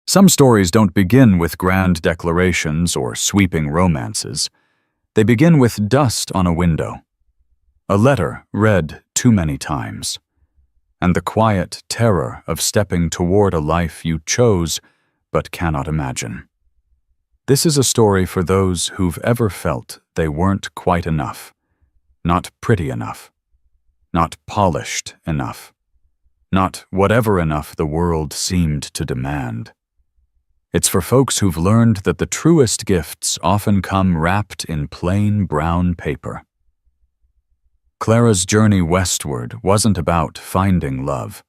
Some stories don't begin with grand declarations or sweeping romances. They begin with dust on a window, a letter read too many times, and the quiet terror of stepping toward a life you chose but cannot imagine. This is a story for those who've ever felt they weren't quite enough, not pretty enough, not polished enough, not whatever enough the world seemed to demand. It's for folks who've learned that the truest gifts often come wrapped in plain brown paper. Clara's journey westward wasn't about finding love.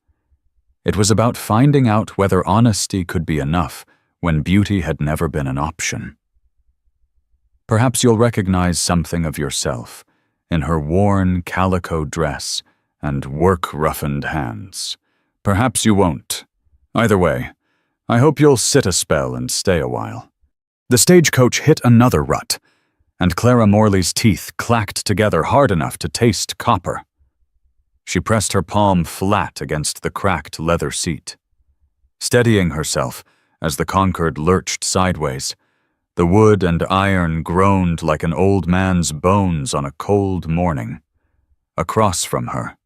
It was about finding out whether honesty could be enough when beauty had never been an option. Perhaps you'll recognize something of yourself in her worn calico dress and work-roughened hands. Perhaps you won't. Either way, I hope you'll sit a spell and stay a while. The stagecoach hit another rut, and Clara Morley's teeth clacked together hard enough to taste copper. She pressed her palm flat against the cracked leather seat. Steadying herself as the Concord lurched sideways, the wood and iron groaned like an old man's bones on a cold morning. Across from her,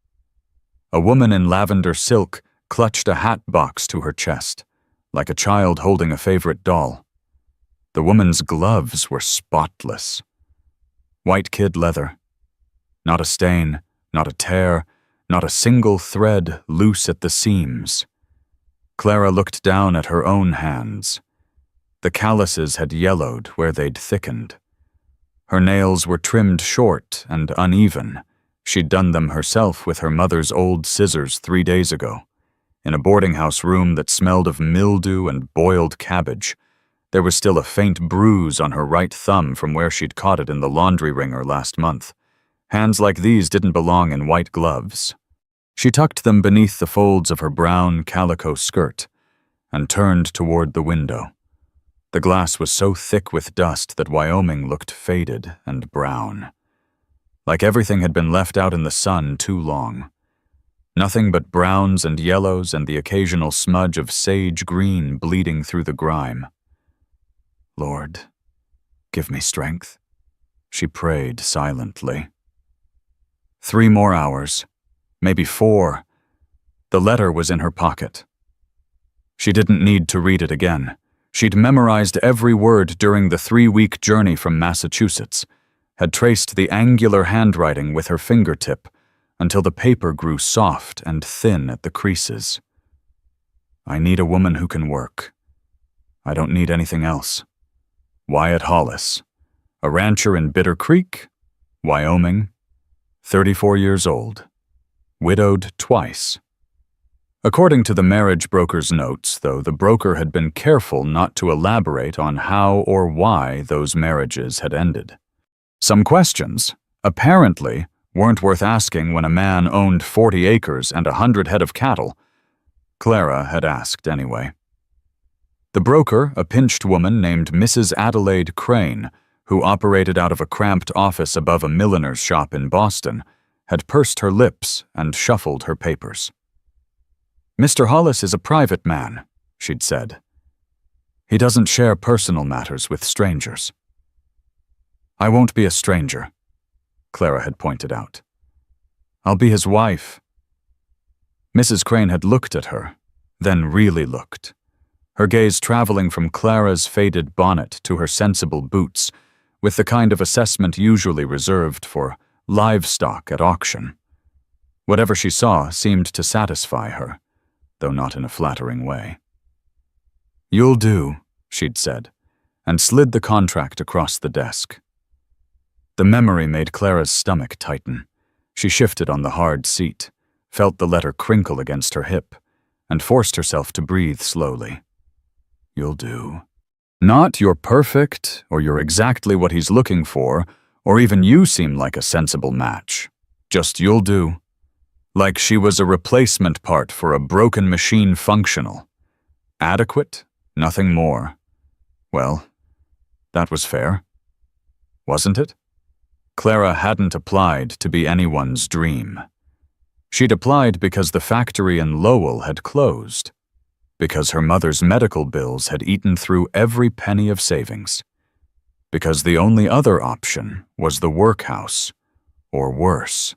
a woman in lavender silk clutched a hat box to her chest, like a child holding a favorite doll. The woman's gloves were spotless. White kid leather. Not a stain, not a tear, not a single thread loose at the seams. Clara looked down at her own hands. The calluses had yellowed where they'd thickened. Her nails were trimmed short and uneven. She'd done them herself with her mother's old scissors 3 days ago. In a boarding house room that smelled of mildew and boiled cabbage, there was still a faint bruise on her right thumb from where she'd caught it in the laundry wringer last month. Hands like these didn't belong in white gloves. She tucked them beneath the folds of her brown calico skirt and turned toward the window. The glass was so thick with dust that Wyoming looked faded and brown, like everything had been left out in the sun too long. Nothing but browns and yellows and the occasional smudge of sage green bleeding through the grime. Lord, give me strength, she prayed silently. 3 more hours, maybe 4. The letter was in her pocket. She didn't need to read it again. She'd memorized every word during the 3-week journey from Massachusetts, had traced the angular handwriting with her fingertip, until the paper grew soft and thin at the creases. I need a woman who can work. I don't need anything else. Wyatt Hollis, a rancher in Bitter Creek, Wyoming, 34 years old, widowed twice. According to the marriage broker's notes, though, the broker had been careful not to elaborate on how or why those marriages had ended. Some questions, apparently, weren't worth asking when a man owned 40 acres and 100 head of cattle. Clara had asked anyway. The broker, a pinched woman named Mrs. Adelaide Crane, who operated out of a cramped office above a milliner's shop in Boston, had pursed her lips and shuffled her papers. Mr. Hollis is a private man, she'd said. He doesn't share personal matters with strangers. I won't be a stranger, Clara had pointed out. I'll be his wife. Mrs. Crane had looked at her, then really looked, her gaze traveling from Clara's faded bonnet to her sensible boots, with the kind of assessment usually reserved for livestock at auction. Whatever she saw seemed to satisfy her, though not in a flattering way. You'll do, she'd said, and slid the contract across the desk. The memory made Clara's stomach tighten. She shifted on the hard seat, felt the letter crinkle against her hip, and forced herself to breathe slowly. You'll do. Not you're perfect, or you're exactly what he's looking for, or even you seem like a sensible match. Just you'll do. Like she was a replacement part for a broken machine functional. Adequate, nothing more. Well, that was fair. Wasn't it? Clara hadn't applied to be anyone's dream. She'd applied because the factory in Lowell had closed. because her mother's medical bills had eaten through every penny of savings, because the only other option was the workhouse, or worse.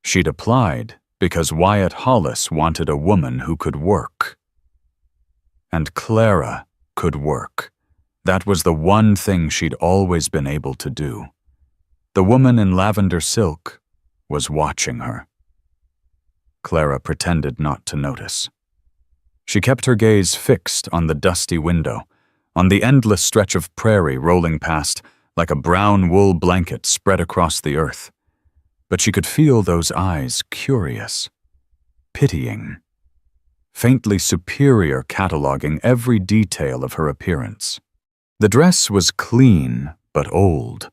She'd applied because Wyatt Hollis wanted a woman who could work. And Clara could work. That was the one thing she'd always been able to do. The woman in lavender silk was watching her. Clara pretended not to notice. She kept her gaze fixed on the dusty window, on the endless stretch of prairie rolling past like a brown wool blanket spread across the earth. But she could feel those eyes curious, pitying, faintly superior, cataloging every detail of her appearance. The dress was clean but old,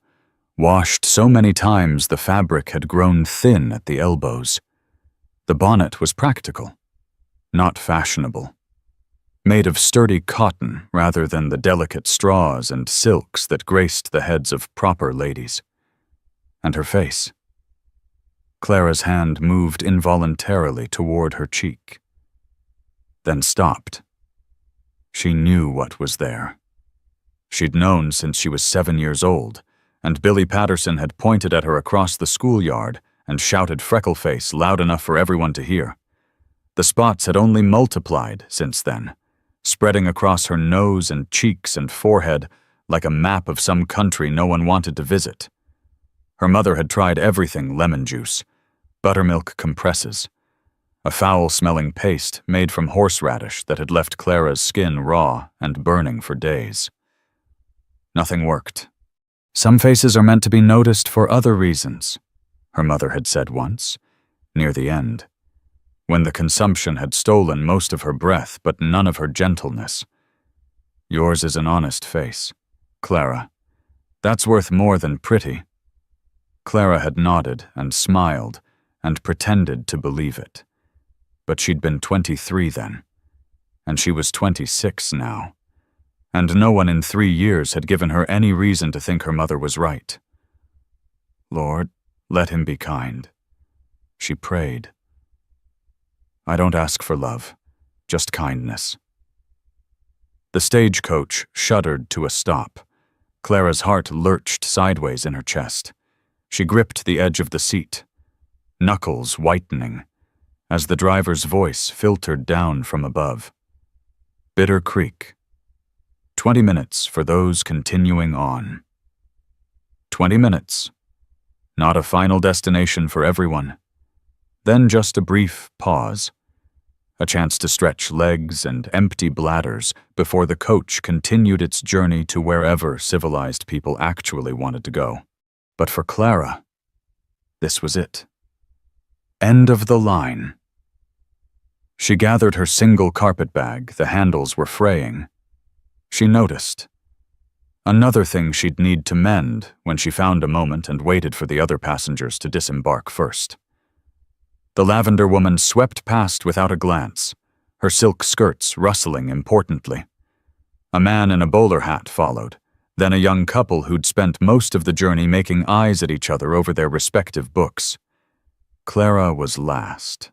washed so many times the fabric had grown thin at the elbows. The bonnet was practical, not fashionable, made of sturdy cotton rather than the delicate straws and silks that graced the heads of proper ladies. And her face. Clara's hand moved involuntarily toward her cheek, then stopped. She knew what was there. She'd known since she was 7 years old, and Billy Patterson had pointed at her across the schoolyard and shouted "Freckleface" loud enough for everyone to hear. The spots had only multiplied since then, spreading across her nose and cheeks and forehead like a map of some country no one wanted to visit. Her mother had tried everything: lemon juice, buttermilk compresses, a foul-smelling paste made from horseradish that had left Clara's skin raw and burning for days. Nothing worked. "Some faces are meant to be noticed for other reasons," her mother had said once, near the end, when the consumption had stolen most of her breath but none of her gentleness. "Yours is an honest face, Clara. That's worth more than pretty." Clara had nodded and smiled and pretended to believe it. But she'd been 23 then, and she was 26 now, and no one in 3 years had given her any reason to think her mother was right. "Lord, let him be kind," she prayed. "I don't ask for love, just kindness." The stagecoach shuddered to a stop. Clara's heart lurched sideways in her chest. She gripped the edge of the seat, knuckles whitening, as the driver's voice filtered down from above. Bitter Creek. 20 minutes for those continuing on. 20 minutes. Not a final destination for everyone. Then just a brief pause. A chance to stretch legs and empty bladders before the coach continued its journey to wherever civilized people actually wanted to go. But for Clara, this was it. End of the line. She gathered her single carpet bag. The handles were fraying. She noticed. Another thing she'd need to mend when she found a moment and waited for the other passengers to disembark first. The lavender woman swept past without a glance, her silk skirts rustling importantly. A man in a bowler hat followed, then a young couple who'd spent most of the journey making eyes at each other over their respective books. Clara was last.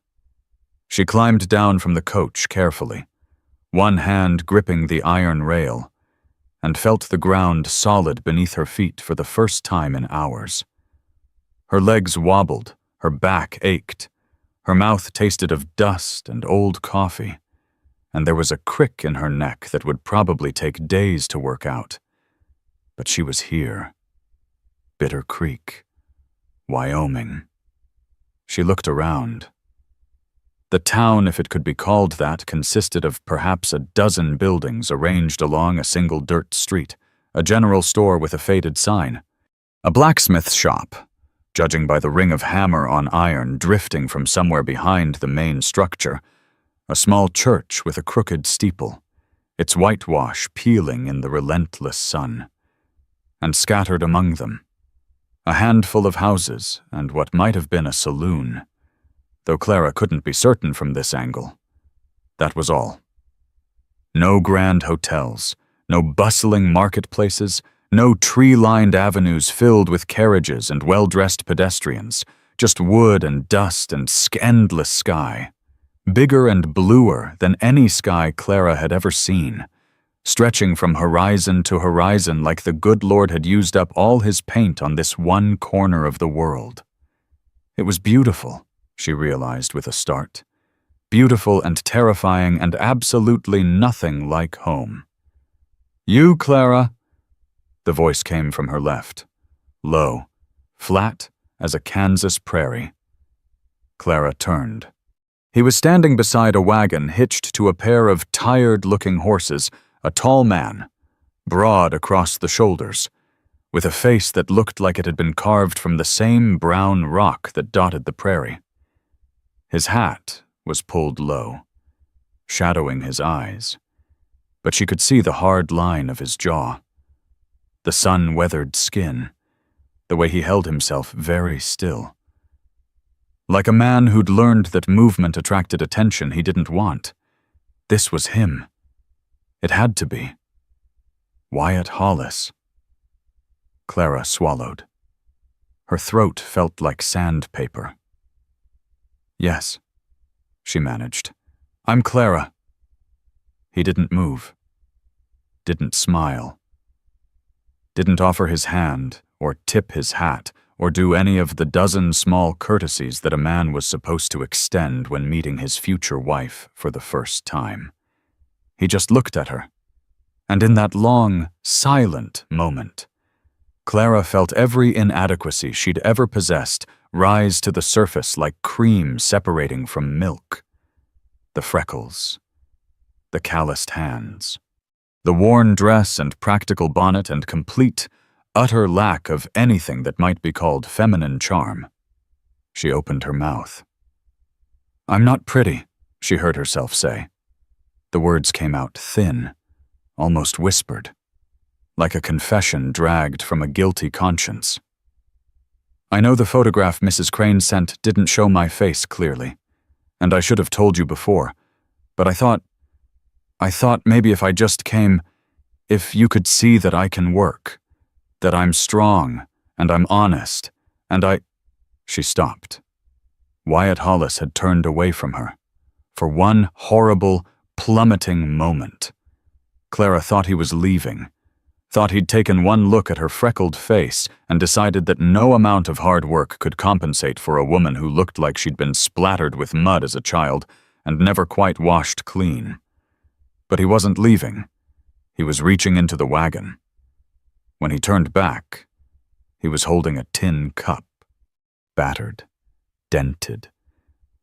She climbed down from the coach carefully, one hand gripping the iron rail, and felt the ground solid beneath her feet for the first time in hours. Her legs wobbled, her back ached, her mouth tasted of dust and old coffee, and there was a crick in her neck that would probably take days to work out. But she was here. Bitter Creek, Wyoming. She looked around. The town, if it could be called that, consisted of perhaps a dozen buildings arranged along a single dirt street, a general store with a faded sign, a blacksmith shop, judging by the ring of hammer on iron drifting from somewhere behind the main structure, a small church with a crooked steeple, its whitewash peeling in the relentless sun, and scattered among them, a handful of houses and what might have been a saloon, though Clara couldn't be certain from this angle. That was all. No grand hotels, no bustling marketplaces, no tree-lined avenues filled with carriages and well-dressed pedestrians, just wood and dust and endless sky. bigger and bluer than any sky Clara had ever seen, stretching from horizon to horizon like the good Lord had used up all his paint on this one corner of the world. It was beautiful, she realized with a start. Beautiful and terrifying and absolutely nothing like home. "You, Clara?" The voice came from her left, low, flat as a Kansas prairie. Clara turned. He was standing beside a wagon hitched to a pair of tired-looking horses, a tall man, broad across the shoulders, with a face that looked like it had been carved from the same brown rock that dotted the prairie. His hat was pulled low, shadowing his eyes, but she could see the hard line of his jaw, the sun-weathered skin, the way he held himself very still. Like a man who'd learned that movement attracted attention he didn't want. This was him. It had to be. Wyatt Hollis. Clara swallowed. Her throat felt like sandpaper. "Yes," she managed. "I'm Clara." He didn't move. Didn't smile. Didn't offer his hand, or tip his hat, or do any of the dozen small courtesies that a man was supposed to extend when meeting his future wife for the first time. He just looked at her, and in that long, silent moment, Clara felt every inadequacy she'd ever possessed rise to the surface like cream separating from milk. The freckles, the calloused hands, the worn dress and practical bonnet and complete, utter lack of anything that might be called feminine charm. She opened her mouth. "I'm not pretty," she heard herself say. The words came out thin, almost whispered, like a confession dragged from a guilty conscience. "I know the photograph Mrs. Crane sent didn't show my face clearly, and I should have told you before, but I thought maybe if I just came, if you could see that I can work, that I'm strong, and I'm honest, and She stopped. Wyatt Hollis had turned away from her. For one horrible, plummeting moment. Clara thought he was leaving, thought he'd taken one look at her freckled face and decided that no amount of hard work could compensate for a woman who looked like she'd been splattered with mud as a child and never quite washed clean. But he wasn't leaving. He was reaching into the wagon. When he turned back, he was holding a tin cup, battered, dented,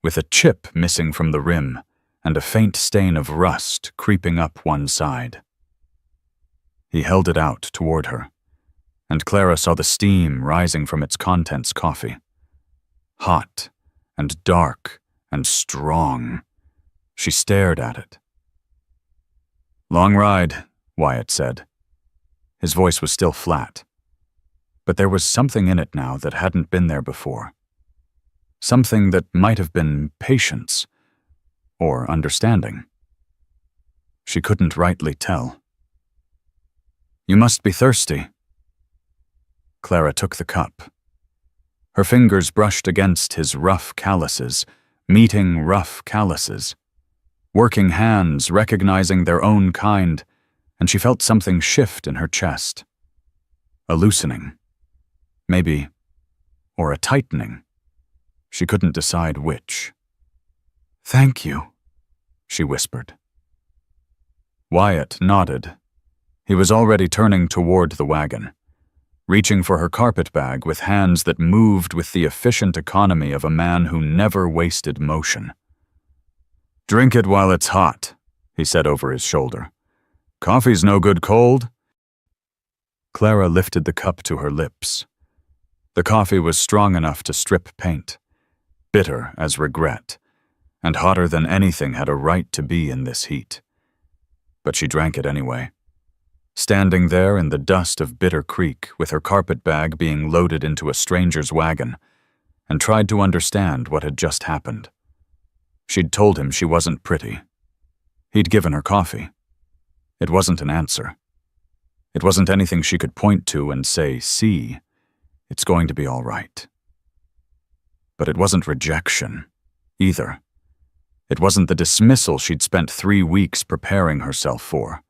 with a chip missing from the rim and a faint stain of rust creeping up one side. He held it out toward her, and Clara saw the steam rising from its contents coffee. Hot and dark and strong. She stared at it. "Long ride," Wyatt said. His voice was still flat, but there was something in it now that hadn't been there before. Something that might have been patience or understanding. She couldn't rightly tell. "You must be thirsty." Clara took the cup. Her fingers brushed against his rough calluses, meeting rough calluses. Working hands recognizing their own kind, and she felt something shift in her chest. A loosening. Maybe, or a tightening. She couldn't decide which. "Thank you," she whispered. Wyatt nodded. He was already turning toward the wagon, reaching for her carpet bag with hands that moved with the efficient economy of a man who never wasted motion. "Drink it while it's hot," he said over his shoulder. "Coffee's no good cold." Clara lifted the cup to her lips. The coffee was strong enough to strip paint, bitter as regret, and hotter than anything had a right to be in this heat. But she drank it anyway, standing there in the dust of Bitter Creek with her carpet bag being loaded into a stranger's wagon, and tried to understand what had just happened. She'd told him she wasn't pretty. He'd given her coffee. It wasn't an answer. It wasn't anything she could point to and say, "See, it's going to be all right." But it wasn't rejection, either. It wasn't the dismissal she'd spent 3 weeks preparing herself for.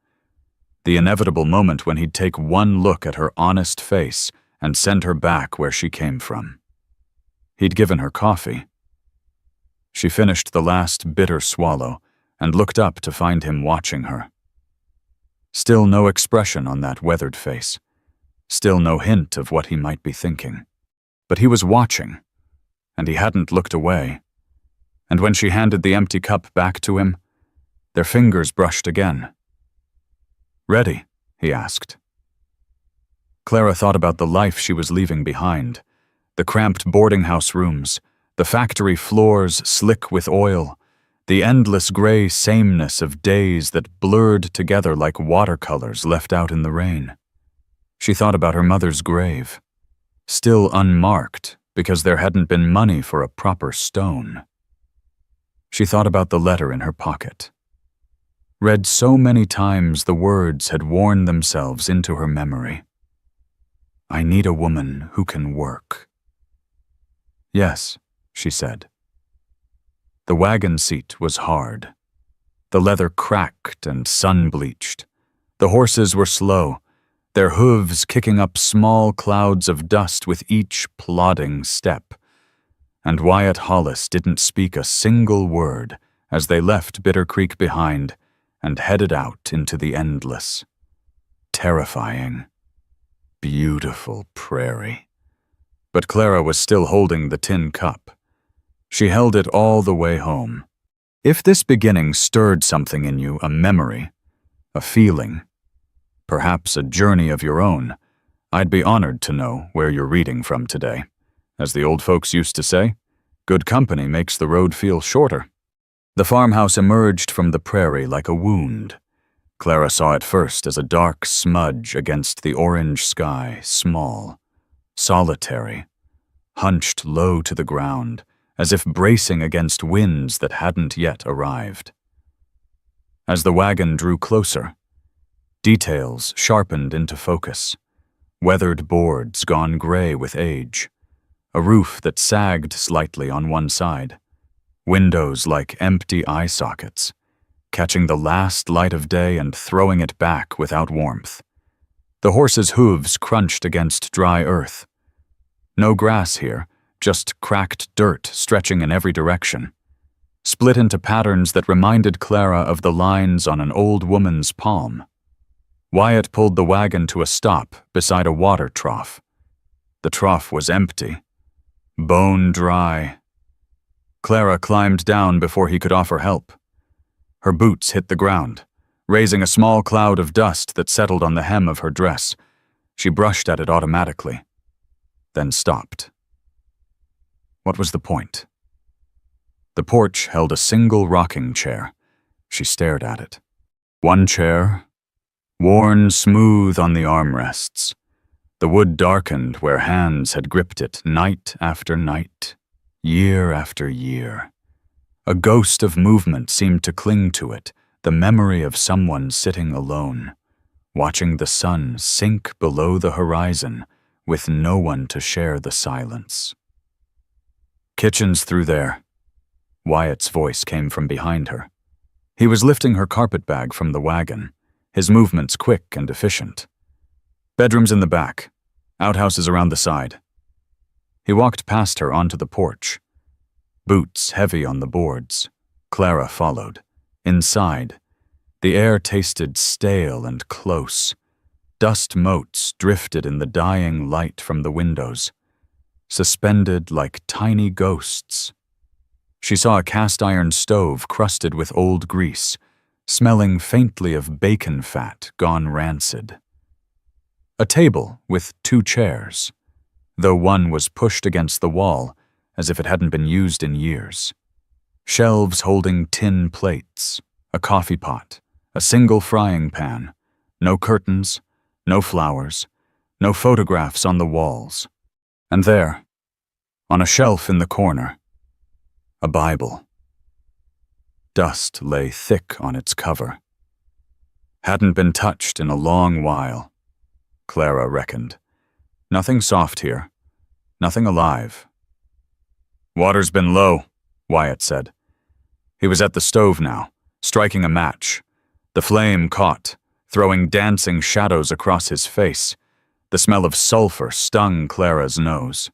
The inevitable moment when he'd take one look at her honest face and send her back where she came from. He'd given her coffee. She finished the last bitter swallow and looked up to find him watching her. Still no expression on that weathered face. Still no hint of what he might be thinking. But he was watching, and he hadn't looked away. And when she handed the empty cup back to him, their fingers brushed again. "Ready?" he asked. Clara thought about the life she was leaving behind, the cramped boarding house rooms, the factory floors slick with oil, the endless gray sameness of days that blurred together like watercolors left out in the rain. She thought about her mother's grave, still unmarked because there hadn't been money for a proper stone. She thought about the letter in her pocket. Read so many times the words had worn themselves into her memory. "I need a woman who can work." "Yes," she said. The wagon seat was hard. The leather cracked and sun-bleached. The horses were slow, their hooves kicking up small clouds of dust with each plodding step. And Wyatt Hollis didn't speak a single word as they left Bitter Creek behind and headed out into the endless, terrifying, beautiful prairie. But Clara was still holding the tin cup. She held it all the way home. If this beginning stirred something in you, a memory, a feeling, perhaps a journey of your own, I'd be honored to know where you're reading from today. As the old folks used to say, good company makes the road feel shorter. The farmhouse emerged from the prairie like a wound. Clara saw it first as a dark smudge against the orange sky, small, solitary, hunched low to the ground, as if bracing against winds that hadn't yet arrived. As the wagon drew closer, details sharpened into focus, weathered boards gone gray with age, a roof that sagged slightly on one side, windows like empty eye sockets, catching the last light of day and throwing it back without warmth. The horses' hooves crunched against dry earth. No grass here, just cracked dirt stretching in every direction, split into patterns that reminded Clara of the lines on an old woman's palm. Wyatt pulled the wagon to a stop beside a water trough. The trough was empty, bone dry. Clara climbed down before he could offer help. Her boots hit the ground, raising a small cloud of dust that settled on the hem of her dress. She brushed at it automatically, then stopped. What was the point? The porch held a single rocking chair. She stared at it. One chair, worn smooth on the armrests. The wood darkened where hands had gripped it night after night, year after year. A ghost of movement seemed to cling to it, the memory of someone sitting alone, watching the sun sink below the horizon with no one to share the silence. "Kitchen's through there." Wyatt's voice came from behind her. He was lifting her carpet bag from the wagon, his movements quick and efficient. "Bedroom's in the back. Outhouse is around the side." He walked past her onto the porch. Boots heavy on the boards. Clara followed. Inside, the air tasted stale and close. Dust motes drifted in the dying light from the windows, suspended like tiny ghosts. She saw a cast-iron stove crusted with old grease, smelling faintly of bacon fat gone rancid. A table with 2 chairs, though one was pushed against the wall as if it hadn't been used in years. Shelves holding tin plates, a coffee pot, a single frying pan, no curtains, no flowers, no photographs on the walls. And there, on a shelf in the corner, a Bible. Dust lay thick on its cover. Hadn't been touched in a long while, Clara reckoned. Nothing soft here, nothing alive. "Water's been low," Wyatt said. He was at the stove now, striking a match. The flame caught, throwing dancing shadows across his face. The smell of sulfur stung Clara's nose.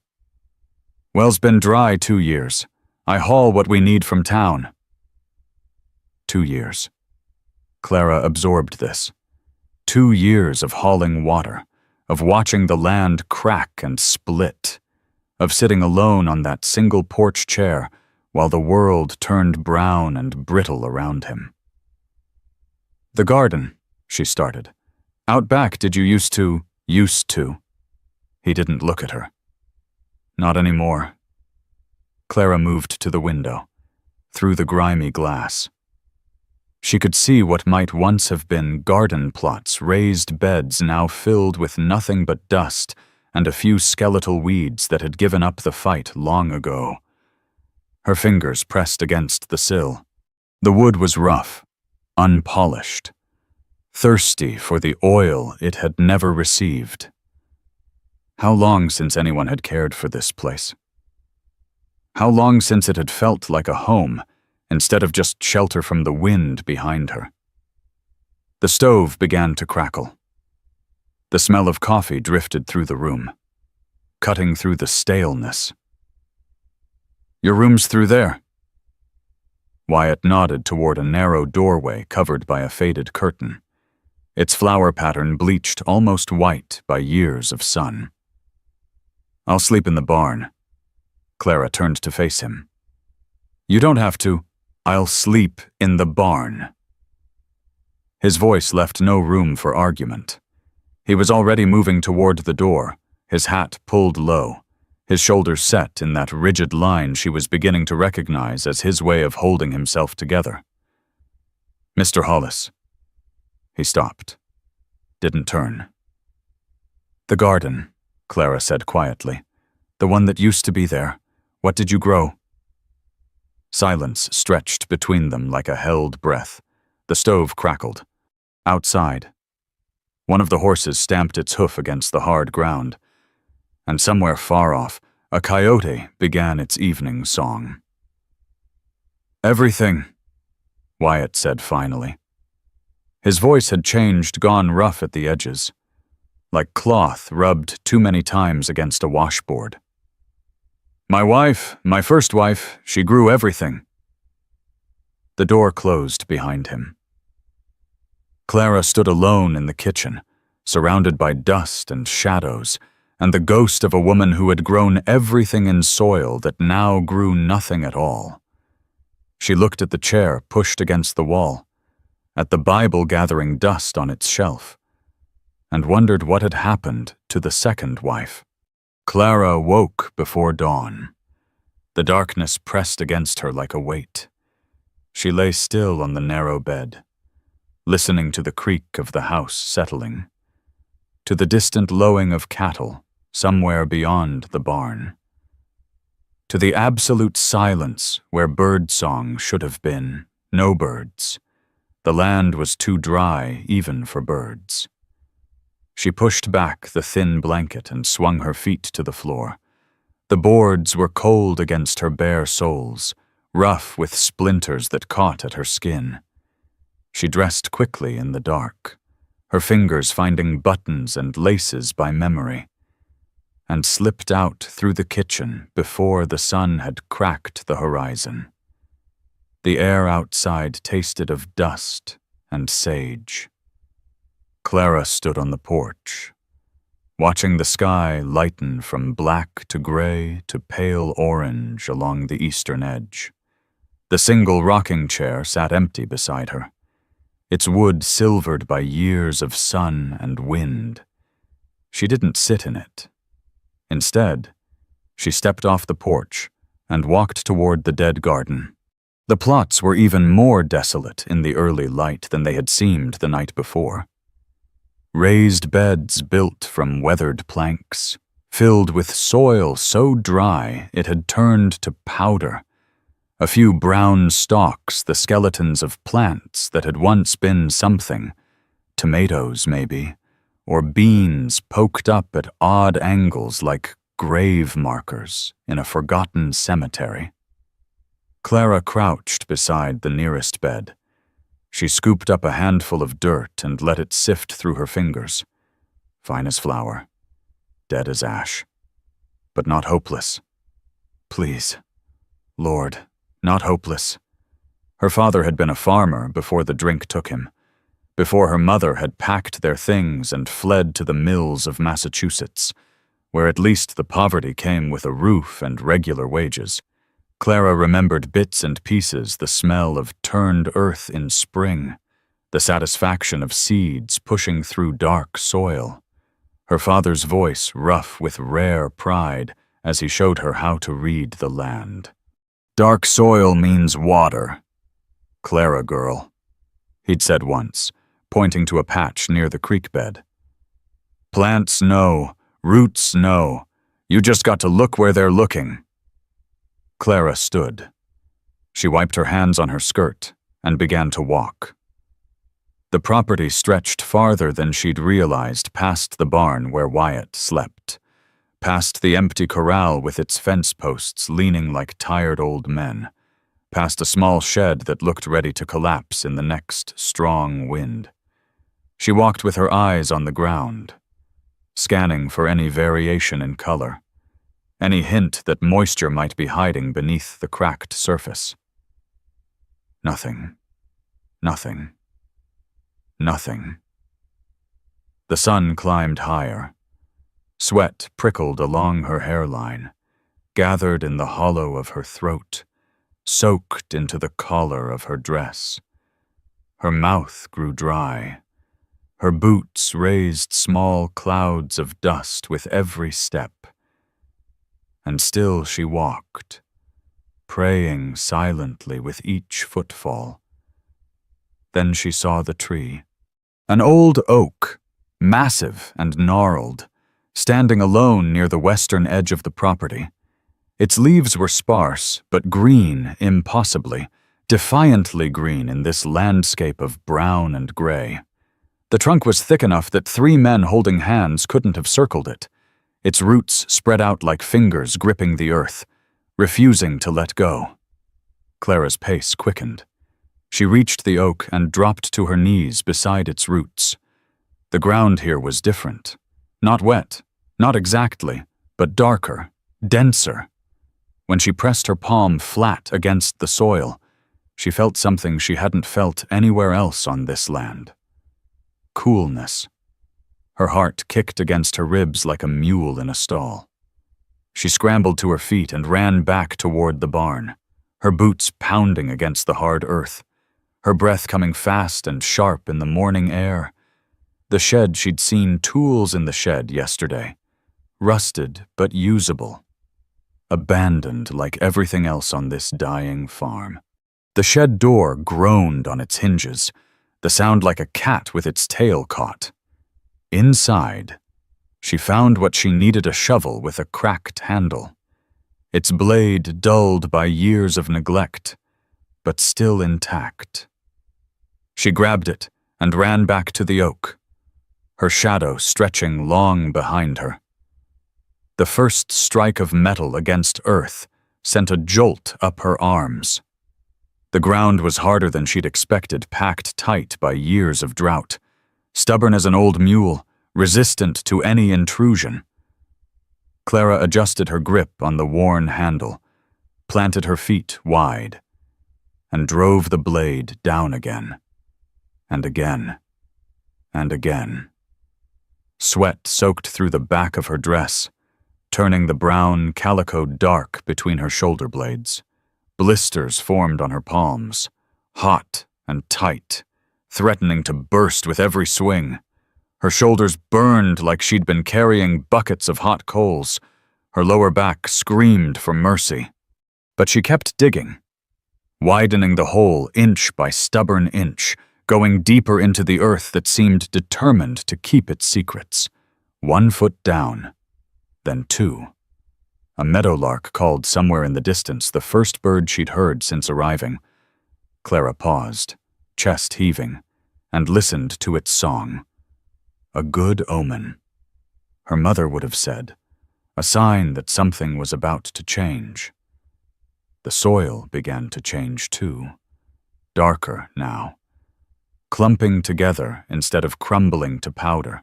"Well's been dry 2 years. I haul what we need from town." 2 years. Clara absorbed this. 2 years of hauling water, of watching the land crack and split, of sitting alone on that single porch chair while the world turned brown and brittle around him. "The garden," she started. "Out back, did you used to? He didn't look at her. "Not anymore." Clara moved to the window, through the grimy glass. She could see what might once have been garden plots, raised beds now filled with nothing but dust and a few skeletal weeds that had given up the fight long ago. Her fingers pressed against the sill. The wood was rough, unpolished, thirsty for the oil it had never received. How long since anyone had cared for this place? How long since it had felt like a home, instead of just shelter from the wind behind her? The stove began to crackle. The smell of coffee drifted through the room, cutting through the staleness. "Your room's through there." Wyatt nodded toward a narrow doorway covered by a faded curtain, its flower pattern bleached almost white by years of sun. "I'll sleep in the barn." Clara turned to face him. "You don't have to. I'll sleep in the barn." His voice left no room for argument. He was already moving toward the door, his hat pulled low, his shoulders set in that rigid line she was beginning to recognize as his way of holding himself together. "Mr. Hollis." He stopped, didn't turn. "The garden," Clara said quietly. "The one that used to be there. What did you grow?" Silence stretched between them like a held breath. The stove crackled. Outside, one of the horses stamped its hoof against the hard ground, and somewhere far off, a coyote began its evening song. "Everything," Wyatt said finally. His voice had changed, gone rough at the edges, like cloth rubbed too many times against a washboard. My first wife, she grew everything." The door closed behind him. Clara stood alone in the kitchen, surrounded by dust and shadows, and the ghost of a woman who had grown everything in soil that now grew nothing at all. She looked at the chair pushed against the wall, at the Bible gathering dust on its shelf, and wondered what had happened to the second wife. Clara woke before dawn. The darkness pressed against her like a weight. She lay still on the narrow bed, listening to the creak of the house settling, to the distant lowing of cattle somewhere beyond the barn, to the absolute silence where bird song should have been. No birds. The land was too dry even for birds. She pushed back the thin blanket and swung her feet to the floor. The boards were cold against her bare soles, rough with splinters that caught at her skin. She dressed quickly in the dark, her fingers finding buttons and laces by memory, and slipped out through the kitchen before the sun had cracked the horizon. The air outside tasted of dust and sage. Clara stood on the porch, watching the sky lighten from black to gray to pale orange along the eastern edge. The single rocking chair sat empty beside her, its wood silvered by years of sun and wind. She didn't sit in it. Instead, she stepped off the porch and walked toward the dead garden. The plots were even more desolate in the early light than they had seemed the night before. Raised beds built from weathered planks, filled with soil so dry it had turned to powder. A few brown stalks, the skeletons of plants that had once been something, tomatoes maybe, or beans poked up at odd angles like grave markers in a forgotten cemetery. Clara crouched beside the nearest bed. She scooped up a handful of dirt and let it sift through her fingers. Fine as flour, dead as ash, but not hopeless. Please, Lord, not hopeless. Her father had been a farmer before the drink took him, before her mother had packed their things and fled to the mills of Massachusetts, where at least the poverty came with a roof and regular wages. Clara remembered bits and pieces, the smell of turned earth in spring, the satisfaction of seeds pushing through dark soil. Her father's voice rough with rare pride as he showed her how to read the land. Dark soil means water. Clara girl, he'd said once, pointing to a patch near the creek bed. Plants know, roots know. You just got to look where they're looking. Clara stood. She wiped her hands on her skirt and began to walk. The property stretched farther than she'd realized, past the barn where Wyatt slept, past the empty corral with its fence posts leaning like tired old men, past a small shed that looked ready to collapse in the next strong wind. She walked with her eyes on the ground, scanning for any variation in color, any hint that moisture might be hiding beneath the cracked surface. Nothing. Nothing. Nothing. The sun climbed higher. Sweat prickled along her hairline, gathered in the hollow of her throat, soaked into the collar of her dress. Her mouth grew dry. Her boots raised small clouds of dust with every step. And still she walked, praying silently with each footfall. Then she saw the tree. An old oak, massive and gnarled, standing alone near the western edge of the property. Its leaves were sparse, but green impossibly, defiantly green in this landscape of brown and gray. The trunk was thick enough that 3 men holding hands couldn't have circled it. Its roots spread out like fingers gripping the earth, refusing to let go. Clara's pace quickened. She reached the oak and dropped to her knees beside its roots. The ground here was different. Not wet, not exactly, but darker, denser. When she pressed her palm flat against the soil, she felt something she hadn't felt anywhere else on this land. Coolness. Her heart kicked against her ribs like a mule in a stall. She scrambled to her feet and ran back toward the barn, her boots pounding against the hard earth, her breath coming fast and sharp in the morning air. The shed she'd seen tools in the shed yesterday, rusted but usable, abandoned like everything else on this dying farm. The shed door groaned on its hinges, the sound like a cat with its tail caught. Inside, she found what she needed, a shovel with a cracked handle, its blade dulled by years of neglect, but still intact. She grabbed it and ran back to the oak, her shadow stretching long behind her. The first strike of metal against earth sent a jolt up her arms. The ground was harder than she'd expected, packed tight by years of drought. Stubborn as an old mule, resistant to any intrusion. Clara adjusted her grip on the worn handle, planted her feet wide, and drove the blade down again, and again, and again. Sweat soaked through the back of her dress, turning the brown calico dark between her shoulder blades. Blisters formed on her palms, hot and tight, threatening to burst with every swing. Her shoulders burned like she'd been carrying buckets of hot coals. Her lower back screamed for mercy. But she kept digging, widening the hole inch by stubborn inch, going deeper into the earth that seemed determined to keep its secrets. 1 foot down, then 2. A meadowlark called somewhere in the distance, the first bird she'd heard since arriving. Clara paused, chest heaving, and listened to its song. A good omen. Her mother would have said, a sign that something was about to change. The soil began to change too, darker now, clumping together instead of crumbling to powder.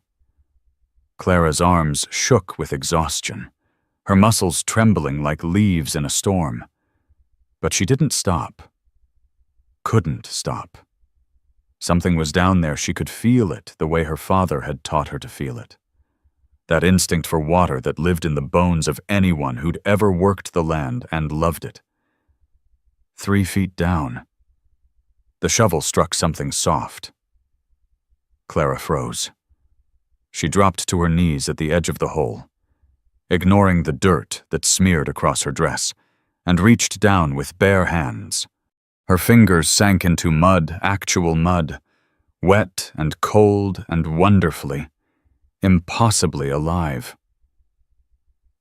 Clara's arms shook with exhaustion, her muscles trembling like leaves in a storm. But she didn't stop. Couldn't stop. Something was down there, she could feel it the way her father had taught her to feel it. That instinct for water that lived in the bones of anyone who'd ever worked the land and loved it. 3 feet down. The shovel struck something soft. Clara froze. She dropped to her knees at the edge of the hole, ignoring the dirt that smeared across her dress, and reached down with bare hands. Her fingers sank into mud, actual mud, wet and cold and wonderfully, impossibly alive.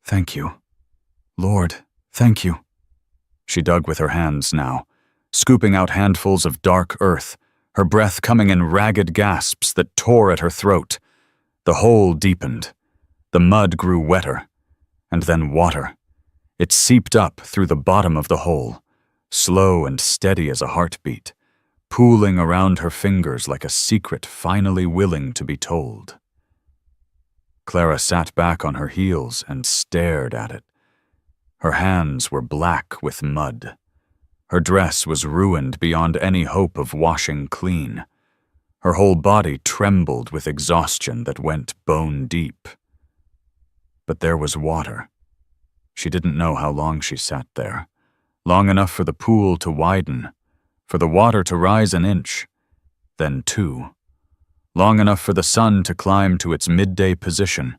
"Thank you. Lord, thank you." She dug with her hands now, scooping out handfuls of dark earth, her breath coming in ragged gasps that tore at her throat. The hole deepened. The mud grew wetter, and then water. It seeped up through the bottom of the hole, slow and steady as a heartbeat, pooling around her fingers like a secret finally willing to be told. Clara sat back on her heels and stared at it. Her hands were black with mud. Her dress was ruined beyond any hope of washing clean. Her whole body trembled with exhaustion that went bone deep. But there was water. She didn't know how long she sat there. Long enough for the pool to widen, for the water to rise an inch, then 2. Long enough for the sun to climb to its midday position,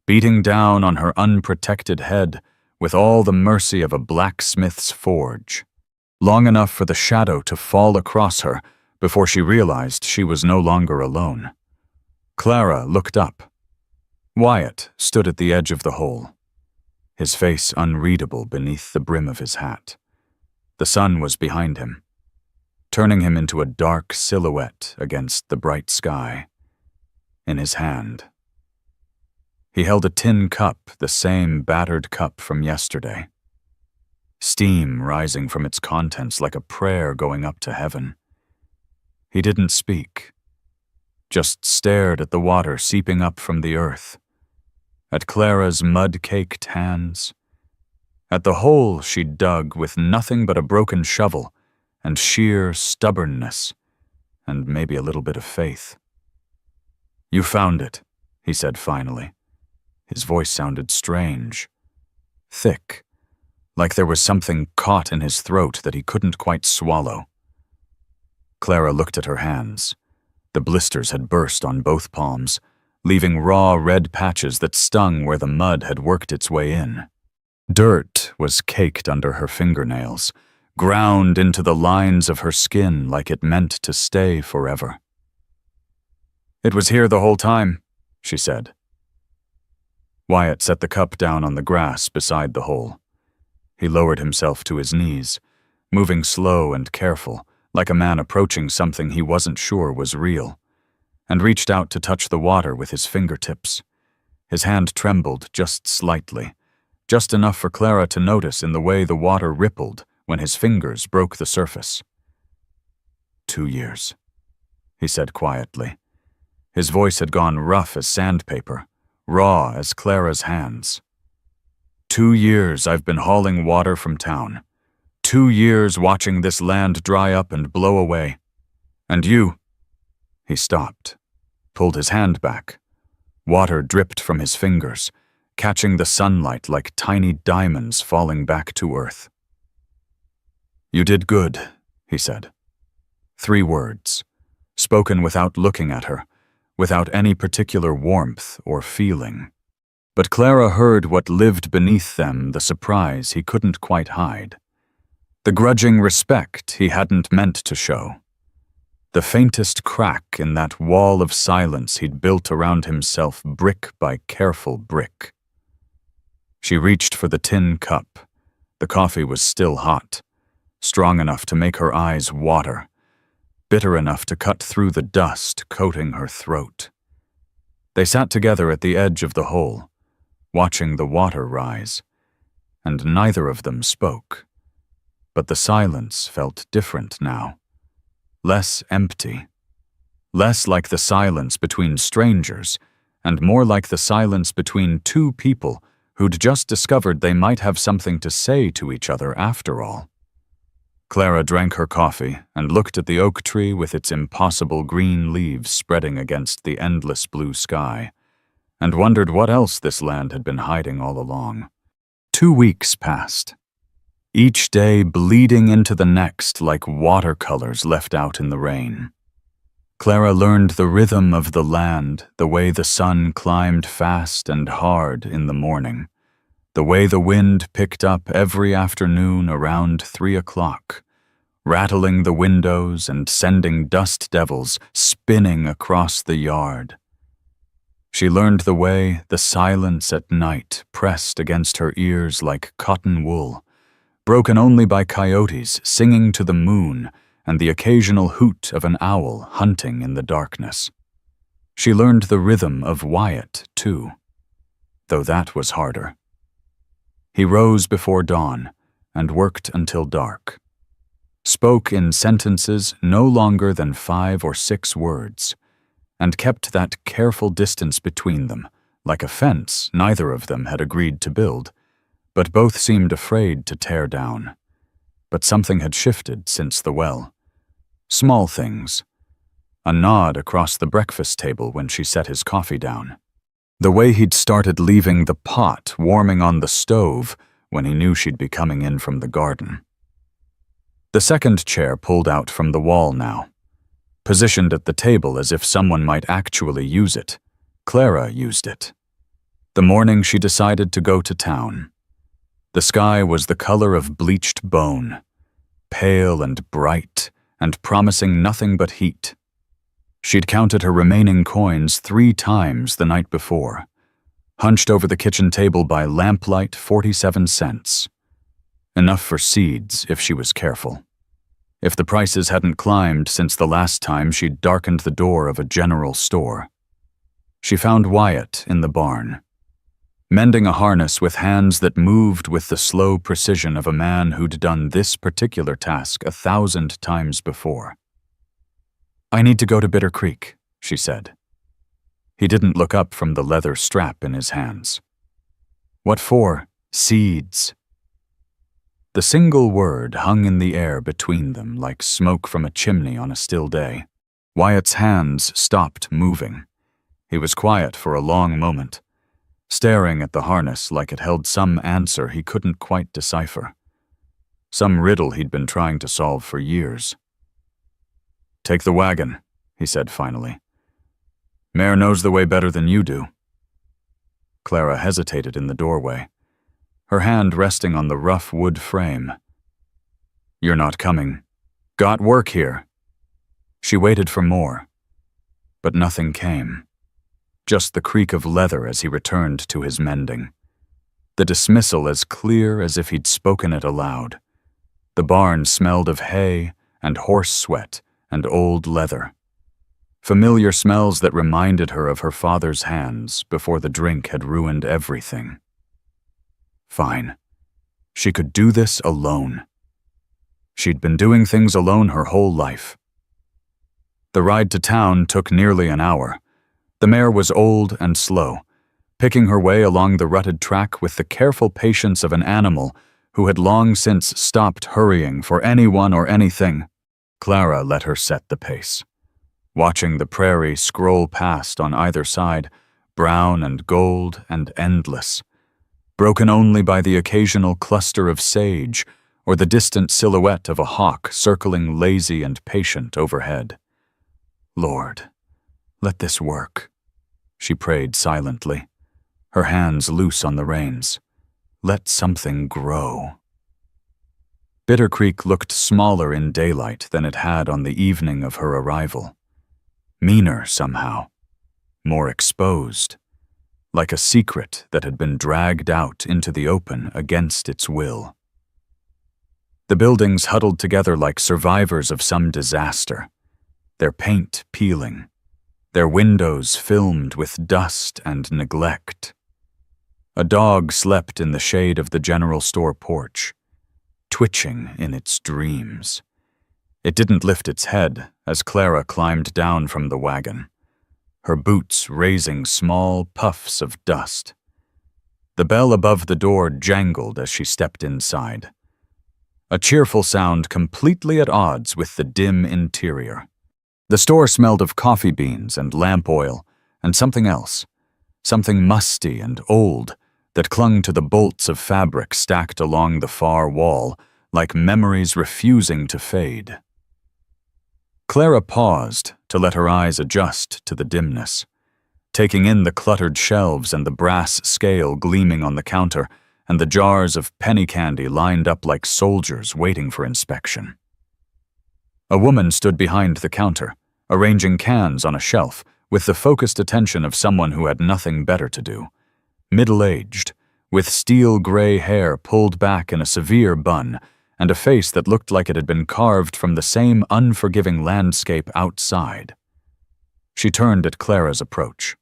beating down on her unprotected head with all the mercy of a blacksmith's forge. Long enough for the shadow to fall across her before she realized she was no longer alone. Clara looked up. Wyatt stood at the edge of the hole, his face unreadable beneath the brim of his hat. The sun was behind him, turning him into a dark silhouette against the bright sky. In his hand, he held a tin cup, the same battered cup from yesterday. Steam rising from its contents like a prayer going up to heaven. He didn't speak, just stared at the water seeping up from the earth, at Clara's mud-caked hands, at the hole she'd dug with nothing but a broken shovel and sheer stubbornness, and maybe a little bit of faith. "You found it," he said finally. His voice sounded strange, thick, like there was something caught in his throat that he couldn't quite swallow. Clara looked at her hands. The blisters had burst on both palms, leaving raw red patches that stung where the mud had worked its way in. Dirt was caked under her fingernails, ground into the lines of her skin like it meant to stay forever. "It was here the whole time," she said. Wyatt set the cup down on the grass beside the hole. He lowered himself to his knees, moving slow and careful, like a man approaching something he wasn't sure was real, and reached out to touch the water with his fingertips. His hand trembled just slightly, just enough for Clara to notice in the way the water rippled when his fingers broke the surface. 2 years, he said quietly. His voice had gone rough as sandpaper, raw as Clara's hands. 2 years I've been hauling water from town. 2 years watching this land dry up and blow away. And you—" He stopped, pulled his hand back. Water dripped from his fingers, catching the sunlight like tiny diamonds falling back to earth. "You did good," he said. 3 words, spoken without looking at her, without any particular warmth or feeling. But Clara heard what lived beneath them, the surprise he couldn't quite hide. The grudging respect he hadn't meant to show. The faintest crack in that wall of silence he'd built around himself brick by careful brick. She reached for the tin cup. The coffee was still hot, strong enough to make her eyes water, bitter enough to cut through the dust coating her throat. They sat together at the edge of the hole, watching the water rise, and neither of them spoke. But the silence felt different now. Less empty. Less like the silence between strangers, and more like the silence between two people who'd just discovered they might have something to say to each other after all. Clara drank her coffee and looked at the oak tree with its impossible green leaves spreading against the endless blue sky, and wondered what else this land had been hiding all along. 2 weeks passed, each day bleeding into the next like watercolors left out in the rain. Clara learned the rhythm of the land, the way the sun climbed fast and hard in the morning, the way the wind picked up every afternoon around 3 o'clock, rattling the windows and sending dust devils spinning across the yard. She learned the way the silence at night pressed against her ears like cotton wool, broken only by coyotes singing to the moon and the occasional hoot of an owl hunting in the darkness. She learned the rhythm of Wyatt, too, though that was harder. He rose before dawn and worked until dark, spoke in sentences no longer than 5 or 6 words, and kept that careful distance between them, like a fence neither of them had agreed to build, but both seemed afraid to tear down. But something had shifted since the well. Small things. A nod across the breakfast table when she set his coffee down. The way he'd started leaving the pot warming on the stove when he knew she'd be coming in from the garden. The second chair pulled out from the wall now, positioned at the table as if someone might actually use it. Clara used it. The morning she decided to go to town. The sky was the color of bleached bone, pale and bright, and promising nothing but heat. She'd counted her remaining coins 3 times the night before, hunched over the kitchen table by lamplight 47 cents. Enough for seeds if she was careful. If the prices hadn't climbed since the last time she'd darkened the door of a general store. She found Wyatt in the barn, mending a harness with hands that moved with the slow precision of a man who'd done this particular task 1,000 times before. "I need to go to Bitter Creek," she said. He didn't look up from the leather strap in his hands. "What for?" "Seeds." The single word hung in the air between them like smoke from a chimney on a still day. Wyatt's hands stopped moving. He was quiet for a long moment, staring at the harness like it held some answer he couldn't quite decipher. Some riddle he'd been trying to solve for years. "Take the wagon," he said finally. "Mare knows the way better than you do." Clara hesitated in the doorway, her hand resting on the rough wood frame. "You're not coming. Got work here." She waited for more, but nothing came. Just the creak of leather as he returned to his mending. The dismissal as clear as if he'd spoken it aloud. The barn smelled of hay and horse sweat and old leather. Familiar smells that reminded her of her father's hands before the drink had ruined everything. Fine. She could do this alone. She'd been doing things alone her whole life. The ride to town took nearly an hour. The mare was old and slow, picking her way along the rutted track with the careful patience of an animal who had long since stopped hurrying for anyone or anything. Clara let her set the pace, watching the prairie scroll past on either side, brown and gold and endless, broken only by the occasional cluster of sage or the distant silhouette of a hawk circling lazy and patient overhead. "Lord, let this work," she prayed silently, her hands loose on the reins. "Let something grow." Bitter Creek looked smaller in daylight than it had on the evening of her arrival. Meaner somehow, more exposed, like a secret that had been dragged out into the open against its will. The buildings huddled together like survivors of some disaster, their paint peeling, their windows filmed with dust and neglect. A dog slept in the shade of the general store porch, twitching in its dreams. It didn't lift its head as Clara climbed down from the wagon, her boots raising small puffs of dust. The bell above the door jangled as she stepped inside, a cheerful sound completely at odds with the dim interior. The store smelled of coffee beans and lamp oil and something else, something musty and old that clung to the bolts of fabric stacked along the far wall like memories refusing to fade. Clara paused to let her eyes adjust to the dimness, taking in the cluttered shelves and the brass scale gleaming on the counter and the jars of penny candy lined up like soldiers waiting for inspection. A woman stood behind the counter, arranging cans on a shelf with the focused attention of someone who had nothing better to do. Middle-aged, with steel gray hair pulled back in a severe bun, and a face that looked like it had been carved from the same unforgiving landscape outside. She turned at Clara's approach,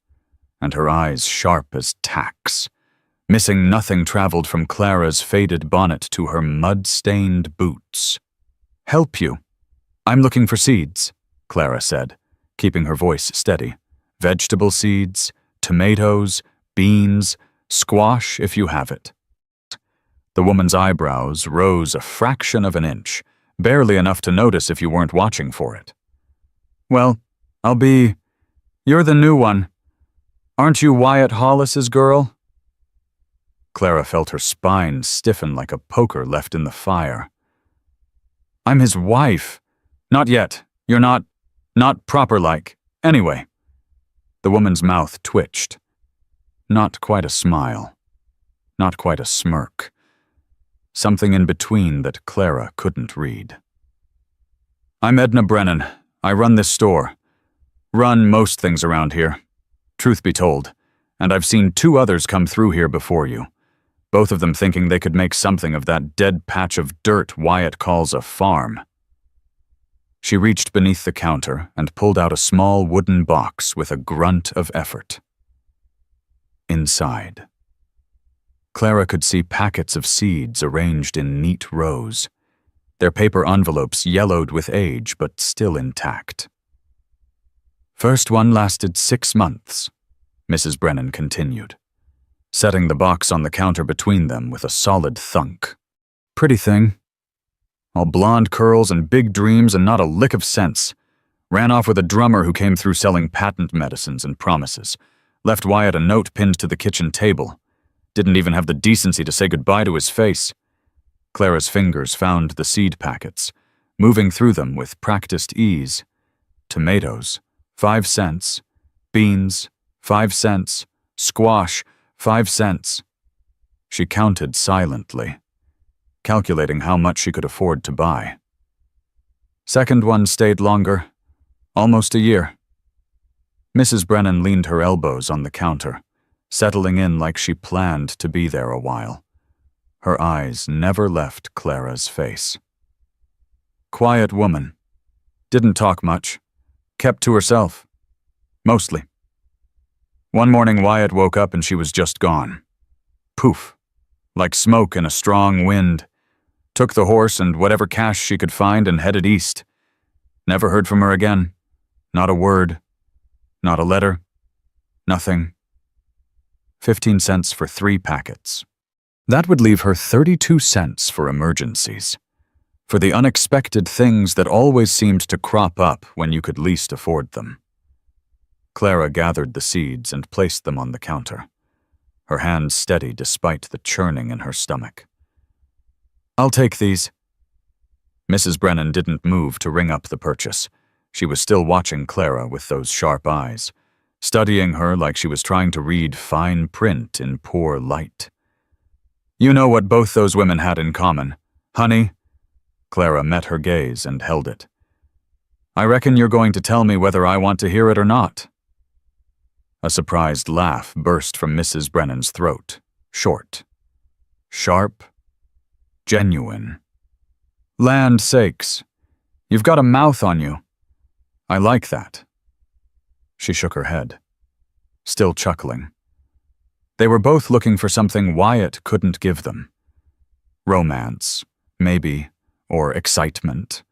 and her eyes sharp as tacks. Missing nothing traveled from Clara's faded bonnet to her mud-stained boots. "Help you? I'm looking for seeds," Clara said, keeping her voice steady. "Vegetable seeds, tomatoes, beans, squash if you have it." The woman's eyebrows rose a fraction of an inch, barely enough to notice if you weren't watching for it. "Well, you're the new one. Aren't you Wyatt Hollis's girl?" Clara felt her spine stiffen like a poker left in the fire. "I'm his wife." "Not yet. You're not proper-like. Anyway." The woman's mouth twitched. Not quite a smile. Not quite a smirk. Something in between that Clara couldn't read. "I'm Edna Brennan. I run this store. Run most things around here, truth be told, and I've seen 2 others come through here before you, both of them thinking they could make something of that dead patch of dirt Wyatt calls a farm." She reached beneath the counter and pulled out a small wooden box with a grunt of effort. Inside, Clara could see packets of seeds arranged in neat rows, their paper envelopes yellowed with age but still intact. "First one lasted 6 months," Mrs. Brennan continued, setting the box on the counter between them with a solid thunk. "Pretty thing. All blonde curls and big dreams and not a lick of sense. Ran off with a drummer who came through selling patent medicines and promises. Left Wyatt a note pinned to the kitchen table. Didn't even have the decency to say goodbye to his face." Clara's fingers found the seed packets, moving through them with practiced ease. Tomatoes, 5 cents. Beans, 5 cents. Squash, 5 cents. She counted silently, calculating how much she could afford to buy. Second one stayed longer, almost a year. Mrs. Brennan leaned her elbows on the counter, settling in like she planned to be there a while. Her eyes never left Clara's face. Quiet woman. Didn't talk much. Kept to herself. Mostly. One morning Wyatt woke up and she was just gone. Poof. Like smoke in a strong wind. Took the horse and whatever cash she could find and headed east. Never heard from her again. Not a word. Not a letter. Nothing. 15 cents for 3 packets. That would leave her 32 cents for emergencies, for the unexpected things that always seemed to crop up when you could least afford them. Clara gathered the seeds and placed them on the counter, her hands steady despite the churning in her stomach. "I'll take these." Mrs. Brennan didn't move to ring up the purchase. She was still watching Clara with those sharp eyes, studying her like she was trying to read fine print in poor light. "You know what both those women had in common, honey?" Clara met her gaze and held it. "I reckon you're going to tell me whether I want to hear it or not." A surprised laugh burst from Mrs. Brennan's throat, short, sharp, genuine. "Land sakes, you've got a mouth on you. I like that." She shook her head, still chuckling. They were both looking for something Wyatt couldn't give them. Romance, maybe, or excitement,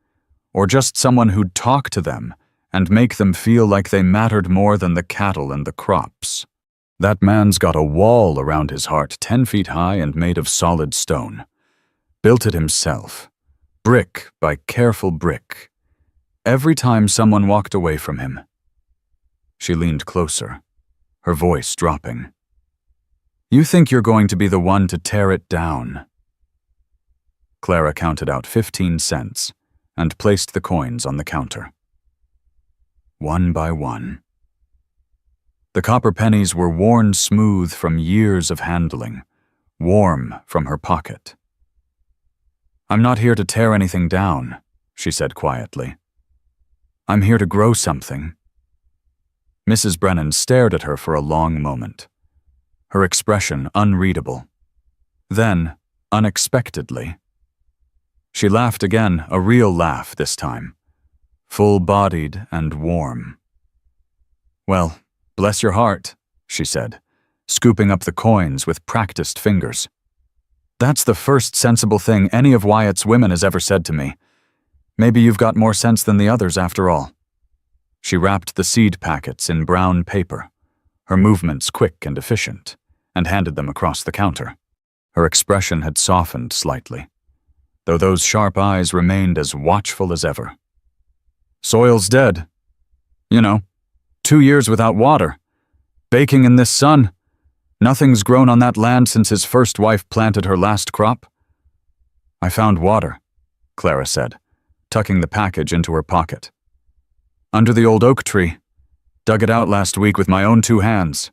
or just someone who'd talk to them and make them feel like they mattered more than the cattle and the crops. That man's got a wall around his heart 10 feet high and made of solid stone. Built it himself, brick by careful brick, every time someone walked away from him. She leaned closer, her voice dropping. You think you're going to be the one to tear it down. Clara counted out 15 cents and placed the coins on the counter. One by one. The copper pennies were worn smooth from years of handling, warm from her pocket. I'm not here to tear anything down, she said quietly. I'm here to grow something. Mrs. Brennan stared at her for a long moment, her expression unreadable. Then, unexpectedly, she laughed again, a real laugh this time, full-bodied and warm. Well, bless your heart, she said, scooping up the coins with practiced fingers. That's the first sensible thing any of Wyatt's women has ever said to me. Maybe you've got more sense than the others after all. She wrapped the seed packets in brown paper, her movements quick and efficient, and handed them across the counter. Her expression had softened slightly, though those sharp eyes remained as watchful as ever. Soil's dead. 2 years without water. Baking in this sun. Nothing's grown on that land since his first wife planted her last crop. I found water, Clara said, tucking the package into her pocket. Under the old oak tree. Dug it out last week with my own 2 hands.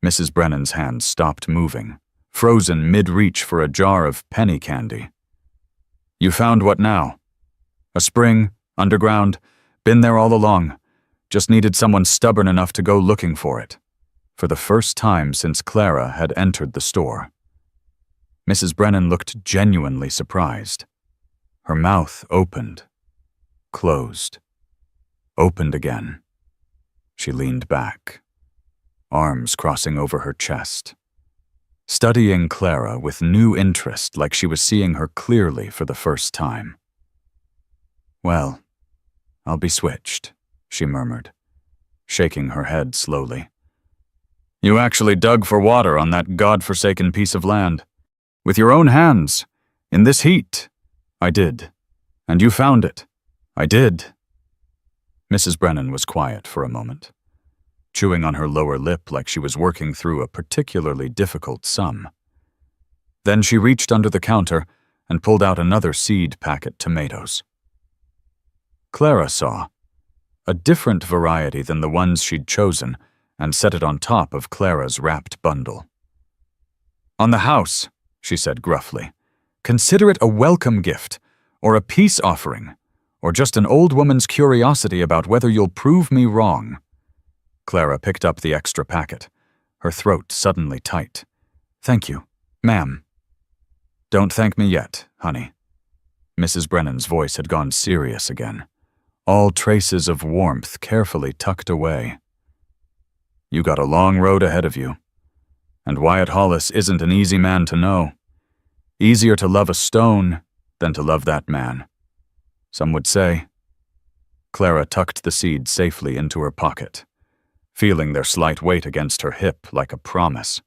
Mrs. Brennan's hands stopped moving, frozen mid-reach for a jar of penny candy. You found what now? A spring, underground, been there all along. Just needed someone stubborn enough to go looking for it. For the first time since Clara had entered the store. Mrs. Brennan looked genuinely surprised. Her mouth opened, closed, opened again. She leaned back, arms crossing over her chest, studying Clara with new interest like she was seeing her clearly for the first time. Well, I'll be switched, she murmured, shaking her head slowly. You actually dug for water on that God-forsaken piece of land. With your own hands, in this heat. I did. And you found it. I did. Mrs. Brennan was quiet for a moment, chewing on her lower lip like she was working through a particularly difficult sum. Then she reached under the counter and pulled out another seed packet tomatoes. Clara saw a different variety than the ones she'd chosen, and set it on top of Clara's wrapped bundle. On the house, she said gruffly. Consider it a welcome gift, or a peace offering, or just an old woman's curiosity about whether you'll prove me wrong. Clara picked up the extra packet, her throat suddenly tight. Thank you, ma'am. Don't thank me yet, honey. Mrs. Brennan's voice had gone serious again, all traces of warmth carefully tucked away. You got a long road ahead of you, and Wyatt Hollis isn't an easy man to know. Easier to love a stone than to love that man, some would say. Clara tucked the seeds safely into her pocket, feeling their slight weight against her hip like a promise.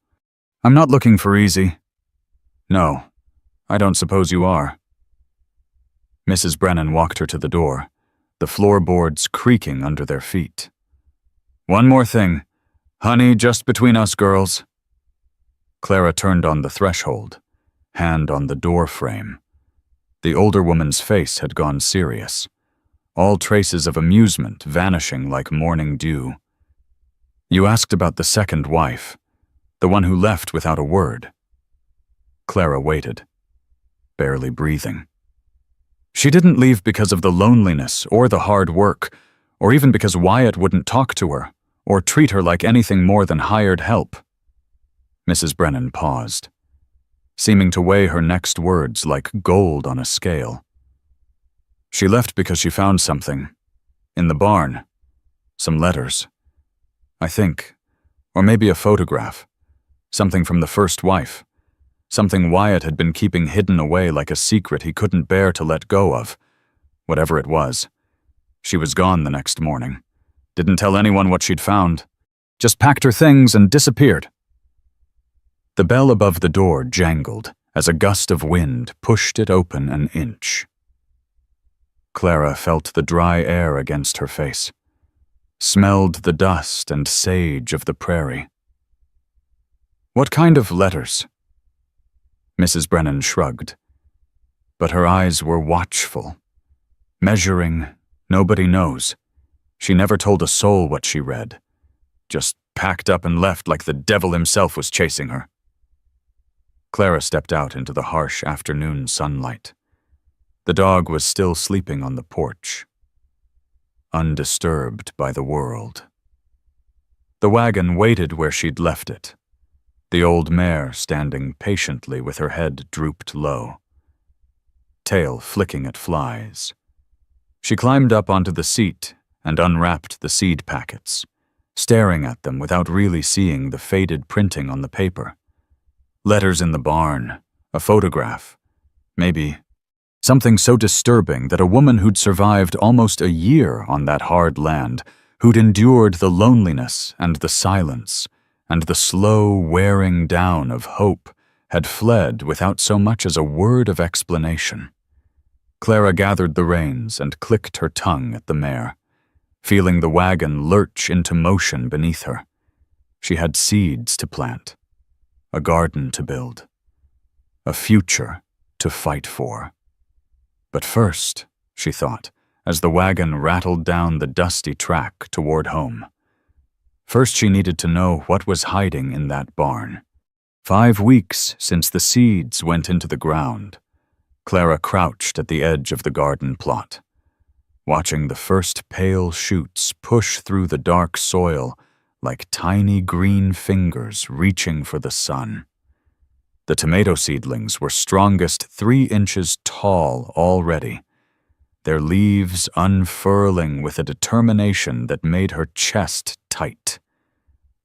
I'm not looking for easy. No, I don't suppose you are. Mrs. Brennan walked her to the door, the floorboards creaking under their feet. One more thing. Honey, just between us girls. Clara turned on the threshold, hand on the door frame. The older woman's face had gone serious, all traces of amusement vanishing like morning dew. You asked about the second wife, the one who left without a word. Clara waited, barely breathing. She didn't leave because of the loneliness or the hard work, or even because Wyatt wouldn't talk to her or treat her like anything more than hired help. Mrs. Brennan paused, seeming to weigh her next words like gold on a scale. She left because she found something, in the barn, some letters, I think, or maybe a photograph, something from the first wife. something Wyatt had been keeping hidden away like a secret he couldn't bear to let go of. Whatever it was. She was gone the next morning. Didn't tell anyone what she'd found. Just packed her things and disappeared. The bell above the door jangled as a gust of wind pushed it open an inch. Clara felt the dry air against her face, smelled the dust and sage of the prairie. What kind of letters? Mrs. Brennan shrugged, but her eyes were watchful, measuring, nobody knows. She never told a soul what she read, just packed up and left like the devil himself was chasing her. Clara stepped out into the harsh afternoon sunlight. The dog was still sleeping on the porch, undisturbed by the world. The wagon waited where she'd left it, the old mare standing patiently with her head drooped low, tail flicking at flies. She climbed up onto the seat and unwrapped the seed packets, staring at them without really seeing the faded printing on the paper. Letters in the barn, a photograph, maybe something so disturbing that a woman who'd survived almost a year on that hard land, who'd endured the loneliness and the silence and the slow wearing down of hope, had fled without so much as a word of explanation. Clara gathered the reins and clicked her tongue at the mare, feeling the wagon lurch into motion beneath her. She had seeds to plant, a garden to build, a future to fight for. But first, she thought, as the wagon rattled down the dusty track toward home, first she needed to know what was hiding in that barn. 5 weeks since the seeds went into the ground, Clara crouched at the edge of the garden plot, watching the first pale shoots push through the dark soil like tiny green fingers reaching for the sun. The tomato seedlings were strongest 3 inches tall already, their leaves unfurling with a determination that made her chest tight.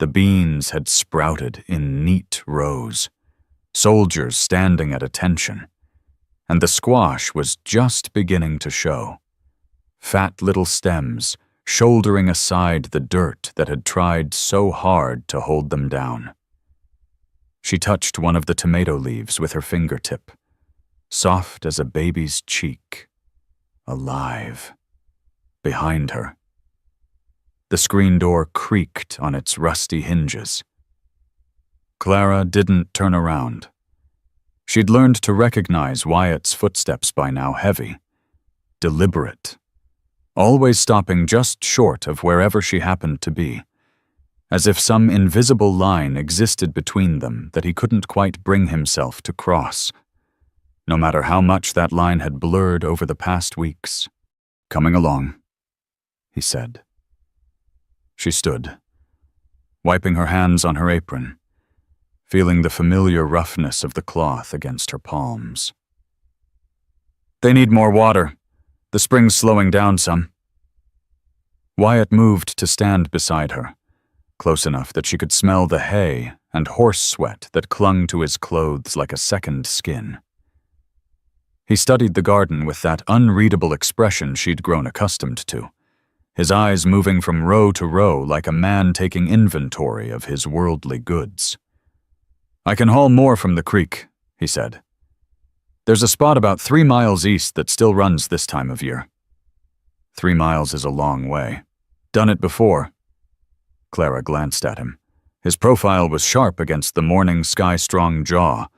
The beans had sprouted in neat rows, soldiers standing at attention, and the squash was just beginning to show. Fat little stems shouldering aside the dirt that had tried so hard to hold them down. She touched one of the tomato leaves with her fingertip, soft as a baby's cheek, alive. Behind her, the screen door creaked on its rusty hinges. Clara didn't turn around. She'd learned to recognize Wyatt's footsteps by now, heavy, deliberate, always stopping just short of wherever she happened to be, as if some invisible line existed between them that he couldn't quite bring himself to cross, no matter how much that line had blurred over the past weeks. "Coming along," he said. She stood, wiping her hands on her apron, feeling the familiar roughness of the cloth against her palms. "They need more water. The spring's slowing down some." Wyatt moved to stand beside her, close enough that she could smell the hay and horse sweat that clung to his clothes like a second skin. He studied the garden with that unreadable expression she'd grown accustomed to, his eyes moving from row to row like a man taking inventory of his worldly goods. "I can haul more from the creek," he said. "There's a spot about 3 miles east that still runs this time of year." 3 miles is a long way. Done it before. Clara glanced at him. His profile was sharp against the morning sky-strong jaw,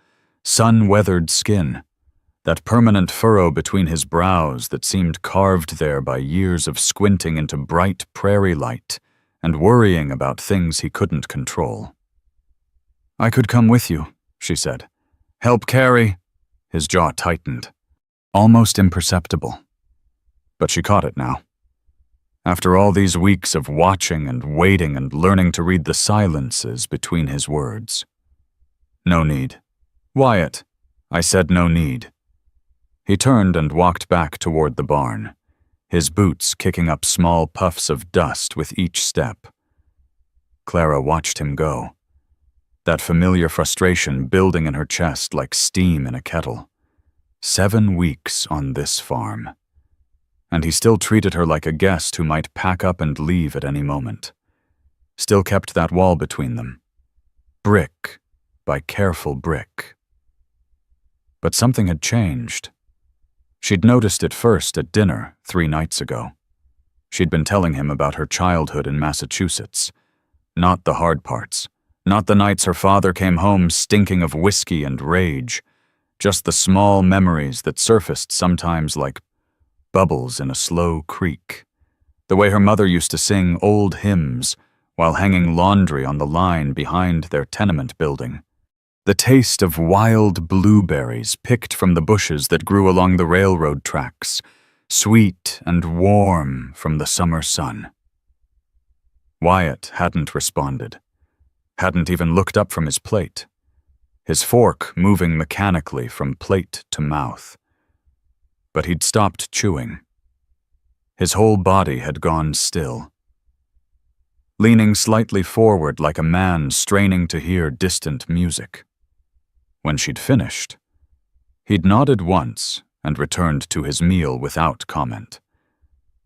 sun-weathered skin, that permanent furrow between his brows that seemed carved there by years of squinting into bright prairie light and worrying about things he couldn't control. "I could come with you," she said. "Help carry." His jaw tightened, almost imperceptible. But she caught it now. After all these weeks of watching and waiting and learning to read the silences between his words. "No need. Wyatt," I said, "no need." He turned and walked back toward the barn, his boots kicking up small puffs of dust with each step. Clara watched him go, that familiar frustration building in her chest like steam in a kettle. 7 weeks on this farm. And he still treated her like a guest who might pack up and leave at any moment. Still kept that wall between them. Brick by careful brick. But something had changed. She'd noticed it first at dinner 3 nights ago. She'd been telling him about her childhood in Massachusetts. Not the hard parts. Not the nights her father came home stinking of whiskey and rage. Just the small memories that surfaced sometimes like bubbles in a slow creek. The way her mother used to sing old hymns while hanging laundry on the line behind their tenement building. The taste of wild blueberries picked from the bushes that grew along the railroad tracks, sweet and warm from the summer sun. Wyatt hadn't responded, hadn't even looked up from his plate, his fork moving mechanically from plate to mouth. But he'd stopped chewing. His whole body had gone still. Leaning slightly forward like a man straining to hear distant music. When she'd finished, he'd nodded once and returned to his meal without comment.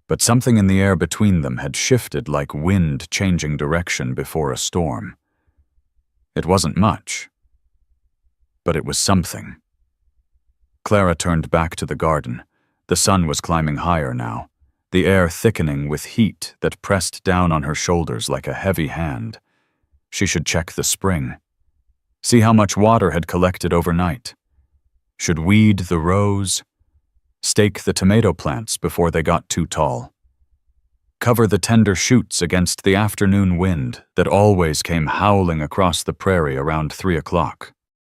But something in the air between them had shifted like wind changing direction before a storm. It wasn't much, but it was something. Clara turned back to the garden. The sun was climbing higher now, the air thickening with heat that pressed down on her shoulders like a heavy hand. She should check the spring. See how much water had collected overnight. Should weed the rows. Stake the tomato plants before they got too tall. Cover the tender shoots against the afternoon wind that always came howling across the prairie around 3 o'clock.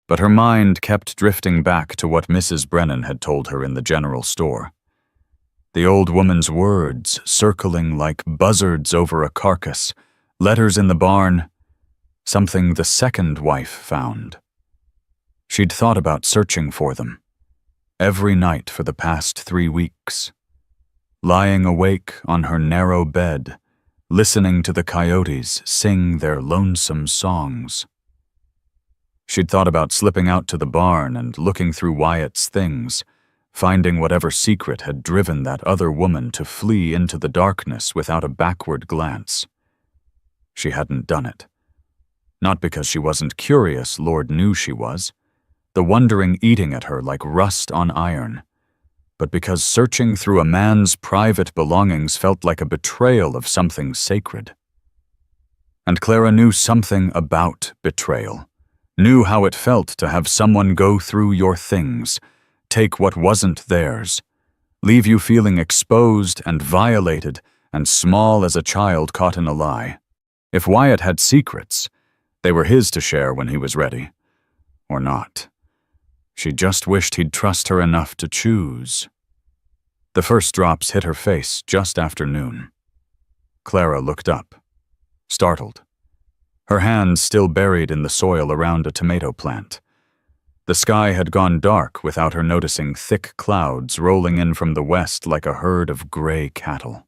But her mind kept drifting back to what Mrs. Brennan had told her in the general store. The old woman's words circling like buzzards over a carcass, letters in the barn, something the second wife found. She'd thought about searching for them, every night for the past 3 weeks, lying awake on her narrow bed, listening to the coyotes sing their lonesome songs. She'd thought about slipping out to the barn and looking through Wyatt's things, finding whatever secret had driven that other woman to flee into the darkness without a backward glance. She hadn't done it. Not because she wasn't curious, Lord knew she was, the wondering eating at her like rust on iron, but because searching through a man's private belongings felt like a betrayal of something sacred. And Clara knew something about betrayal, knew how it felt to have someone go through your things, take what wasn't theirs, leave you feeling exposed and violated and small as a child caught in a lie. If Wyatt had secrets, they were his to share when he was ready. Or not. She just wished he'd trust her enough to choose. The first drops hit her face just after noon. Clara looked up, startled, her hands still buried in the soil around a tomato plant. The sky had gone dark without her noticing thick clouds rolling in from the west like a herd of gray cattle.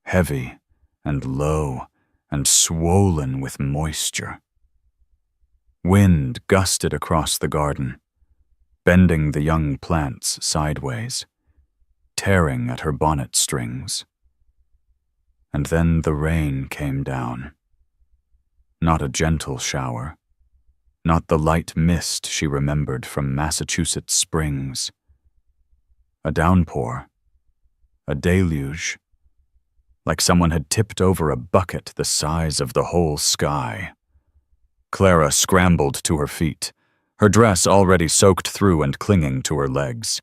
Heavy and low and swollen with moisture. Wind gusted across the garden, bending the young plants sideways, tearing at her bonnet strings. And then the rain came down. Not a gentle shower, not the light mist she remembered from Massachusetts springs. A downpour, a deluge, like someone had tipped over a bucket the size of the whole sky. Clara scrambled to her feet, her dress already soaked through and clinging to her legs.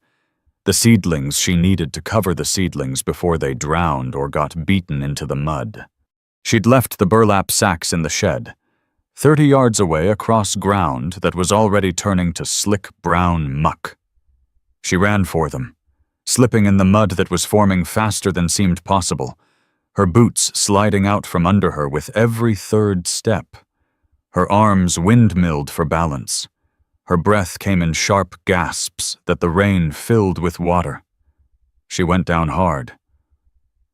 The seedlings she needed to cover the seedlings before they drowned or got beaten into the mud. She'd left the burlap sacks in the shed, 30 yards away across ground that was already turning to slick brown muck. She ran for them, slipping in the mud that was forming faster than seemed possible, her boots sliding out from under her with every third step. Her arms windmilled for balance. Her breath came in sharp gasps that the rain filled with water. She went down hard.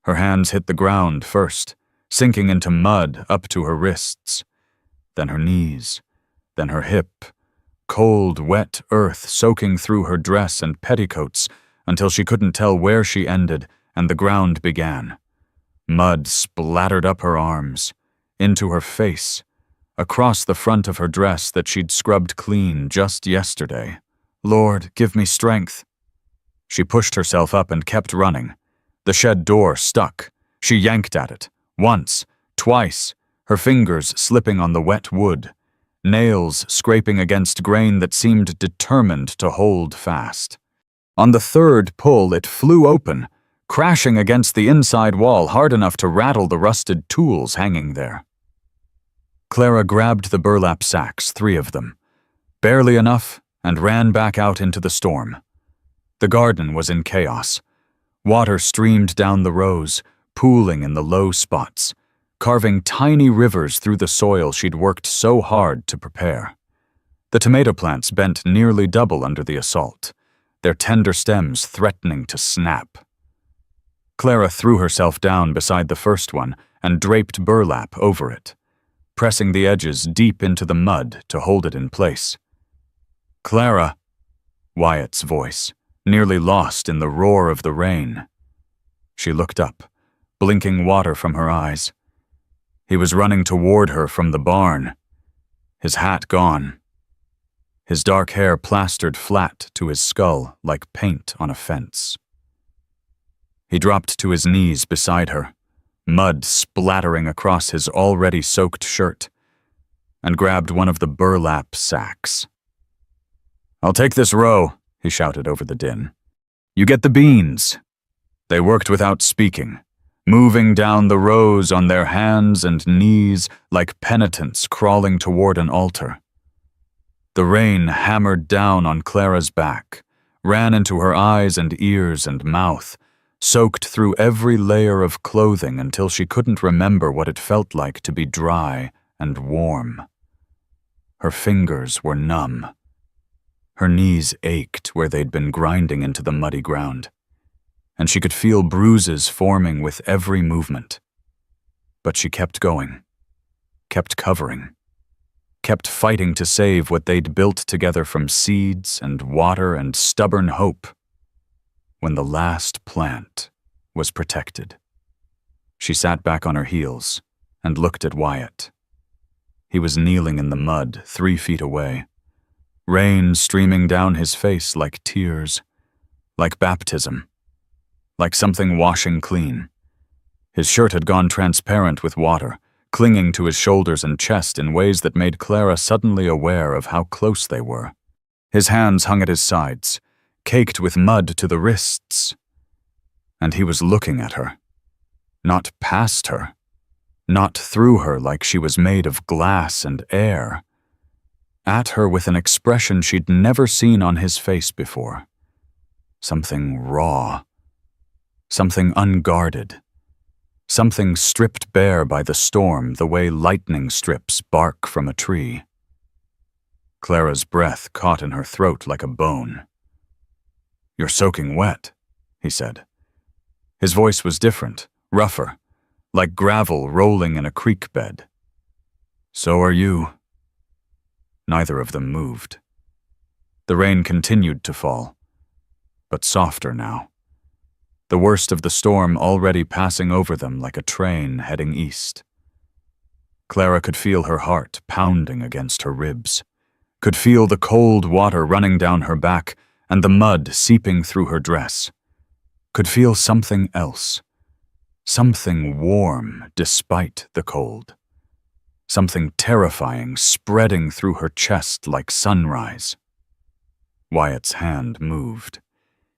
Her hands hit the ground first, sinking into mud up to her wrists, then her knees, then her hip, cold, wet earth soaking through her dress and petticoats until she couldn't tell where she ended and the ground began. Mud splattered up her arms, into her face, across the front of her dress that she'd scrubbed clean just yesterday. Lord, give me strength. She pushed herself up and kept running. The shed door stuck. She yanked at it, once, twice, her fingers slipping on the wet wood, nails scraping against grain that seemed determined to hold fast. On the third pull, it flew open, crashing against the inside wall hard enough to rattle the rusted tools hanging there. Clara grabbed the burlap sacks, 3 of them, barely enough, and ran back out into the storm. The garden was in chaos. Water streamed down the rows, pooling in the low spots, carving tiny rivers through the soil she'd worked so hard to prepare. The tomato plants bent nearly double under the assault, their tender stems threatening to snap. Clara threw herself down beside the first one and draped burlap over it, pressing the edges deep into the mud to hold it in place. Clara, Wyatt's voice, nearly lost in the roar of the rain. She looked up, blinking water from her eyes. He was running toward her from the barn, his hat gone, his dark hair plastered flat to his skull like paint on a fence. He dropped to his knees beside her, mud splattering across his already soaked shirt, and grabbed one of the burlap sacks. "I'll take this row," he shouted over the din. "You get the beans." They worked without speaking, moving down the rows on their hands and knees like penitents crawling toward an altar. The rain hammered down on Clara's back, ran into her eyes and ears and mouth, soaked through every layer of clothing until she couldn't remember what it felt like to be dry and warm. Her fingers were numb. Her knees ached where they'd been grinding into the muddy ground, and she could feel bruises forming with every movement. But she kept going, kept covering, kept fighting to save what they'd built together from seeds and water and stubborn hope. When the last plant was protected, she sat back on her heels and looked at Wyatt. He was kneeling in the mud 3 feet away, rain streaming down his face like tears, like baptism, like something washing clean. His shirt had gone transparent with water, clinging to his shoulders and chest in ways that made Clara suddenly aware of how close they were. His hands hung at his sides, caked with mud to the wrists. And he was looking at her, not past her, not through her like she was made of glass and air, at her with an expression she'd never seen on his face before. Something raw, something unguarded, something stripped bare by the storm the way lightning strips bark from a tree. Clara's breath caught in her throat like a bone. "You're soaking wet," he said. His voice was different, rougher, like gravel rolling in a creek bed. "So are you." Neither of them moved. The rain continued to fall, but softer now. The worst of the storm already passing over them like a train heading east. Clara could feel her heart pounding against her ribs, could feel the cold water running down her back and the mud seeping through her dress, could feel something else, something warm despite the cold, something terrifying spreading through her chest like sunrise. Wyatt's hand moved.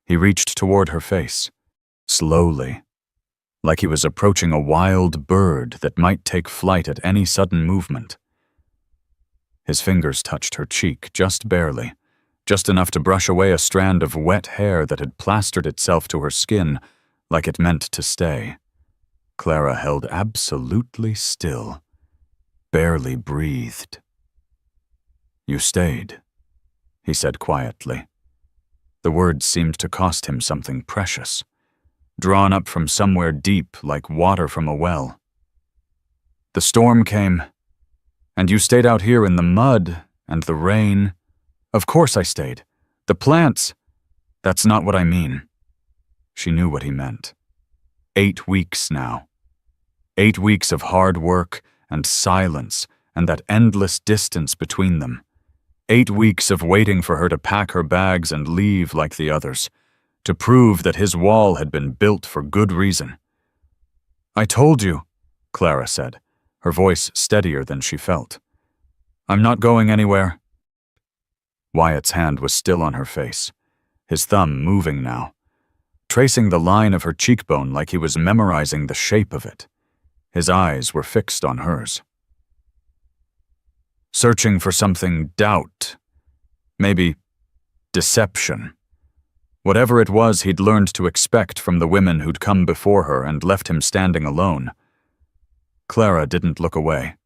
He reached toward her face, slowly, like he was approaching a wild bird that might take flight at any sudden movement. His fingers touched her cheek just barely, just enough to brush away a strand of wet hair that had plastered itself to her skin like it meant to stay. Clara held absolutely still, barely breathed. "You stayed," he said quietly. The words seemed to cost him something precious, drawn up from somewhere deep like water from a well. "The storm came, and you stayed out here in the mud And the rain. Of course I stayed. The plants. That's not what I mean. She knew what he meant. 8 weeks now. 8 weeks of hard work and silence and that endless distance between them. 8 weeks of waiting for her to pack her bags and leave like the others, to prove that his wall had been built for good reason. I told you, Clara said, her voice steadier than she felt. I'm not going anywhere. Wyatt's hand was still on her face, his thumb moving now, tracing the line of her cheekbone like he was memorizing the shape of it. His eyes were fixed on hers. Searching for something doubt, maybe deception. Whatever it was he'd learned to expect from the women who'd come before her and left him standing alone. Clara didn't look away.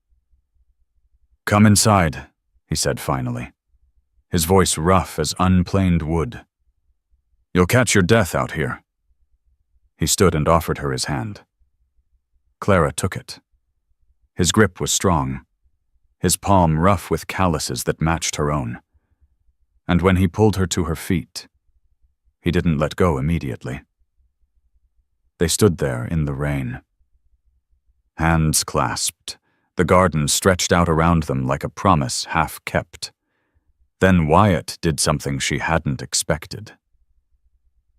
Come inside, he said finally, his voice rough as unplaned wood. You'll catch your death out here. He stood and offered her his hand. Clara took it. His grip was strong, his palm rough with calluses that matched her own. And when he pulled her to her feet, he didn't let go immediately. They stood there in the rain. Hands clasped, the garden stretched out around them like a promise half kept. Then Wyatt did something she hadn't expected.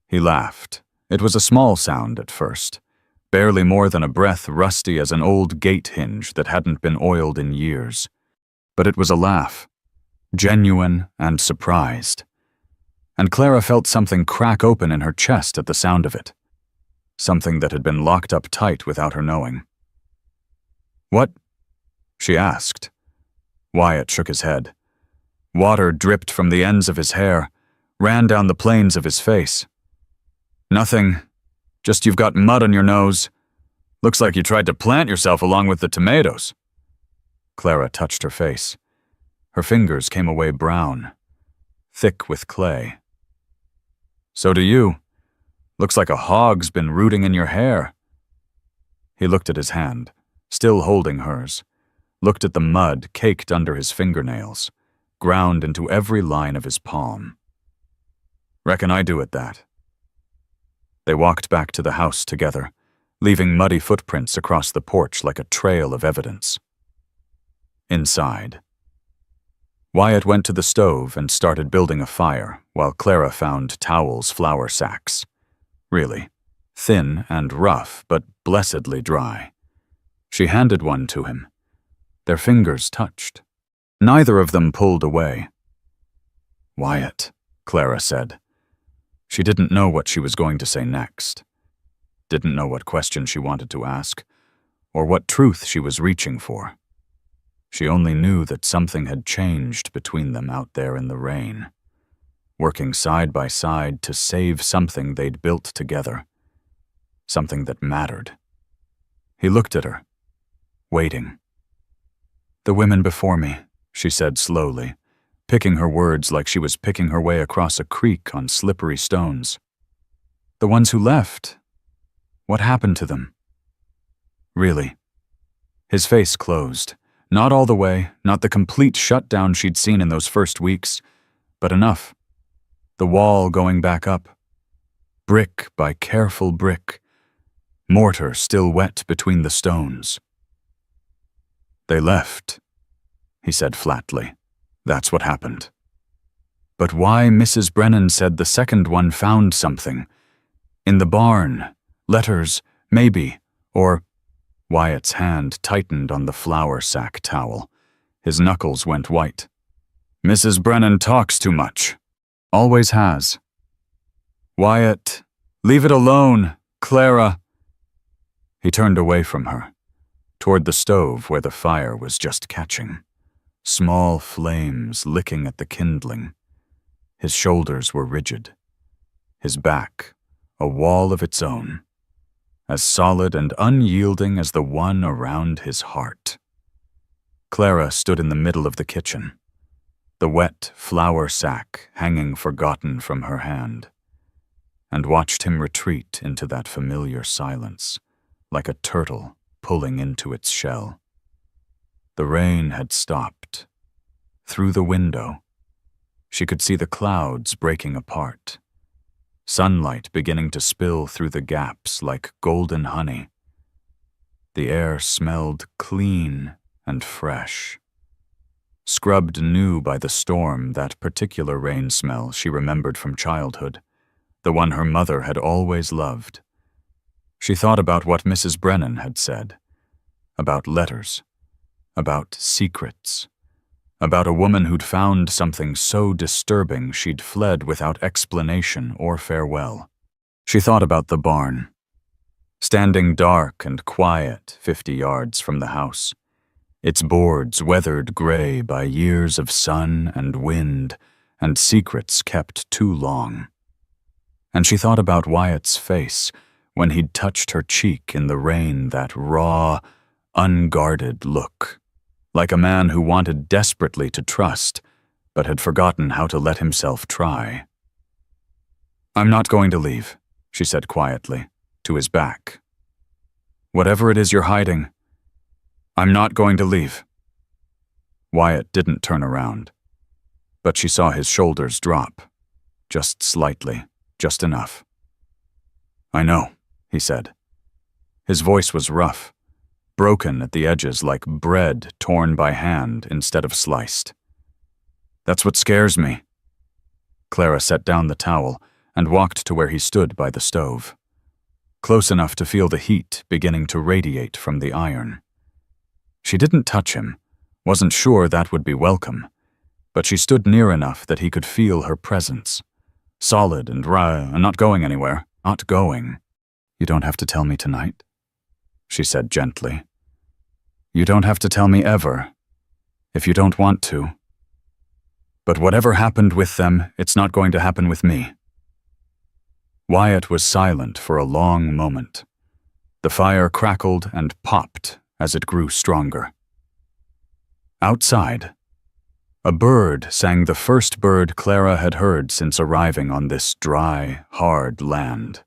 He laughed. It was a small sound at first, barely more than a breath rusty as an old gate hinge that hadn't been oiled in years. But it was a laugh, genuine and surprised. And Clara felt something crack open in her chest at the sound of it, something that had been locked up tight without her knowing. What? She asked. Wyatt shook his head. Water dripped from the ends of his hair, ran down the planes of his face. Nothing, just you've got mud on your nose. Looks like you tried to plant yourself along with the tomatoes. Clara touched her face. Her fingers came away brown, thick with clay. So do you. Looks like a hog's been rooting in your hair. He looked at his hand, still holding hers, looked at the mud caked under his fingernails, ground into every line of his palm. Reckon I do it that. They walked back to the house together, leaving muddy footprints across the porch like a trail of evidence. Inside, Wyatt went to the stove and started building a fire while Clara found Towel's flour sacks. Really, thin and rough, but blessedly dry. She handed one to him. Their fingers touched. Neither of them pulled away. Wyatt, Clara said. She didn't know what she was going to say next. Didn't know what question she wanted to ask, or what truth she was reaching for. She only knew that something had changed between them out there in the rain, working side by side to save something they'd built together, something that mattered. He looked at her, waiting. The women before me, she said slowly, picking her words like she was picking her way across a creek on slippery stones. The ones who left, what happened to them? Really. His face closed. Not all the way, not the complete shutdown she'd seen in those first weeks, but enough. The wall going back up. Brick by careful brick. Mortar still wet between the stones. They left, he said flatly. That's what happened. But why Mrs. Brennan said the second one found something? In the barn, letters, maybe, or... Wyatt's hand tightened on the flour sack towel. His knuckles went white. Mrs. Brennan talks too much. Always has. Wyatt, leave it alone, Clara. He turned away from her, toward the stove where the fire was just catching. Small flames licking at the kindling. His shoulders were rigid. His back, a wall of its own, as solid and unyielding as the one around his heart. Clara stood in the middle of the kitchen, the wet flour sack hanging forgotten from her hand, and watched him retreat into that familiar silence, like a turtle pulling into its shell. The rain had stopped. through the window. She could see the clouds breaking apart, sunlight beginning to spill through the gaps like golden honey. The air smelled clean and fresh. Scrubbed new by the storm, that particular rain smell she remembered from childhood, the one her mother had always loved. She thought about what Mrs. Brennan had said, about letters, about secrets, about a woman who'd found something so disturbing she'd fled without explanation or farewell. She thought about the barn, standing dark and quiet 50 yards from the house, its boards weathered gray by years of sun and wind and secrets kept too long. And she thought about Wyatt's face when he'd touched her cheek in the rain, that raw, unguarded look, like a man who wanted desperately to trust, but had forgotten how to let himself try. "I'm not going to leave," she said quietly, to his back. "Whatever it is you're hiding, I'm not going to leave." Wyatt didn't turn around, but she saw his shoulders drop, just slightly, just enough. "I know," he said. His voice was rough, broken at the edges like bread torn by hand instead of sliced. "That's what scares me." Clara set down the towel and walked to where he stood by the stove, close enough to feel the heat beginning to radiate from the iron. She didn't touch him, wasn't sure that would be welcome, but she stood near enough that he could feel her presence, solid and not going anywhere, not going. "You don't have to tell me tonight," she said gently. "You don't have to tell me ever, if you don't want to. But whatever happened with them, it's not going to happen with me." Wyatt was silent for a long moment. The fire crackled and popped as it grew stronger. Outside, a bird sang the first bird Clara had heard since arriving on this dry, hard land.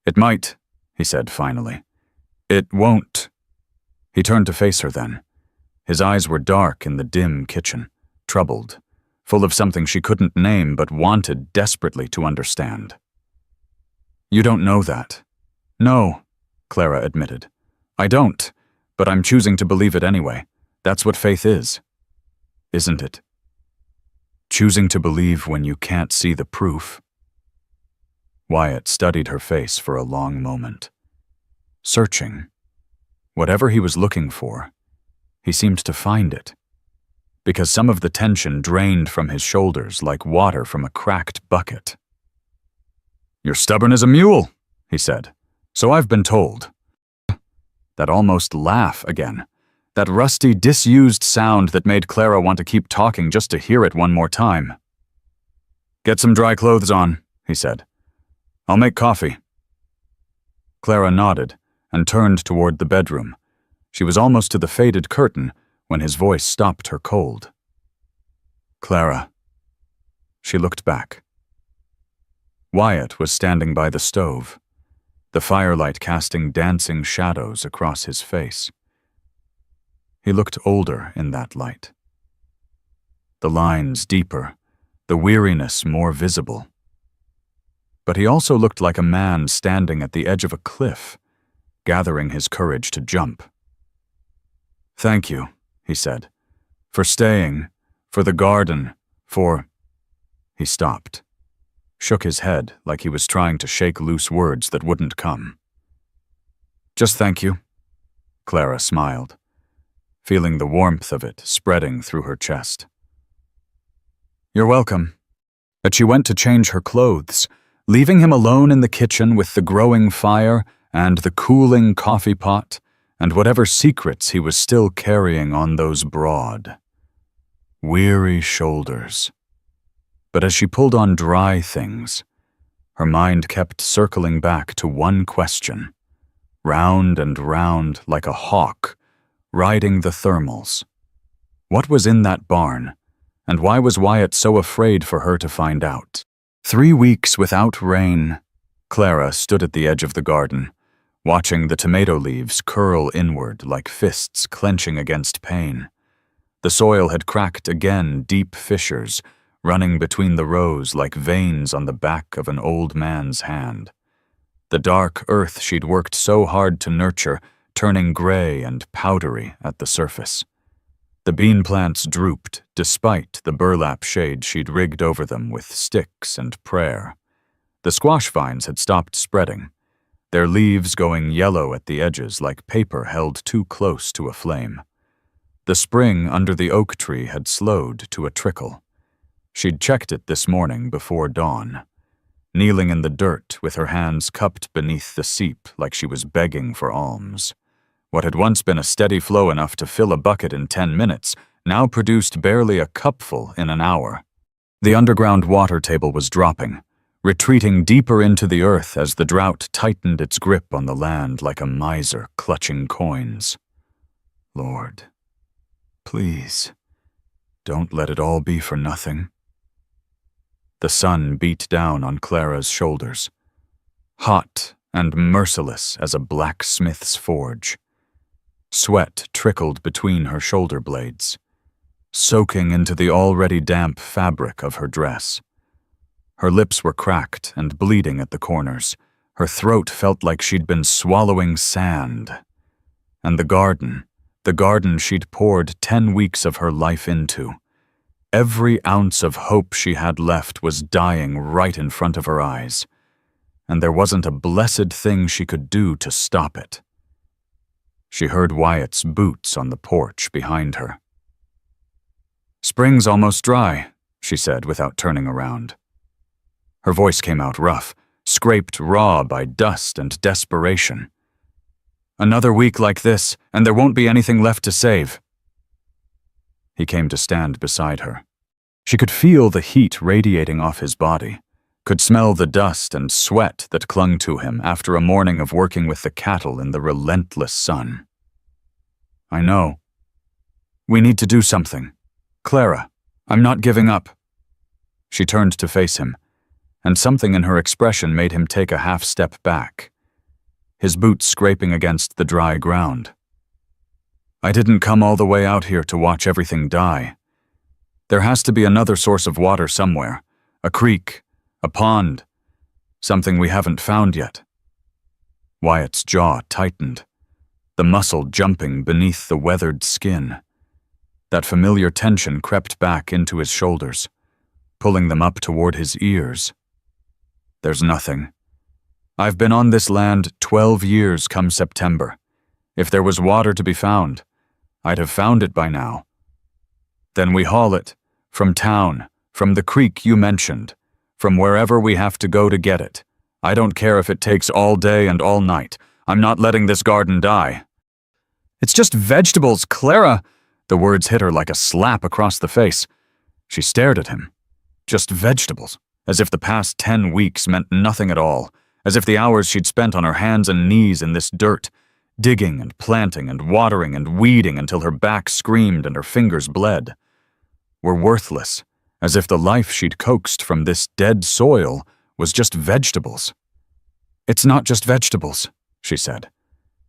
"It might," he said finally. "It won't." He turned to face her then. His eyes were dark in the dim kitchen, troubled, full of something she couldn't name but wanted desperately to understand. "You don't know that." "No," Clara admitted. "I don't, but I'm choosing to believe it anyway. That's what faith is. Isn't it? Choosing to believe when you can't see the proof." Wyatt studied her face for a long moment. Searching. Whatever he was looking for, he seemed to find it, because some of the tension drained from his shoulders like water from a cracked bucket. "You're stubborn as a mule," he said. "So I've been told." That almost laugh again. That rusty, disused sound that made Clara want to keep talking just to hear it one more time. "Get some dry clothes on," he said. "I'll make coffee." Clara nodded and turned toward the bedroom. She was almost to the faded curtain when his voice stopped her cold. "Clara." She looked back. Wyatt was standing by the stove, the firelight casting dancing shadows across his face. He looked older in that light. The lines deeper, the weariness more visible. But he also looked like a man standing at the edge of a cliff, gathering his courage to jump. "Thank you," he said, "for staying, for the garden, for—" He stopped, shook his head like he was trying to shake loose words that wouldn't come. "Just thank you," Clara smiled, feeling the warmth of it spreading through her chest. "You're welcome." But she went to change her clothes, leaving him alone in the kitchen with the growing fire and the cooling coffee pot and whatever secrets he was still carrying on those broad, weary shoulders. But as she pulled on dry things, her mind kept circling back to one question, round and round like a hawk, riding the thermals. What was in that barn, and why was Wyatt so afraid for her to find out? 3 weeks without rain. Clara stood at the edge of the garden, watching the tomato leaves curl inward like fists clenching against pain. The soil had cracked again, deep fissures, running between the rows like veins on the back of an old man's hand. The dark earth she'd worked so hard to nurture, turning gray and powdery at the surface. The bean plants drooped, despite the burlap shade she'd rigged over them with sticks and prayer. The squash vines had stopped spreading, their leaves going yellow at the edges like paper held too close to a flame. The spring under the oak tree had slowed to a trickle. She'd checked it this morning before dawn, kneeling in the dirt with her hands cupped beneath the seep like she was begging for alms. What had once been a steady flow enough to fill a bucket in 10 minutes now produced barely a cupful in an hour. The underground water table was dropping, retreating deeper into the earth as the drought tightened its grip on the land like a miser clutching coins. Lord, please, don't let it all be for nothing. The sun beat down on Clara's shoulders, hot and merciless as a blacksmith's forge. Sweat trickled between her shoulder blades, soaking into the already damp fabric of her dress. Her lips were cracked and bleeding at the corners. Her throat felt like she'd been swallowing sand. And the garden she'd poured 10 weeks of her life into. Every ounce of hope she had left was dying right in front of her eyes, and there wasn't a blessed thing she could do to stop it. She heard Wyatt's boots on the porch behind her. "Spring's almost dry," she said without turning around. Her voice came out rough, scraped raw by dust and desperation. "Another week like this, and there won't be anything left to save." He came to stand beside her. She could feel the heat radiating off his body, could smell the dust and sweat that clung to him after a morning of working with the cattle in the relentless sun. "I know. We need to do something. Clara, I'm not giving up." She turned to face him, and something in her expression made him take a half step back, his boots scraping against the dry ground. "I didn't come all the way out here to watch everything die. There has to be another source of water somewhere, a creek, a pond, something we haven't found yet." Wyatt's jaw tightened, the muscle jumping beneath the weathered skin. That familiar tension crept back into his shoulders, pulling them up toward his ears. "There's nothing. I've been on this land 12 years come September. If there was water to be found, I'd have found it by now. Then we haul it, from town, from the creek you mentioned, from wherever we have to go to get it. I don't care if it takes all day and all night. I'm not letting this garden die." "It's just vegetables, Clara!" The words hit her like a slap across the face. She stared at him. Just vegetables, as if the past 10 weeks meant nothing at all, as if the hours she'd spent on her hands and knees in this dirt, digging and planting and watering and weeding until her back screamed and her fingers bled, were worthless, as if the life she'd coaxed from this dead soil was just vegetables. "It's not just vegetables," she said.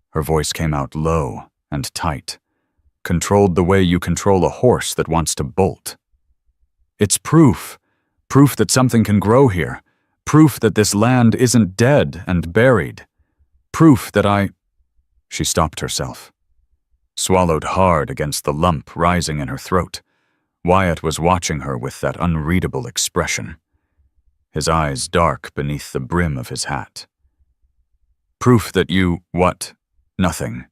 Her voice came out low and tight, controlled the way you control a horse that wants to bolt. "It's proof that something can grow here, proof that this land isn't dead and buried, proof that I—" She stopped herself, swallowed hard against the lump rising in her throat. Wyatt was watching her with that unreadable expression, his eyes dark beneath the brim of his hat. "Proof that you— what? Nothing.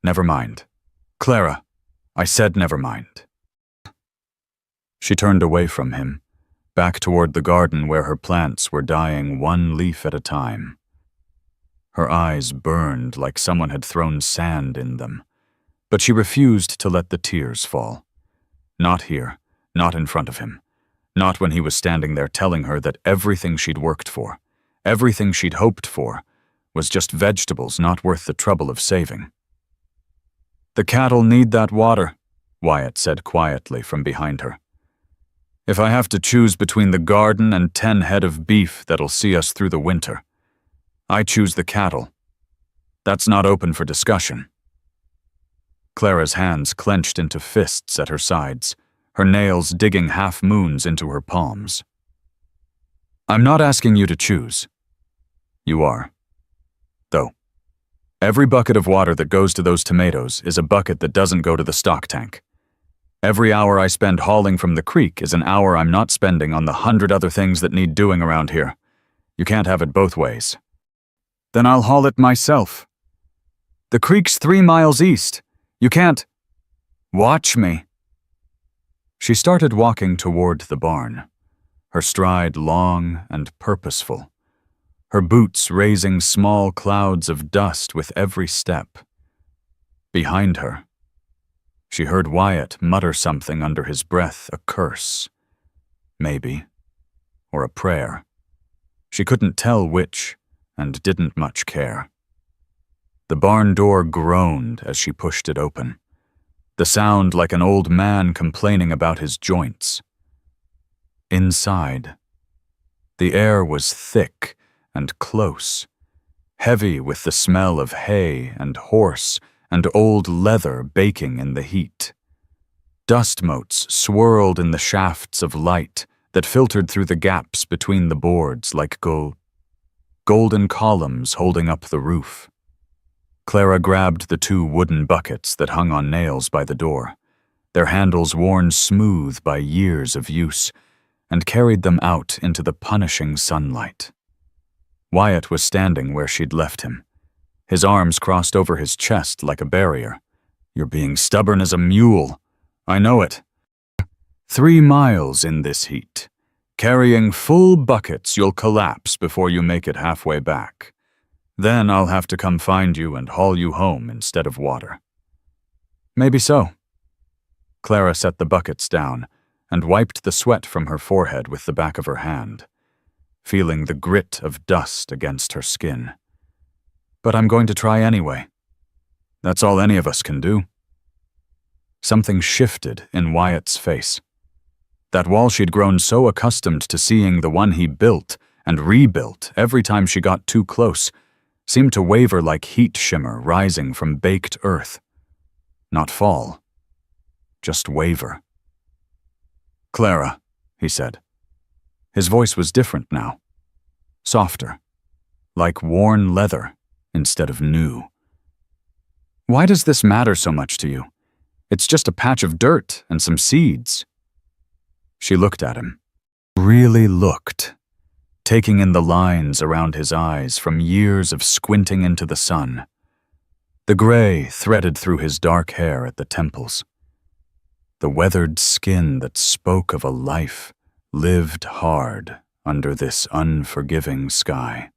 Never mind. Clara, I said never mind." She turned away from him, back toward the garden where her plants were dying one leaf at a time. Her eyes burned like someone had thrown sand in them, but she refused to let the tears fall. Not here, not in front of him, not when he was standing there telling her that everything she'd worked for, everything she'd hoped for, was just vegetables not worth the trouble of saving. "The cattle need that water," Wyatt said quietly from behind her. "If I have to choose between the garden and 10 head of beef that'll see us through the winter, I choose the cattle. That's not open for discussion." Clara's hands clenched into fists at her sides, her nails digging half-moons into her palms. I'm not asking you to choose. You are. Though, every bucket of water that goes to those tomatoes is a bucket that doesn't go to the stock tank. Every hour I spend hauling from the creek is an hour I'm not spending on the 100 other things that need doing around here. You can't have it both ways. Then I'll haul it myself. The creek's 3 miles east. You can't. Watch me. She started walking toward the barn, her stride long and purposeful, her boots raising small clouds of dust with every step. Behind her, she heard Wyatt mutter something under his breath, a curse. Maybe. Or a prayer. She couldn't tell which, and didn't much care. The barn door groaned as she pushed it open, the sound like an old man complaining about his joints. Inside, the air was thick and close, heavy with the smell of hay and horse and old leather baking in the heat. Dust motes swirled in the shafts of light that filtered through the gaps between the boards like golden columns holding up the roof. Clara grabbed the 2 wooden buckets that hung on nails by the door, their handles worn smooth by years of use, and carried them out into the punishing sunlight. Wyatt was standing where she'd left him, his arms crossed over his chest like a barrier. You're being stubborn as a mule. I know it. 3 miles in this heat. Carrying full buckets, you'll collapse before you make it halfway back. Then I'll have to come find you and haul you home instead of water. Maybe so. Clara set the buckets down and wiped the sweat from her forehead with the back of her hand, feeling the grit of dust against her skin. But I'm going to try anyway. That's all any of us can do. Something shifted in Wyatt's face. That wall she'd grown so accustomed to seeing, the one he built and rebuilt every time she got too close, seemed to waver like heat shimmer rising from baked earth. Not fall, just waver. Clara, he said. His voice was different now, softer, like worn leather instead of new. Why does this matter so much to you? It's just a patch of dirt and some seeds. She looked at him, really looked, taking in the lines around his eyes from years of squinting into the sun, the gray threaded through his dark hair at the temples, the weathered skin that spoke of a life lived hard under this unforgiving sky.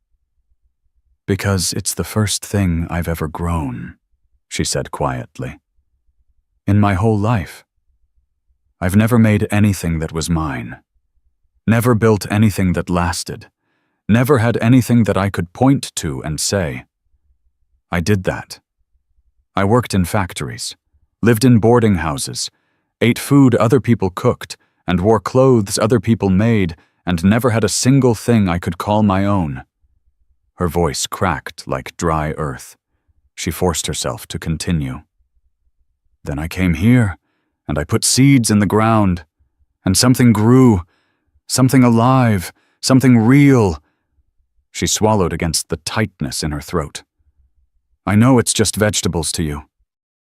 Because it's the first thing I've ever grown, she said quietly. In my whole life. I've never made anything that was mine. Never built anything that lasted. Never had anything that I could point to and say, I did that. I worked in factories, lived in boarding houses, ate food other people cooked, and wore clothes other people made, and never had a single thing I could call my own. Her voice cracked like dry earth. She forced herself to continue. Then I came here, and I put seeds in the ground, and something grew, something alive, something real. She swallowed against the tightness in her throat. I know it's just vegetables to you.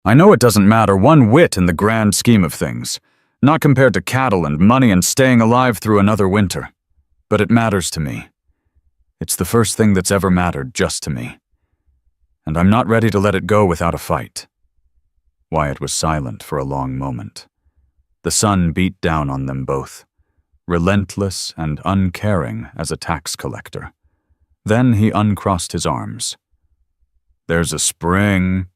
I know it doesn't matter one whit in the grand scheme of things, not compared to cattle and money and staying alive through another winter. But it matters to me. It's the first thing that's ever mattered just to me. And I'm not ready to let it go without a fight. Wyatt was silent for a long moment. The sun beat down on them both, relentless and uncaring as a tax collector. Then he uncrossed his arms. There's a spring,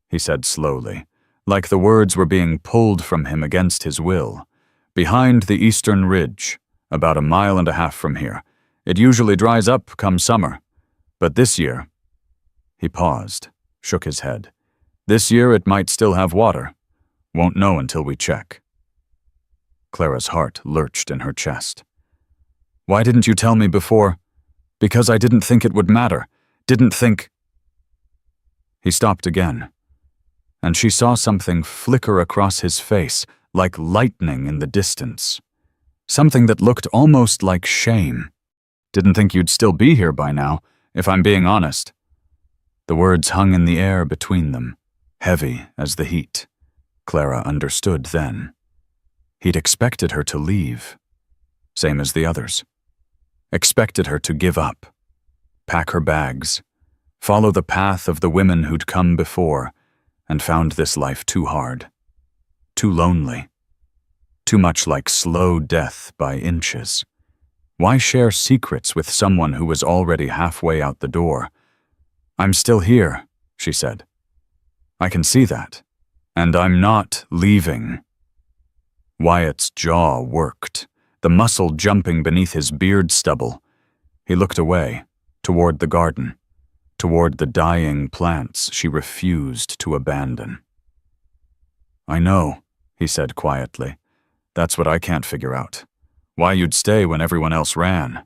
he said slowly, like the words were being pulled from him against his will, behind the eastern ridge, about 1.5 miles from here. It usually dries up come summer, but this year... He paused, shook his head. This year it might still have water. Won't know until we check. Clara's heart lurched in her chest. Why didn't you tell me before? Because I didn't think it would matter. Didn't think... He stopped again, and she saw something flicker across his face like lightning in the distance. Something that looked almost like shame. "Didn't think you'd still be here by now, if I'm being honest." The words hung in the air between them, heavy as the heat. Clara understood then. He'd expected her to leave, same as the others. Expected her to give up, pack her bags, follow the path of the women who'd come before, and found this life too hard, too lonely, too much like slow death by inches. Why share secrets with someone who was already halfway out the door? "I'm still here," she said. "I can see that, and I'm not leaving." Wyatt's jaw worked, the muscle jumping beneath his beard stubble. He looked away, toward the garden, toward the dying plants she refused to abandon. "I know," he said quietly. "That's what I can't figure out. Why you'd stay when everyone else ran."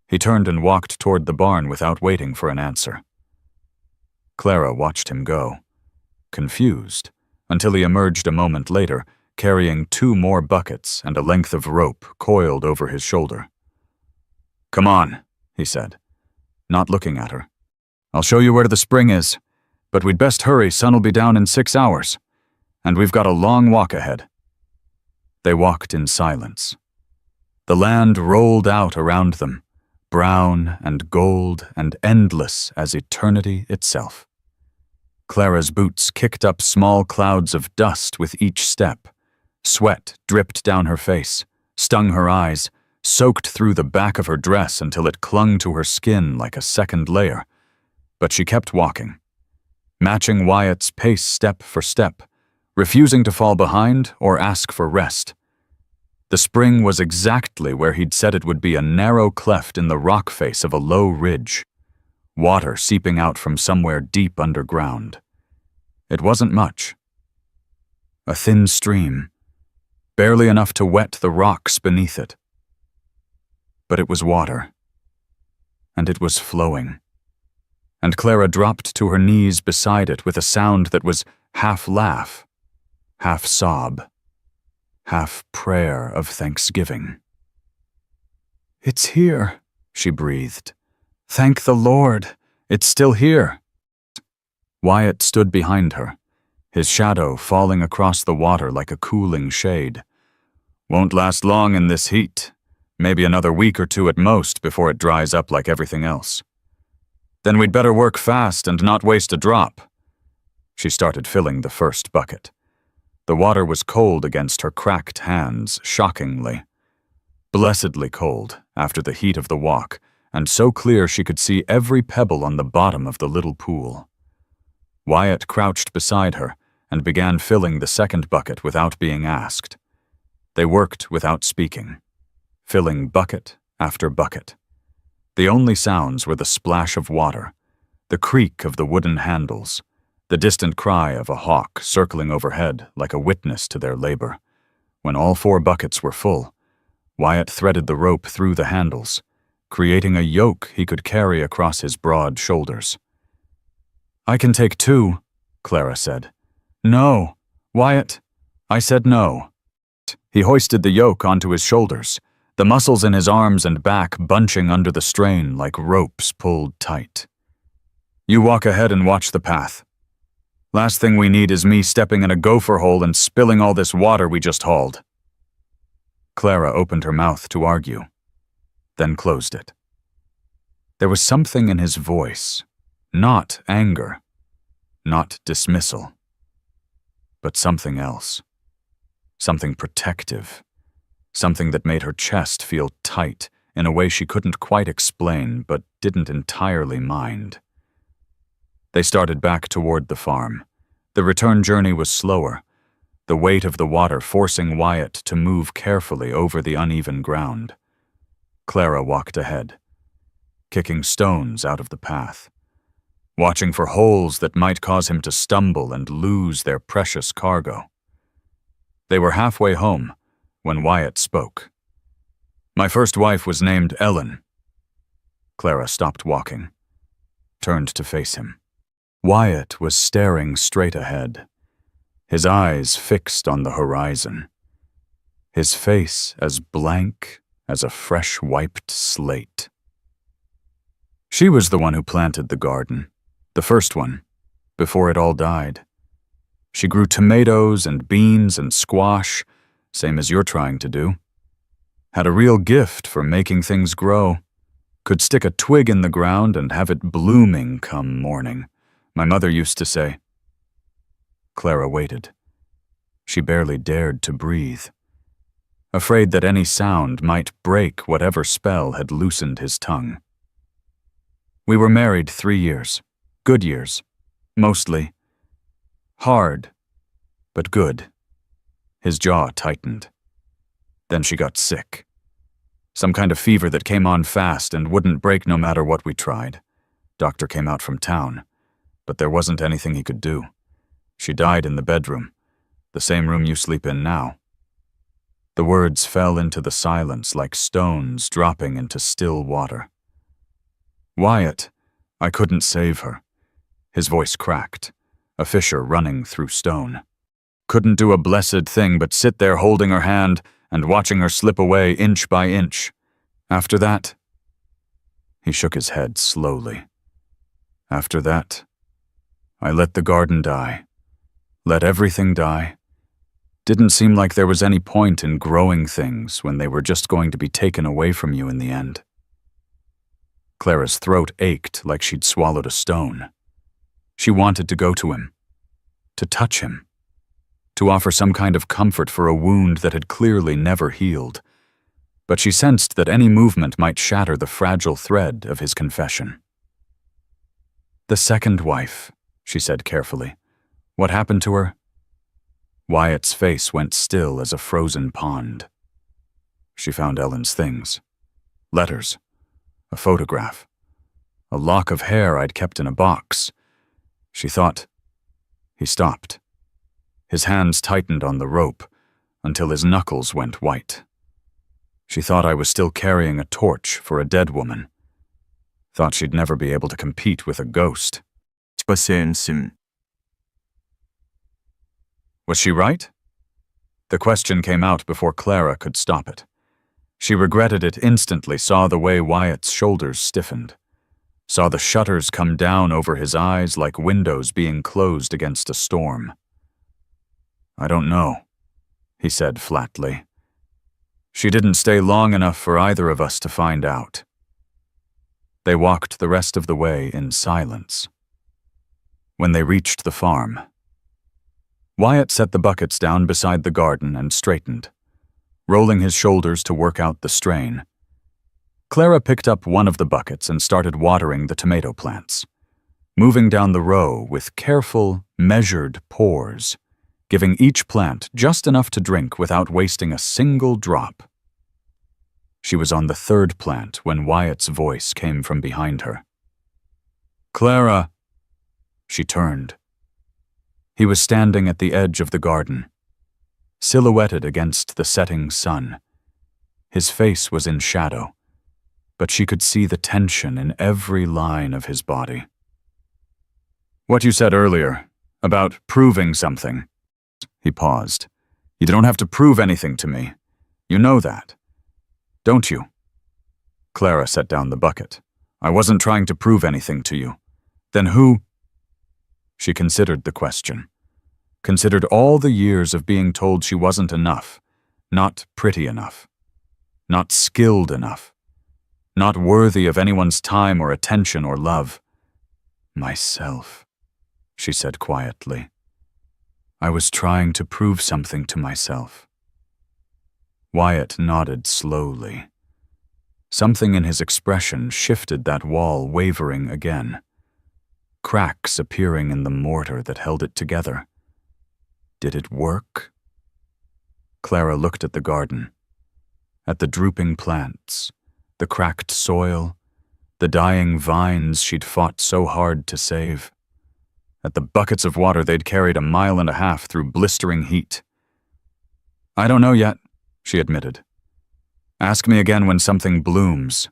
He turned and walked toward the barn without waiting for an answer. Clara watched him go, confused, until he emerged a moment later, carrying 2 more buckets and a length of rope coiled over his shoulder. "Come on," he said, not looking at her. "I'll show you where the spring is, but we'd best hurry, sun'll be down in 6 hours, and we've got a long walk ahead." They walked in silence. The land rolled out around them, brown and gold and endless as eternity itself. Clara's boots kicked up small clouds of dust with each step. Sweat dripped down her face, stung her eyes, soaked through the back of her dress until it clung to her skin like a second layer. But she kept walking, matching Wyatt's pace step for step, refusing to fall behind or ask for rest. The spring was exactly where he'd said it would be, a narrow cleft in the rock face of a low ridge, water seeping out from somewhere deep underground. It wasn't much. A thin stream, barely enough to wet the rocks beneath it. But it was water, and it was flowing. And Clara dropped to her knees beside it with a sound that was half laugh, half sob, half prayer of thanksgiving. "It's here," she breathed. "Thank the Lord, it's still here." Wyatt stood behind her, his shadow falling across the water like a cooling shade. "Won't last long in this heat, maybe another week or 2 at most before it dries up like everything else. Then we'd better work fast and not waste a drop." She started filling the first bucket. The water was cold against her cracked hands, shockingly. Blessedly cold after the heat of the walk, and so clear she could see every pebble on the bottom of the little pool. Wyatt crouched beside her and began filling the second bucket without being asked. They worked without speaking, filling bucket after bucket. The only sounds were the splash of water, the creak of the wooden handles, the distant cry of a hawk circling overhead like a witness to their labor. When all 4 buckets were full, Wyatt threaded the rope through the handles, creating a yoke he could carry across his broad shoulders. "I can take 2, Clara said. "No, Wyatt." I said no. He hoisted the yoke onto his shoulders, the muscles in his arms and back bunching under the strain like ropes pulled tight. "You walk ahead and watch the path. Last thing we need is me stepping in a gopher hole and spilling all this water we just hauled." Clara opened her mouth to argue, then closed it. There was something in his voice, not anger, not dismissal, but something else, something protective, something that made her chest feel tight in a way she couldn't quite explain but didn't entirely mind. They started back toward the farm. The return journey was slower, the weight of the water forcing Wyatt to move carefully over the uneven ground. Clara walked ahead, kicking stones out of the path, watching for holes that might cause him to stumble and lose their precious cargo. They were halfway home when Wyatt spoke. "My first wife was named Ellen." Clara stopped walking, turned to face him. Wyatt was staring straight ahead, his eyes fixed on the horizon, his face as blank as a fresh-wiped slate. She was the one who planted the garden, the first one, before it all died. She grew tomatoes and beans and squash, same as you're trying to do. Had a real gift for making things grow. Could stick a twig in the ground and have it blooming come morning, my mother used to say. Clara waited. She barely dared to breathe, afraid that any sound might break whatever spell had loosened his tongue. We were married 3 years, good years, mostly. Hard, but good. His jaw tightened. Then she got sick. Some kind of fever that came on fast and wouldn't break no matter what we tried. Doctor came out from town, but there wasn't anything he could do. She died in the bedroom, the same room you sleep in now. The words fell into the silence like stones dropping into still water. Wyatt, I couldn't save her. His voice cracked, a fissure running through stone. Couldn't do a blessed thing but sit there holding her hand and watching her slip away inch by inch. After that, he shook his head slowly. After that, I let the garden die. Let everything die. Didn't seem like there was any point in growing things when they were just going to be taken away from you in the end. Clara's throat ached like she'd swallowed a stone. She wanted to go to him, to touch him, to offer some kind of comfort for a wound that had clearly never healed. But she sensed that any movement might shatter the fragile thread of his confession. The second wife, she said carefully. What happened to her? Wyatt's face went still as a frozen pond. She found Ellen's things. Letters. A photograph. A lock of hair I'd kept in a box. She thought. He stopped. His hands tightened on the rope until his knuckles went white. She thought I was still carrying a torch for a dead woman. Thought she'd never be able to compete with a ghost. Was she right? The question came out before Clara could stop it. She regretted it instantly, saw the way Wyatt's shoulders stiffened, saw the shutters come down over his eyes like windows being closed against a storm. I don't know, he said flatly. She didn't stay long enough for either of us to find out. They walked the rest of the way in silence. When they reached the farm, Wyatt set the buckets down beside the garden and straightened, rolling his shoulders to work out the strain. Clara picked up one of the buckets and started watering the tomato plants, moving down the row with careful, measured pours, giving each plant just enough to drink without wasting a single drop. She was on the third plant when Wyatt's voice came from behind her. Clara! She turned. He was standing at the edge of the garden, silhouetted against the setting sun. His face was in shadow, but she could see the tension in every line of his body. What you said earlier, about proving something. He paused. You don't have to prove anything to me. You know that. Don't you? Clara set down the bucket. I wasn't trying to prove anything to you. Then who? She considered the question. Considered all the years of being told she wasn't enough, not pretty enough, not skilled enough, not worthy of anyone's time or attention or love. Myself, she said quietly. I was trying to prove something to myself. Wyatt nodded slowly. Something in his expression shifted that wall wavering again, cracks appearing in the mortar that held it together. Did it work? Clara looked at the garden, at the drooping plants, the cracked soil, the dying vines she'd fought so hard to save, at the buckets of water they'd carried 1.5 miles through blistering heat. I don't know yet, she admitted. Ask me again when something blooms.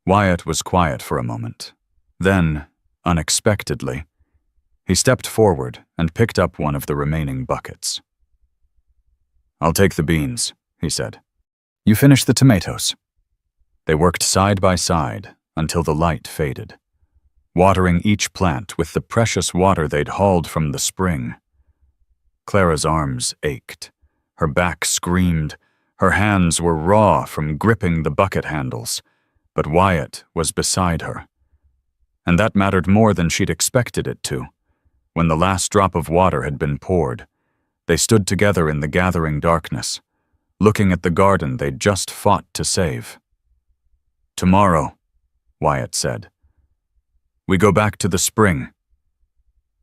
Wyatt was quiet for a moment. Then, unexpectedly, He stepped forward and picked up one of the remaining buckets. "I'll take the beans," he said. "You finish the tomatoes." They worked side by side until the light faded, watering each plant with the precious water they'd hauled from the spring. Clara's arms ached, her back screamed, her hands were raw from gripping the bucket handles, but Wyatt was beside her. And that mattered more than she'd expected it to. When the last drop of water had been poured, they stood together in the gathering darkness, looking at the garden they'd just fought to save. "Tomorrow," Wyatt said. "We go back to the spring."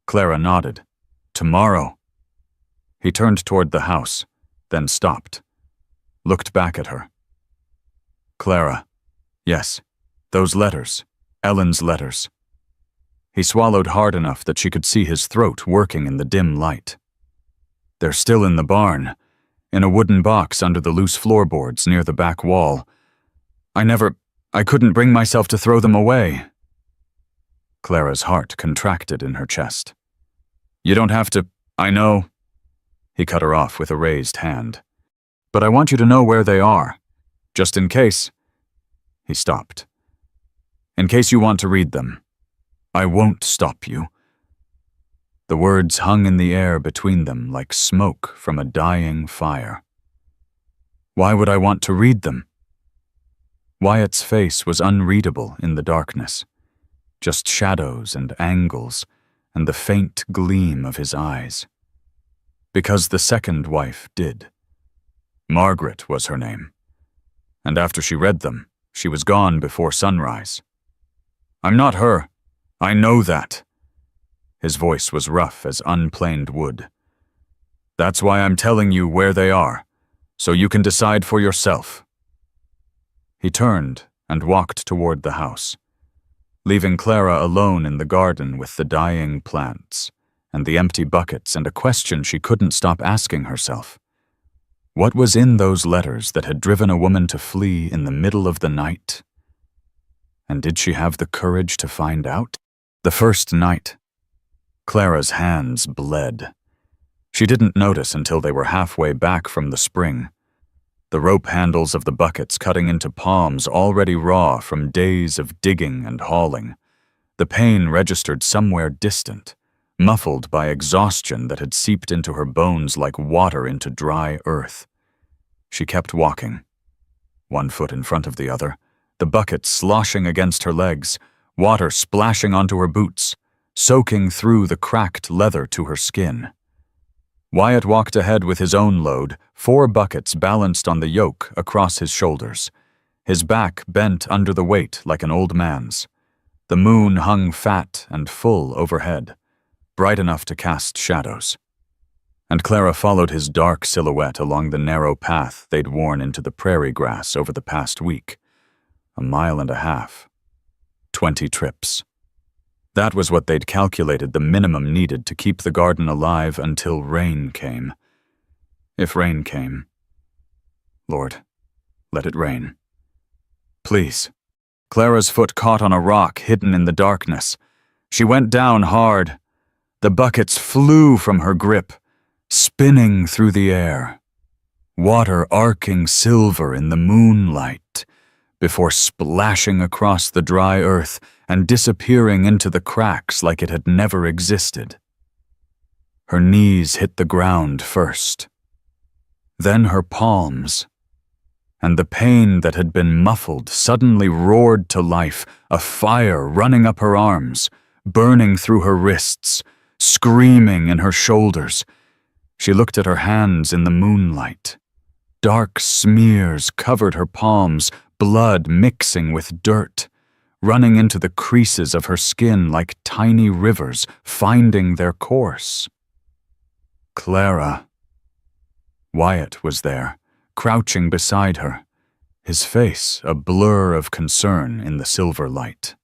Clara nodded. "Tomorrow." He turned toward the house, then stopped, looked back at her. "Clara, yes, those letters, Ellen's letters." He swallowed hard enough that she could see his throat working in the dim light. "They're still in the barn, in a wooden box under the loose floorboards near the back wall. I couldn't bring myself to throw them away." Clara's heart contracted in her chest. "You don't have to, I know." He cut her off with a raised hand. "But I want you to know where they are, just in case." He stopped. "In case you want to read them. I won't stop you." The words hung in the air between them like smoke from a dying fire. "Why would I want to read them?" Wyatt's face was unreadable in the darkness, just shadows and angles and the faint gleam of his eyes. Because the second wife did. Margaret was her name, and after she read them, she was gone before sunrise. "I'm not her. I know that." His voice was rough as unplaned wood. "That's why I'm telling you where they are, so you can decide for yourself." He turned and walked toward the house, leaving Clara alone in the garden with the dying plants and the empty buckets and a question she couldn't stop asking herself. What was in those letters that had driven a woman to flee in the middle of the night? And did she have the courage to find out? The first night, Clara's hands bled. She didn't notice until they were halfway back from the spring, the rope handles of the buckets cutting into palms already raw from days of digging and hauling. The pain registered somewhere distant, muffled by exhaustion that had seeped into her bones like water into dry earth. She kept walking, one foot in front of the other, the bucket sloshing against her legs, water splashing onto her boots, soaking through the cracked leather to her skin. Wyatt walked ahead with his own load, 4 buckets balanced on the yoke across his shoulders, his back bent under the weight like an old man's. The moon hung fat and full overhead, bright enough to cast shadows. And Clara followed his dark silhouette along the narrow path they'd worn into the prairie grass over the past week. 1.5 miles. 20 trips. That was what they'd calculated the minimum needed to keep the garden alive until rain came. If rain came. Lord, let it rain. Please. Clara's foot caught on a rock hidden in the darkness. She went down hard. The buckets flew from her grip, spinning through the air, water arcing silver in the moonlight, before splashing across the dry earth and disappearing into the cracks like it had never existed. Her knees hit the ground first, then her palms, and the pain that had been muffled suddenly roared to life, a fire running up her arms, burning through her wrists, screaming in her shoulders. She looked at her hands in the moonlight. Dark smears covered her palms, blood mixing with dirt, running into the creases of her skin like tiny rivers finding their course. Clara. Wyatt was there, crouching beside her, his face a blur of concern in the silver light.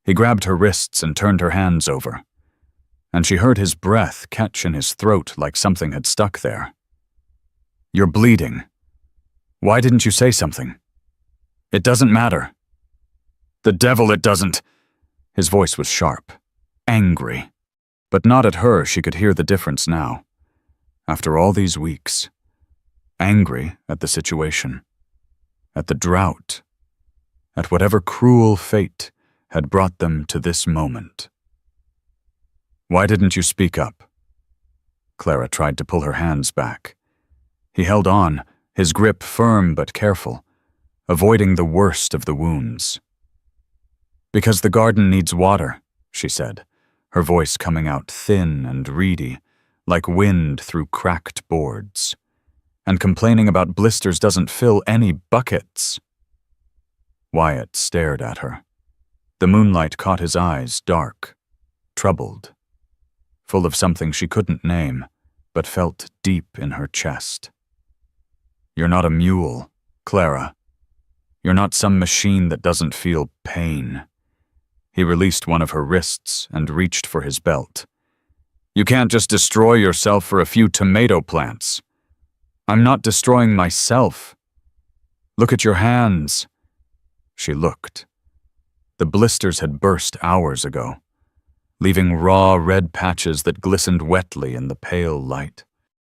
He grabbed her wrists and turned her hands over, and she heard his breath catch in his throat like something had stuck there. "You're bleeding. Why didn't you say something?" "It doesn't matter." "The devil it doesn't." His voice was sharp, angry. But not at her, she could hear the difference now. After all these weeks. Angry at the situation. At the drought. At whatever cruel fate had brought them to this moment. "Why didn't you speak up?" Clara tried to pull her hands back. He held on, his grip firm but careful, avoiding the worst of the wounds. "Because the garden needs water," she said, her voice coming out thin and reedy, like wind through cracked boards. "And complaining about blisters doesn't fill any buckets." Wyatt stared at her. The moonlight caught his eyes, dark, troubled, full of something she couldn't name, but felt deep in her chest. "You're not a mule, Clara. You're not some machine that doesn't feel pain." He released one of her wrists and reached for his belt. "You can't just destroy yourself for a few tomato plants." "I'm not destroying myself. Look at your hands." She looked. The blisters had burst hours ago, leaving raw red patches that glistened wetly in the pale light.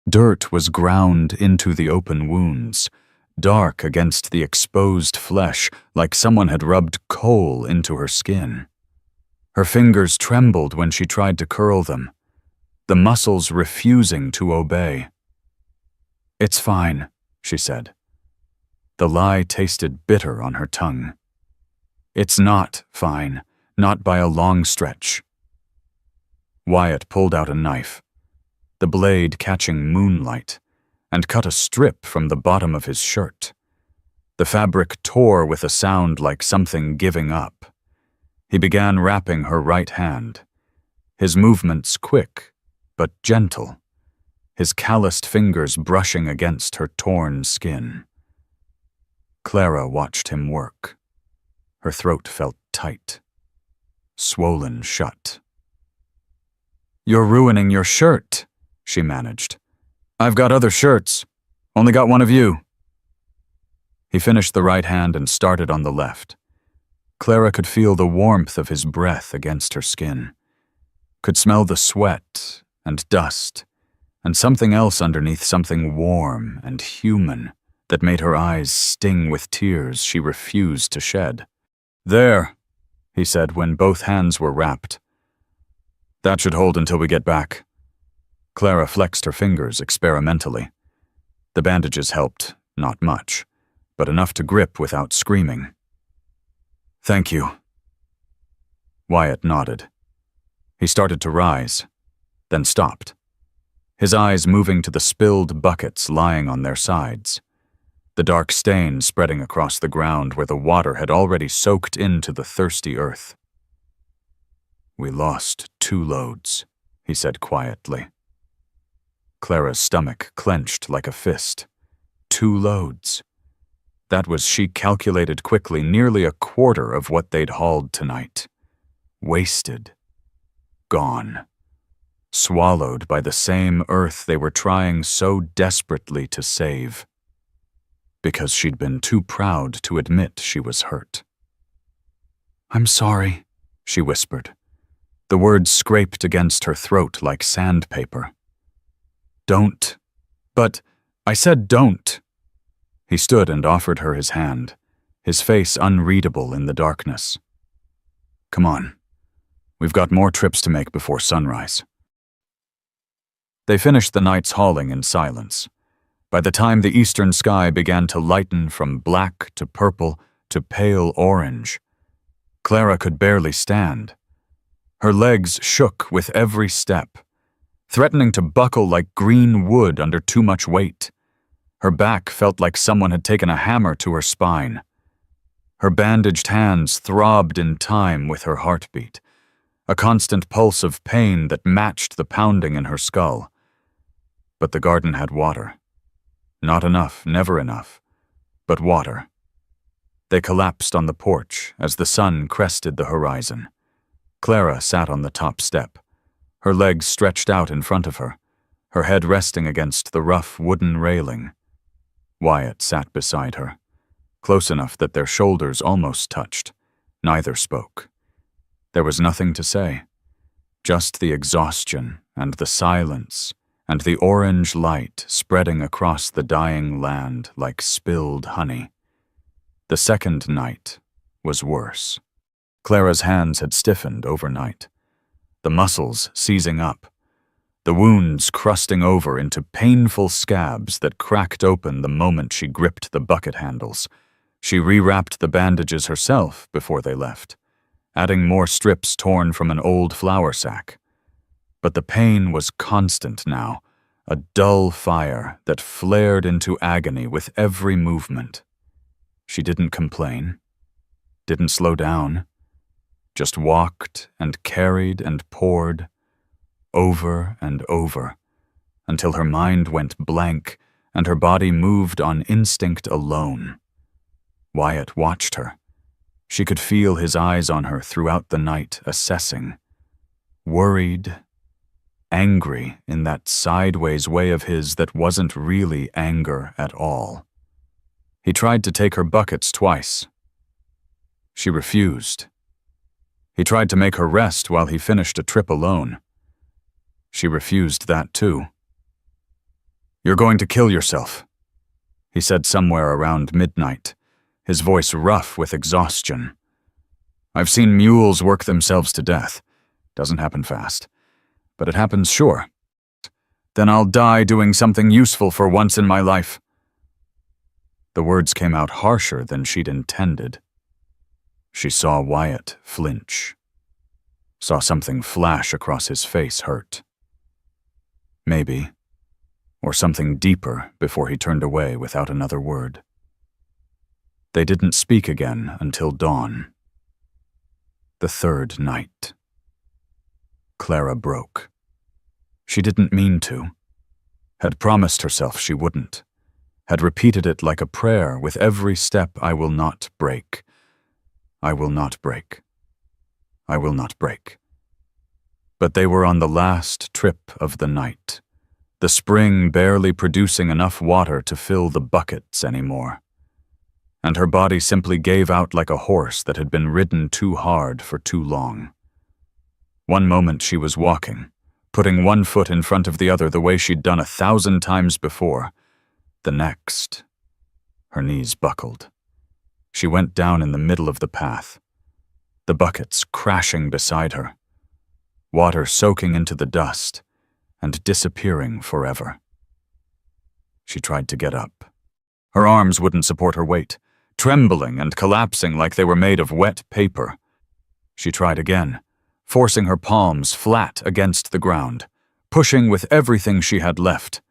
Dirt was ground into the open wounds, dark against the exposed flesh, like someone had rubbed coal into her skin. Her fingers trembled when she tried to curl them, the muscles refusing to obey. "It's fine," she said. The lie tasted bitter on her tongue. "It's not fine, not by a long stretch." Wyatt pulled out a knife, the blade catching moonlight, and cut a strip from the bottom of his shirt. The fabric tore with a sound like something giving up. He began wrapping her right hand, his movements quick but gentle, his calloused fingers brushing against her torn skin. Clara watched him work. Her throat felt tight, swollen shut. "You're ruining your shirt," she managed. "I've got other shirts. Only got one of you." He finished the right hand and started on the left. Clara could feel the warmth of his breath against her skin, could smell the sweat and dust, and something else underneath, something warm and human that made her eyes sting with tears she refused to shed. "There," he said when both hands were wrapped. "That should hold until we get back." Clara flexed her fingers experimentally. The bandages helped, not much, but enough to grip without screaming. "Thank you." Wyatt nodded. He started to rise, then stopped, his eyes moving to the spilled buckets lying on their sides, the dark stain spreading across the ground where the water had already soaked into the thirsty earth. "We lost 2 loads, he said quietly. Clara's stomach clenched like a fist. 2 loads. That was, she calculated quickly, nearly a quarter of what they'd hauled tonight. Wasted. Gone. Swallowed by the same earth they were trying so desperately to save. Because she'd been too proud to admit she was hurt. "I'm sorry," she whispered. The words scraped against her throat like sandpaper. "Don't." "But I said don't." He stood and offered her his hand, his face unreadable in the darkness. "Come on. We've got more trips to make before sunrise." They finished the night's hauling in silence. By the time the eastern sky began to lighten from black to purple to pale orange, Clara could barely stand. Her legs shook with every step, threatening to buckle like green wood under too much weight. Her back felt like someone had taken a hammer to her spine. Her bandaged hands throbbed in time with her heartbeat, a constant pulse of pain that matched the pounding in her skull. But the garden had water. Not enough, never enough, but water. They collapsed on the porch as the sun crested the horizon. Clara sat on the top step, her legs stretched out in front of her, her head resting against the rough wooden railing. Wyatt sat beside her, close enough that their shoulders almost touched. Neither spoke. There was nothing to say. Just the exhaustion and the silence and the orange light spreading across the dying land like spilled honey. The second night was worse. Clara's hands had stiffened overnight, the muscles seizing up, the wounds crusting over into painful scabs that cracked open the moment she gripped the bucket handles. She rewrapped the bandages herself before they left, adding more strips torn from an old flour sack. But the pain was constant now, a dull fire that flared into agony with every movement. She didn't complain, didn't slow down, just walked and carried and poured, over and over, until her mind went blank and her body moved on instinct alone. Wyatt watched her. She could feel his eyes on her throughout the night, assessing, worried, angry in that sideways way of his that wasn't really anger at all. He tried to take her buckets twice. She refused. He tried to make her rest while he finished a trip alone. She refused that too. "You're going to kill yourself," he said somewhere around midnight, his voice rough with exhaustion. "I've seen mules work themselves to death. Doesn't happen fast, but it happens sure. Then I'll die doing something useful for once in my life." The words came out harsher than she'd intended. She saw Wyatt flinch, saw something flash across his face hurt. Maybe, or something deeper before he turned away without another word. They didn't speak again until dawn. The third night. Clara broke. She didn't mean to. Had promised herself she wouldn't. Had repeated it like a prayer with every step. "I will not break. I will not break. I will not break." But they were on the last trip of the night, the spring barely producing enough water to fill the buckets anymore. And her body simply gave out like a horse that had been ridden too hard for too long. One moment she was walking, putting one foot in front of the other the way she'd done 1,000 times before. The next, her knees buckled. She went down in the middle of the path, the buckets crashing beside her, water soaking into the dust and disappearing forever. She tried to get up. Her arms wouldn't support her weight, trembling and collapsing like they were made of wet paper. She tried again, forcing her palms flat against the ground, pushing with everything she had left.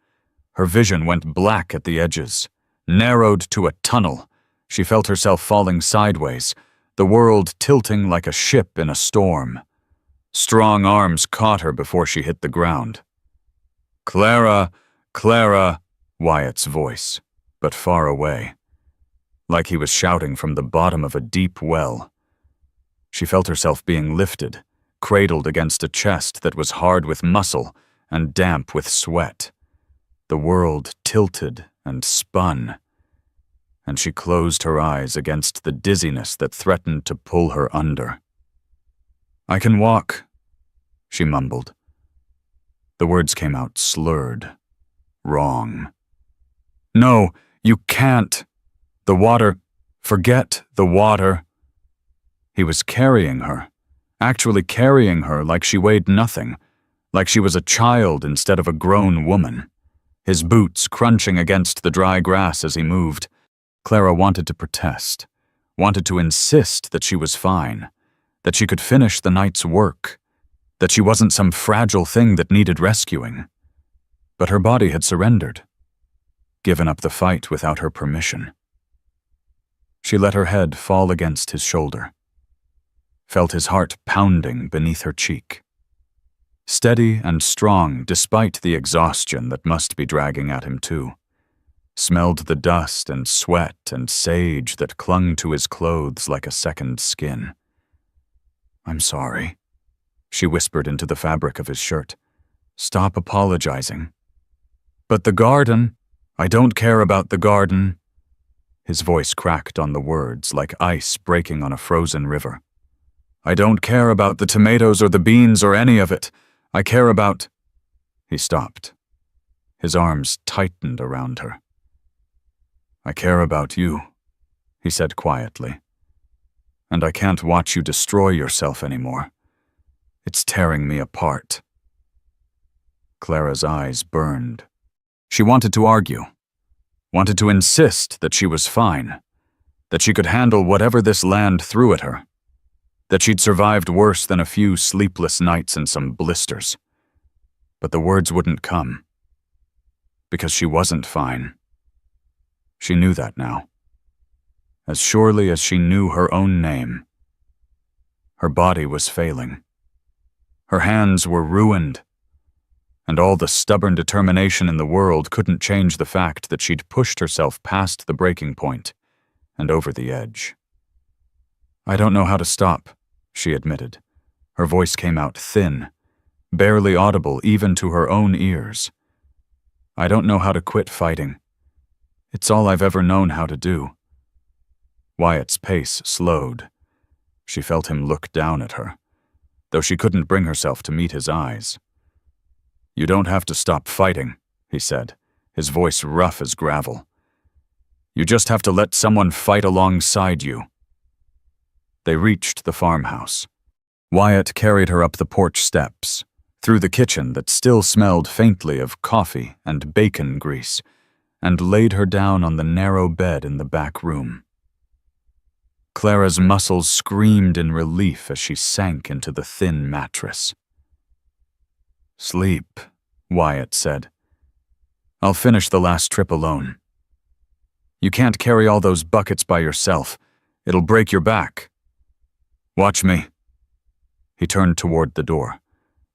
Her vision went black at the edges, narrowed to a tunnel. She felt herself falling sideways, the world tilting like a ship in a storm. Strong arms caught her before she hit the ground. "Clara, Clara," Wyatt's voice, but far away, like he was shouting from the bottom of a deep well. She felt herself being lifted, cradled against a chest that was hard with muscle and damp with sweat. The world tilted and spun, and she closed her eyes against the dizziness that threatened to pull her under. "I can walk," she mumbled. The words came out slurred, wrong. "No, you can't. The water, forget the water." He was carrying her, actually carrying her like she weighed nothing, like she was a child instead of a grown woman. His boots crunching against the dry grass as he moved. Clara wanted to protest, wanted to insist that she was fine, that she could finish the night's work, that she wasn't some fragile thing that needed rescuing. But her body had surrendered, given up the fight without her permission. She let her head fall against his shoulder, felt his heart pounding beneath her cheek. Steady and strong despite the exhaustion that must be dragging at him too. Smelled the dust and sweat and sage that clung to his clothes like a second skin. "I'm sorry," she whispered into the fabric of his shirt. "Stop apologizing." "But the garden, I don't care about the garden." His voice cracked on the words like ice breaking on a frozen river. I don't care about the tomatoes or the beans or any of it. I care about—" He stopped. His arms tightened around her. "I care about you," he said quietly. "And I can't watch you destroy yourself anymore. It's tearing me apart." Clara's eyes burned. She wanted to argue, wanted to insist that she was fine, that she could handle whatever this land threw at her, that she'd survived worse than a few sleepless nights and some blisters. But the words wouldn't come, because she wasn't fine. She knew that now, as surely as she knew her own name. Her body was failing. Her hands were ruined, and all the stubborn determination in the world couldn't change the fact that she'd pushed herself past the breaking point and over the edge. "I don't know how to stop," she admitted. Her voice came out thin, barely audible even to her own ears. "I don't know how to quit fighting. It's all I've ever known how to do." Wyatt's pace slowed. She felt him look down at her, though she couldn't bring herself to meet his eyes. "You don't have to stop fighting," he said, his voice rough as gravel. "You just have to let someone fight alongside you." They reached the farmhouse. Wyatt carried her up the porch steps, through the kitchen that still smelled faintly of coffee and bacon grease, and laid her down on the narrow bed in the back room. Clara's muscles screamed in relief as she sank into the thin mattress. "Sleep," Wyatt said. "I'll finish the last trip alone. You can't carry all those buckets by yourself. It'll break your back. Watch me." He turned toward the door.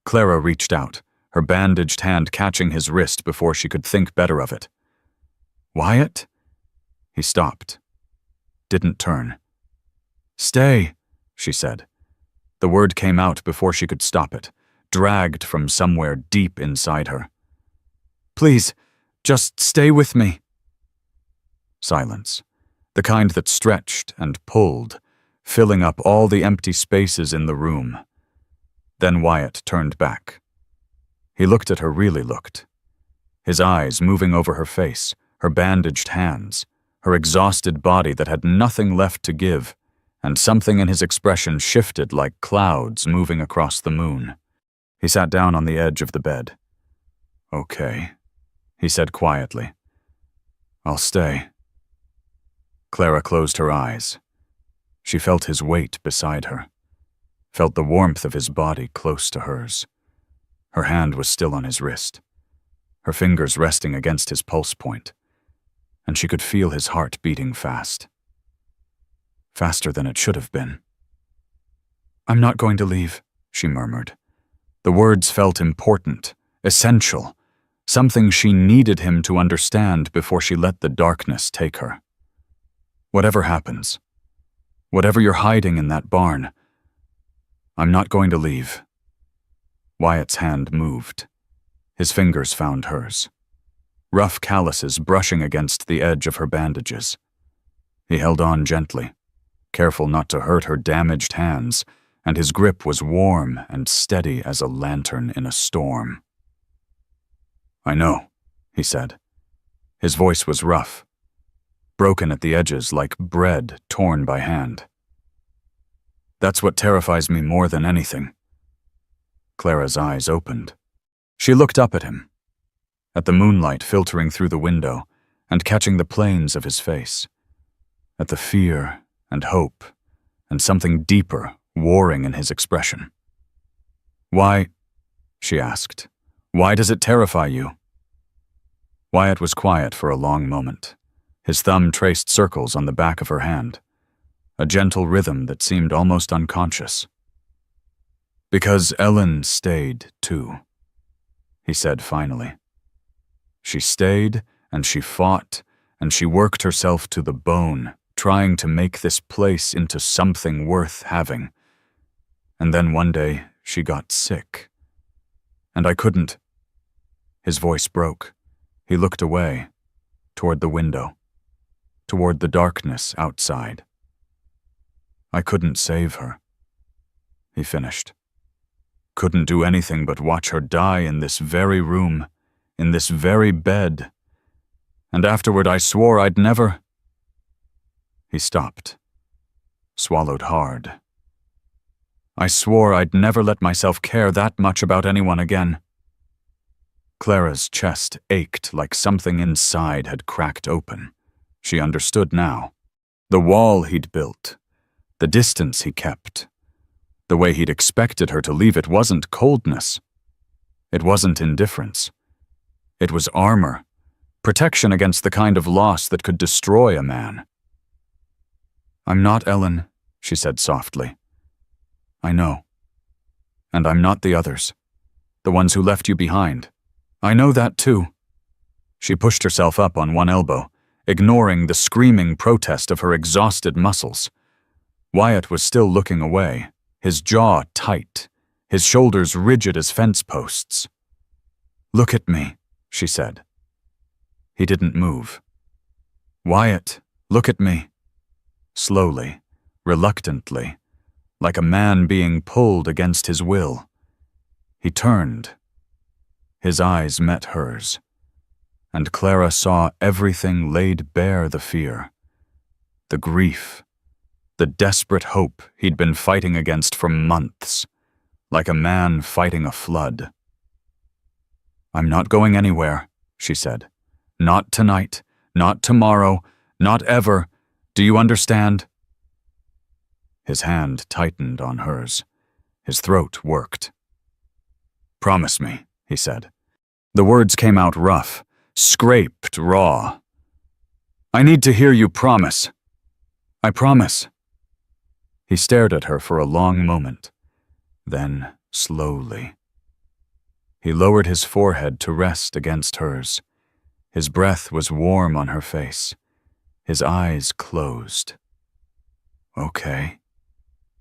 Clara reached out, her bandaged hand catching his wrist before she could think better of it. "Wyatt?" He stopped. Didn't turn. "Stay," she said. The word came out before she could stop it, dragged from somewhere deep inside her. "Please, just stay with me." Silence, the kind that stretched and pulled, filling up all the empty spaces in the room. Then Wyatt turned back. He looked at her, really looked. His eyes moving over her face, her bandaged hands, her exhausted body that had nothing left to give, and something in his expression shifted like clouds moving across the moon. He sat down on the edge of the bed. "Okay," he said quietly. "I'll stay." Clara closed her eyes. She felt his weight beside her, felt the warmth of his body close to hers. Her hand was still on his wrist, her fingers resting against his pulse point, and she could feel his heart beating fast. Faster than it should have been. "I'm not going to leave," she murmured. The words felt important, essential, something she needed him to understand before she let the darkness take her. "Whatever happens, whatever you're hiding in that barn, I'm not going to leave." Wyatt's hand moved. His fingers found hers, rough calluses brushing against the edge of her bandages. He held on gently, careful not to hurt her damaged hands, and his grip was warm and steady as a lantern in a storm. "I know," he said. His voice was rough, broken at the edges like bread torn by hand. "That's what terrifies me more than anything." Clara's eyes opened. She looked up at him, at the moonlight filtering through the window and catching the planes of his face, at the fear and hope and something deeper warring in his expression. "Why?" she asked. "Why does it terrify you?" Wyatt was quiet for a long moment. His thumb traced circles on the back of her hand, a gentle rhythm that seemed almost unconscious. "Because Ellen stayed, too," he said finally. "She stayed, and she fought, and she worked herself to the bone, trying to make this place into something worth having. And then one day, she got sick. And I couldn't—" His voice broke. He looked away, toward the window, toward the darkness outside. "I couldn't save her. he finished. Couldn't do anything but watch her die in this very room, in this very bed. And afterward I swore I'd never— He stopped, swallowed hard. I swore I'd never let myself care that much about anyone again. Clara's chest ached like something inside had cracked open. She understood now. The wall he'd built, the distance he kept, the way he'd expected her to leave it wasn't coldness. It wasn't indifference. It was armor, protection against the kind of loss that could destroy a man. I'm not Ellen, she said softly. I know. And I'm not the others, the ones who left you behind. I know that too. She pushed herself up on one elbow, ignoring the screaming protest of her exhausted muscles. Wyatt was still looking away, his jaw tight, his shoulders rigid as fence posts. Look at me, she said. He didn't move. Wyatt, look at me. Slowly, reluctantly, like a man being pulled against his will. He turned. His eyes met hers, and Clara saw everything laid bare: the fear, the grief, the desperate hope he'd been fighting against for months, like a man fighting a flood. I'm not going anywhere, she said. Not tonight, not tomorrow, not ever. Do you understand? His hand tightened on hers. His throat worked. Promise me, he said. The words came out rough, scraped raw. I need to hear you promise. I promise. He stared at her for a long moment. Then, slowly, he lowered his forehead to rest against hers. His breath was warm on her face. His eyes closed. Okay,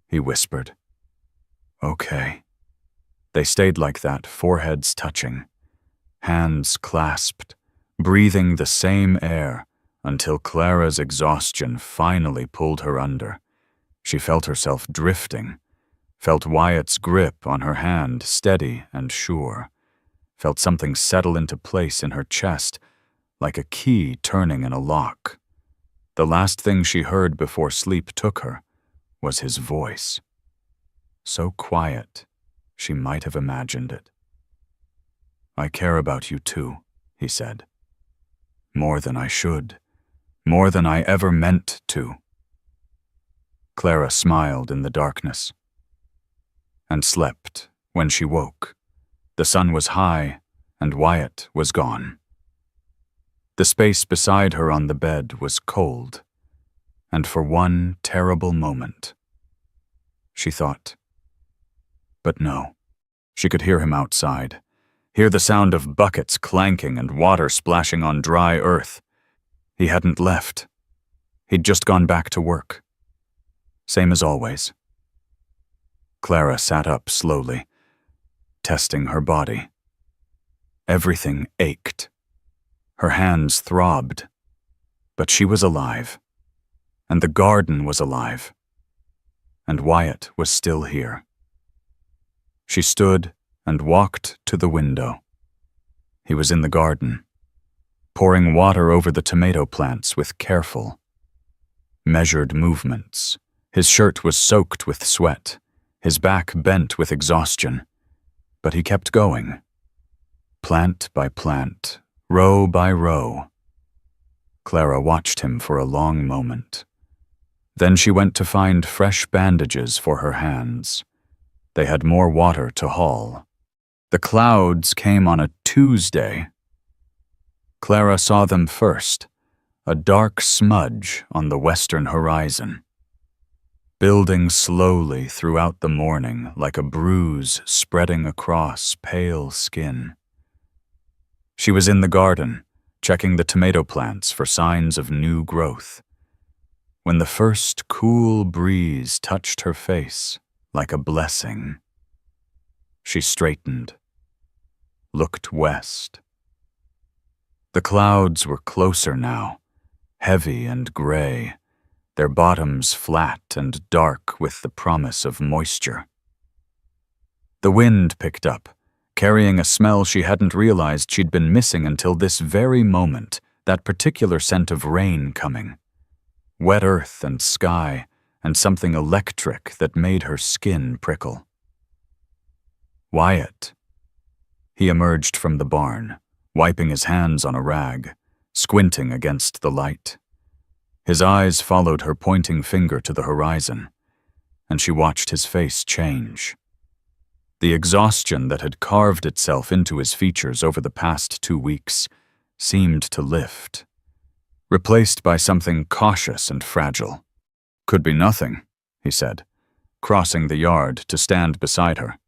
he whispered. Okay. They stayed like that, foreheads touching, hands clasped, breathing the same air, until Clara's exhaustion finally pulled her under. She felt herself drifting, felt Wyatt's grip on her hand steady and sure, felt something settle into place in her chest, like a key turning in a lock. The last thing she heard before sleep took her was his voice. So quiet, she might have imagined it. I care about you too, he said. More than I should, more than I ever meant to. Clara smiled in the darkness and slept when she woke. The sun was high and Wyatt was gone. The space beside her on the bed was cold, and for one terrible moment, she thought. But no, she could hear him outside, hear the sound of buckets clanking and water splashing on dry earth. He hadn't left. He'd just gone back to work. Same as always. Clara sat up slowly, testing her body. Everything ached. Her hands throbbed, but she was alive, and the garden was alive, and Wyatt was still here. She stood and walked to the window. He was in the garden, pouring water over the tomato plants with careful, measured movements. His shirt was soaked with sweat, his back bent with exhaustion, but he kept going, plant by plant, row by row. Clara watched him for a long moment. Then she went to find fresh bandages for her hands. They had more water to haul. The clouds came on a Tuesday. Clara saw them first, a dark smudge on the western horizon, building slowly throughout the morning like a bruise spreading across pale skin. She was in the garden, checking the tomato plants for signs of new growth, when the first cool breeze touched her face like a blessing. She straightened, looked west. The clouds were closer now, heavy and gray, their bottoms flat and dark with the promise of moisture. The wind picked up, carrying a smell she hadn't realized she'd been missing until this very moment, that particular scent of rain coming. Wet earth and sky, and something electric that made her skin prickle. Wyatt. He emerged from the barn, wiping his hands on a rag, squinting against the light. His eyes followed her pointing finger to the horizon, and she watched his face change. The exhaustion that had carved itself into his features over the past 2 weeks seemed to lift, replaced by something cautious and fragile. "Could be nothing," he said, crossing the yard to stand beside her.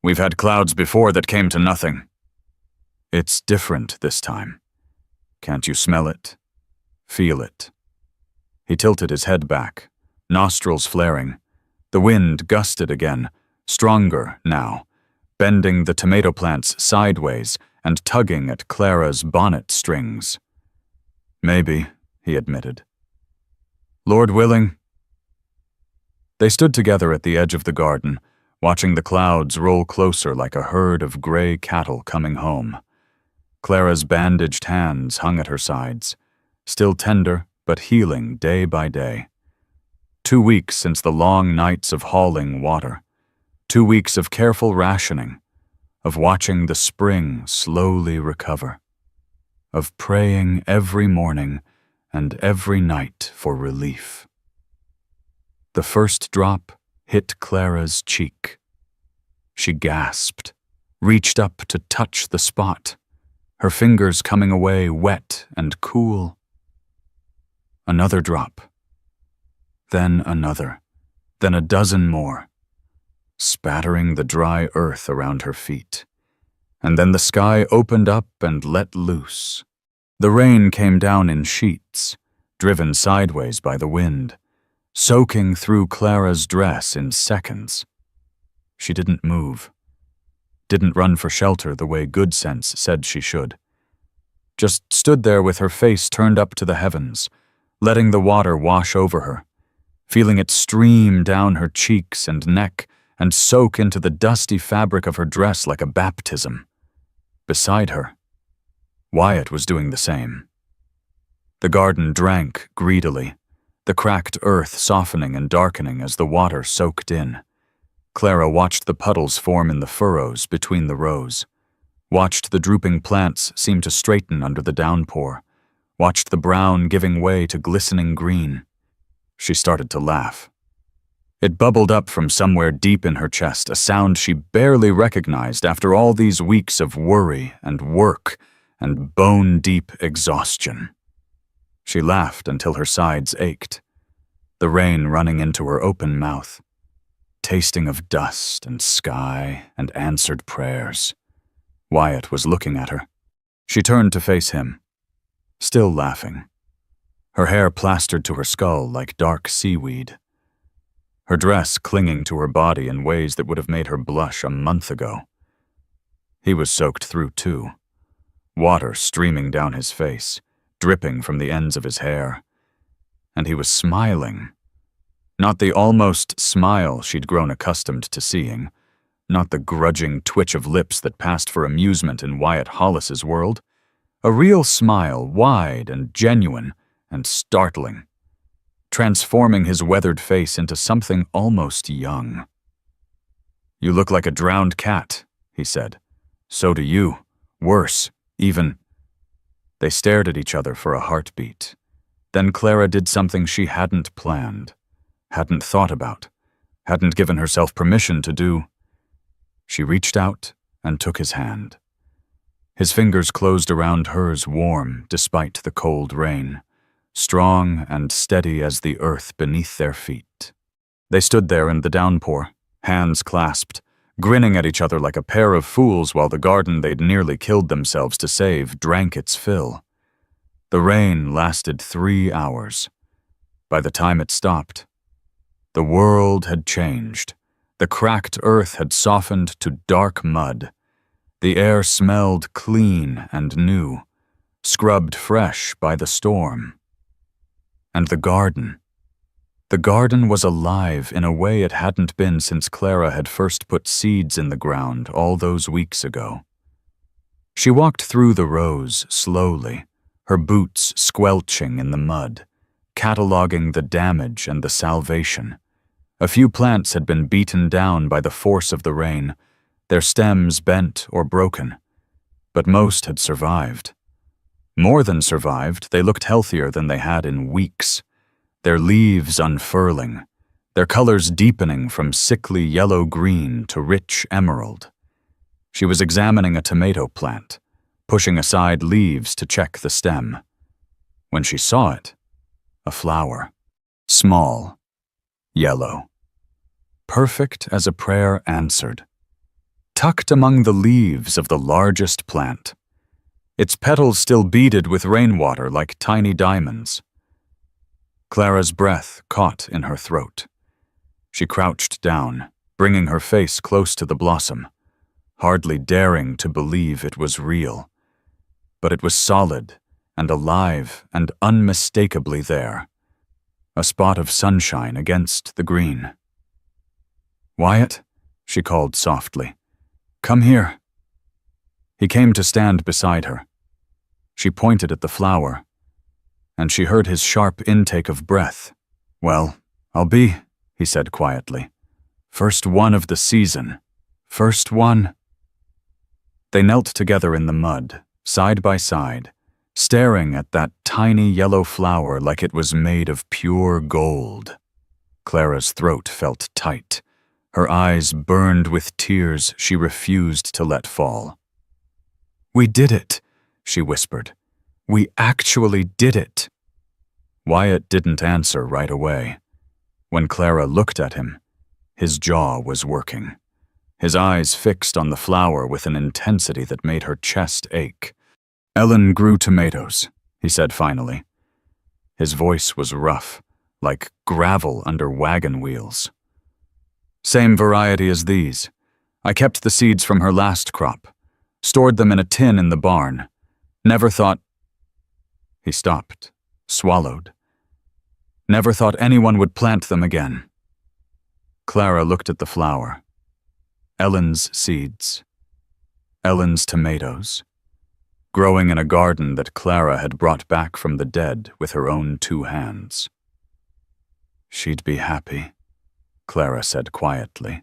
"We've had clouds before that came to nothing." "It's different this time. Can't you smell it? Feel it?" He tilted his head back, nostrils flaring. The wind gusted again, stronger now, bending the tomato plants sideways and tugging at Clara's bonnet strings. "Maybe," he admitted. "Lord willing." They stood together at the edge of the garden, watching the clouds roll closer like a herd of gray cattle coming home. Clara's bandaged hands hung at her sides, still tender but healing day by day. 2 weeks since the long nights of hauling water. 2 weeks of careful rationing, of watching the spring slowly recover, of praying every morning and every night for relief. The first drop hit Clara's cheek. She gasped, reached up to touch the spot, her fingers coming away wet and cool. Another drop. Then another. Then a dozen more, spattering the dry earth around her feet. And then the sky opened up and let loose. The rain came down in sheets, driven sideways by the wind, soaking through Clara's dress in seconds. She didn't move, didn't run for shelter the way good sense said she should. Just stood there with her face turned up to the heavens, letting the water wash over her, feeling it stream down her cheeks and neck and soak into the dusty fabric of her dress like a baptism. Beside her, Wyatt was doing the same. The garden drank greedily, the cracked earth softening and darkening as the water soaked in. Clara watched the puddles form in the furrows between the rows, watched the drooping plants seem to straighten under the downpour, watched the brown giving way to glistening green. She started to laugh. It bubbled up from somewhere deep in her chest, a sound she barely recognized after all these weeks of worry and work and bone-deep exhaustion. She laughed until her sides ached, the rain running into her open mouth, tasting of dust and sky and answered prayers. Wyatt was looking at her. She turned to face him, still laughing, her hair plastered to her skull like dark seaweed, her dress clinging to her body in ways that would have made her blush a month ago. He was soaked through too, water streaming down his face, dripping from the ends of his hair. And he was smiling. Not the almost smile she'd grown accustomed to seeing, not the grudging twitch of lips that passed for amusement in Wyatt Hollis's world. A real smile, wide and genuine and startling, transforming his weathered face into something almost young. "You look like a drowned cat," he said. "So do you. Worse, even." They stared at each other for a heartbeat. Then Clara did something she hadn't planned, hadn't thought about, hadn't given herself permission to do. She reached out and took his hand. His fingers closed around hers, warm despite the cold rain, strong and steady as the earth beneath their feet. They stood there in the downpour, hands clasped, grinning at each other like a pair of fools while the garden they'd nearly killed themselves to save drank its fill. The rain lasted 3 hours. By the time it stopped, the world had changed. The cracked earth had softened to dark mud. The air smelled clean and new, scrubbed fresh by the storm. And the garden, The garden was alive in a way it hadn't been since Clara had first put seeds in the ground all those weeks ago. She walked through the rows slowly, her boots squelching in the mud, cataloging the damage and the salvation. A few plants had been beaten down by the force of the rain, their stems bent or broken, but most had survived. More than survived, they looked healthier than they had in weeks, their leaves unfurling, their colors deepening from sickly yellow-green to rich emerald. She was examining a tomato plant, pushing aside leaves to check the stem. When she saw it, a flower, small, yellow, perfect as a prayer answered, tucked among the leaves of the largest plant, its petals still beaded with rainwater like tiny diamonds. Clara's breath caught in her throat. She crouched down, bringing her face close to the blossom, hardly daring to believe it was real. But it was solid and alive and unmistakably there, a spot of sunshine against the green. "Wyatt," she called softly, "come here." He came to stand beside her. She pointed at the flower, and she heard his sharp intake of breath. "Well, I'll be," he said quietly. "First one of the season. First one." They knelt together in the mud, side by side, staring at that tiny yellow flower like it was made of pure gold. Clara's throat felt tight. Her eyes burned with tears she refused to let fall. "We did it," she whispered. "We actually did it." Wyatt didn't answer right away. When Clara looked at him, his jaw was working, his eyes fixed on the flower with an intensity that made her chest ache. "Ellen grew tomatoes," he said finally. His voice was rough, like gravel under wagon wheels. "Same variety as these. I kept the seeds from her last crop, stored them in a tin in the barn. Never thought—" He stopped, swallowed. "Never thought anyone would plant them again." Clara looked at the flower. Ellen's seeds. Ellen's tomatoes. Growing in a garden that Clara had brought back from the dead with her own 2 hands. "She'd be happy," Clara said quietly.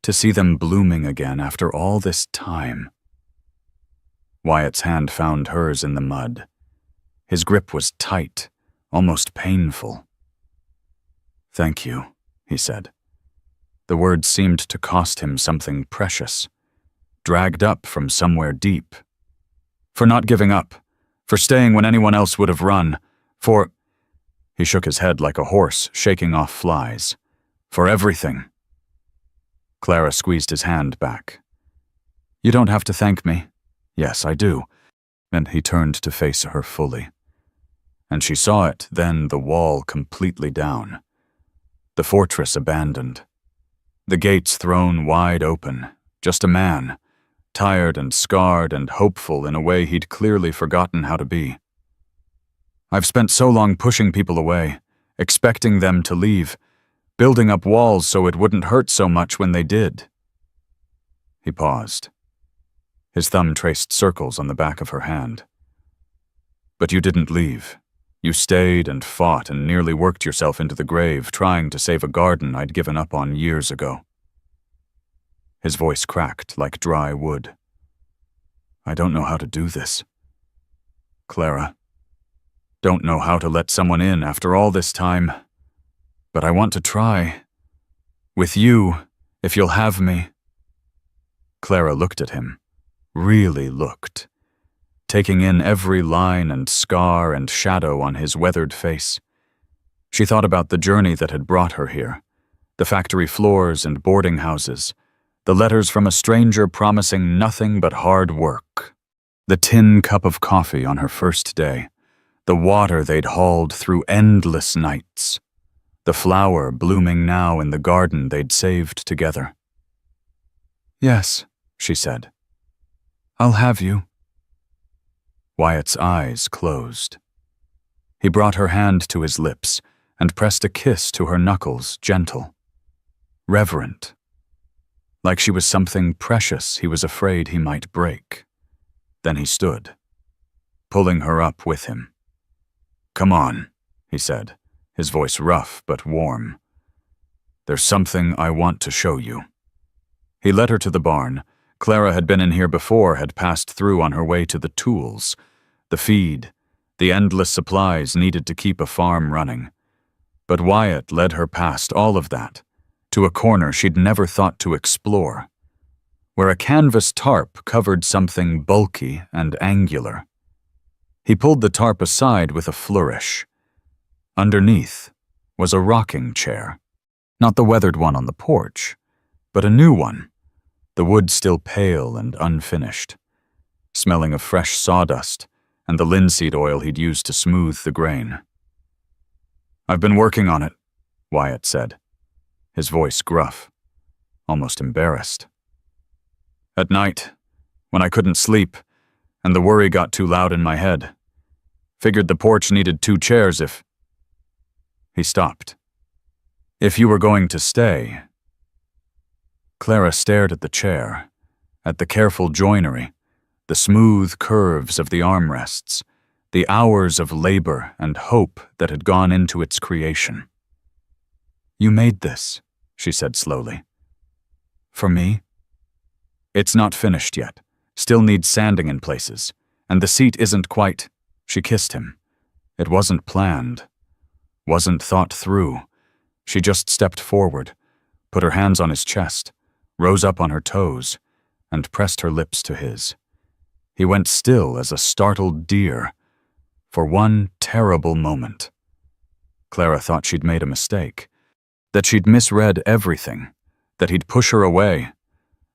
"To see them blooming again after all this time." Wyatt's hand found hers in the mud. His grip was tight, almost painful. "Thank you," he said. The words seemed to cost him something precious, dragged up from somewhere deep. "For not giving up, for staying when anyone else would have run, for—" He shook his head like a horse shaking off flies. "For everything." Clara squeezed his hand back. "You don't have to thank me." "Yes, I do." And he turned to face her fully. And she saw it, then the wall completely down. The fortress abandoned. The gates thrown wide open. Just a man, tired and scarred and hopeful in a way he'd clearly forgotten how to be. "I've spent so long pushing people away, expecting them to leave, building up walls so it wouldn't hurt so much when they did." He paused. His thumb traced circles on the back of her hand. "But you didn't leave. You stayed and fought and nearly worked yourself into the grave trying to save a garden I'd given up on years ago." His voice cracked like dry wood. "I don't know how to do this. Clara. Don't know how to let someone in after all this time. But I want to try. With you, if you'll have me." Clara looked at him, really looked, taking in every line and scar and shadow on his weathered face. She thought about the journey that had brought her here, the factory floors and boarding houses, the letters from a stranger promising nothing but hard work, the tin cup of coffee on her first day, the water they'd hauled through endless nights, the flower blooming now in the garden they'd saved together. "Yes," she said. "I'll have you." Wyatt's eyes closed. He brought her hand to his lips and pressed a kiss to her knuckles, gentle, reverent, like she was something precious he was afraid he might break. Then he stood, pulling her up with him. "Come on," he said, his voice rough but warm. "There's something I want to show you." He led her to the barn. Clara had been in here before, had passed through on her way to the tools, the feed, the endless supplies needed to keep a farm running. But Wyatt led her past all of that, to a corner she'd never thought to explore, where a canvas tarp covered something bulky and angular. He pulled the tarp aside with a flourish. Underneath was a rocking chair, not the weathered one on the porch, but a new one, the wood still pale and unfinished, smelling of fresh sawdust and the linseed oil he'd used to smooth the grain. "I've been working on it," Wyatt said, his voice gruff, almost embarrassed. "At night, when I couldn't sleep, and the worry got too loud in my head. Figured the porch needed 2 chairs if—" He stopped. "If you were going to stay." Clara stared at the chair, at the careful joinery, the smooth curves of the armrests, the hours of labor and hope that had gone into its creation. "You made this," she said slowly. "For me?" "It's not finished yet. Still needs sanding in places. And the seat isn't quite—" She kissed him. It wasn't planned. Wasn't thought through. She just stepped forward, put her hands on his chest, rose up on her toes, and pressed her lips to his. He went still as a startled deer, for one terrible moment. Clara thought she'd made a mistake, that she'd misread everything, that he'd push her away,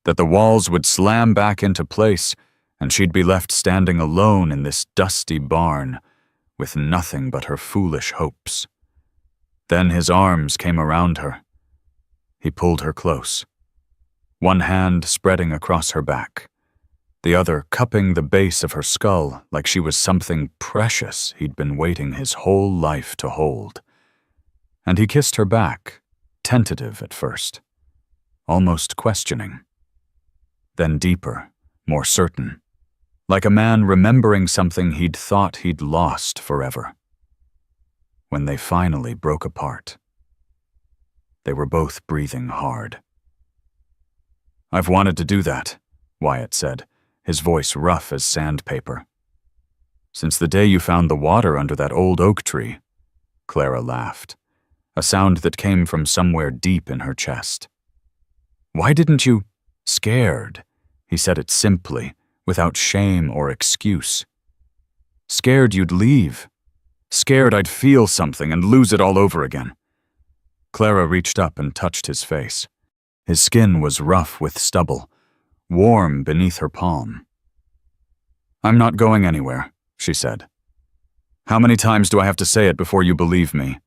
that the walls would slam back into place and she'd be left standing alone in this dusty barn with nothing but her foolish hopes. Then his arms came around her. He pulled her close, one hand spreading across her back, the other cupping the base of her skull like she was something precious he'd been waiting his whole life to hold. And he kissed her back, tentative at first, almost questioning. Then deeper, more certain, like a man remembering something he'd thought he'd lost forever. When they finally broke apart, they were both breathing hard. "I've wanted to do that," Wyatt said, his voice rough as sandpaper. "Since the day you found the water under that old oak tree," Clara laughed, a sound that came from somewhere deep in her chest. "Why didn't you—" "Scared," he said it simply, without shame or excuse. "Scared you'd leave. Scared I'd feel something and lose it all over again." Clara reached up and touched his face. His skin was rough with stubble, warm beneath her palm. "I'm not going anywhere," she said. "How many times do I have to say it before you believe me?"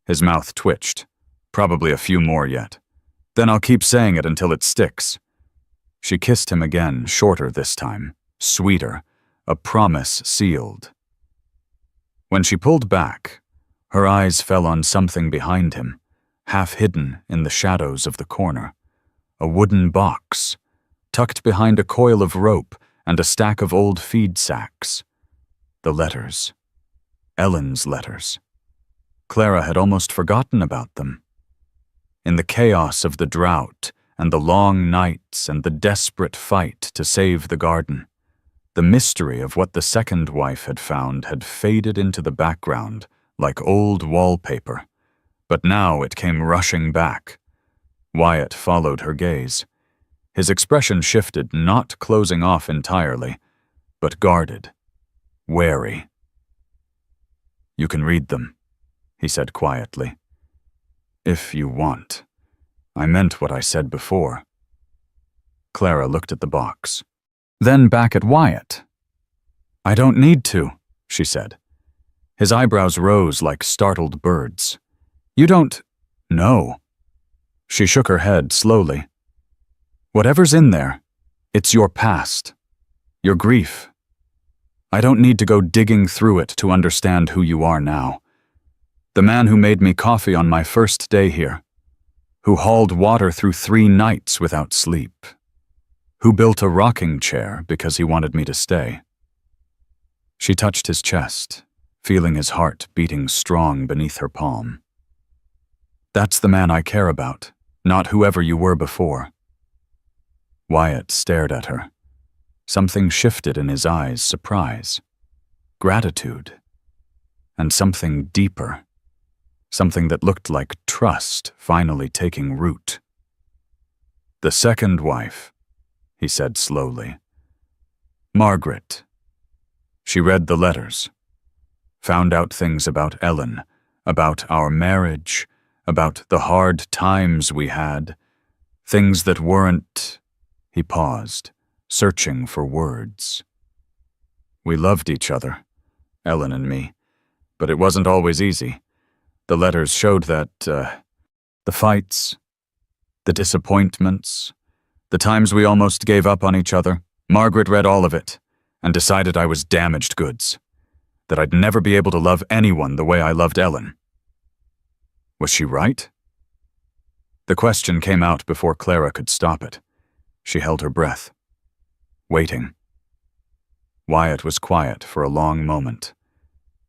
His mouth twitched. "Probably a few more yet. Then I'll keep saying it until it sticks." She kissed him again, shorter this time, sweeter, a promise sealed. When she pulled back, her eyes fell on something behind him, half hidden in the shadows of the corner. A wooden box, tucked behind a coil of rope and a stack of old feed sacks. The letters. Ellen's letters. Clara had almost forgotten about them. In the chaos of the drought and the long nights and the desperate fight to save the garden, the mystery of what the second wife had found had faded into the background like old wallpaper, but now it came rushing back. Wyatt followed her gaze. His expression shifted, not closing off entirely, but guarded, wary. "You can read them," he said quietly. "If you want. I meant what I said before." Clara looked at the box, then back at Wyatt. "I don't need to," she said. His eyebrows rose like startled birds. "You don't—" "No." She shook her head slowly. "Whatever's in there, it's your past, your grief. I don't need to go digging through it to understand who you are now. The man who made me coffee on my first day here, who hauled water through 3 nights without sleep, who built a rocking chair because he wanted me to stay. She touched his chest, feeling his heart beating strong beneath her palm. That's the man I care about, not whoever you were before. Wyatt stared at her. Something shifted in his eyes, surprise, gratitude, and something deeper, something that looked like trust finally taking root. The second wife, he said slowly. Margaret. She read the letters, found out things about Ellen, about our marriage, about the hard times we had, things that weren't. He paused, searching for words. We loved each other, Ellen and me, but it wasn't always easy. The letters showed that, the fights, the disappointments, the times we almost gave up on each other. Margaret read all of it and decided I was damaged goods, that I'd never be able to love anyone the way I loved Ellen. Was she right? The question came out before Clara could stop it. She held her breath, waiting. Wyatt was quiet for a long moment.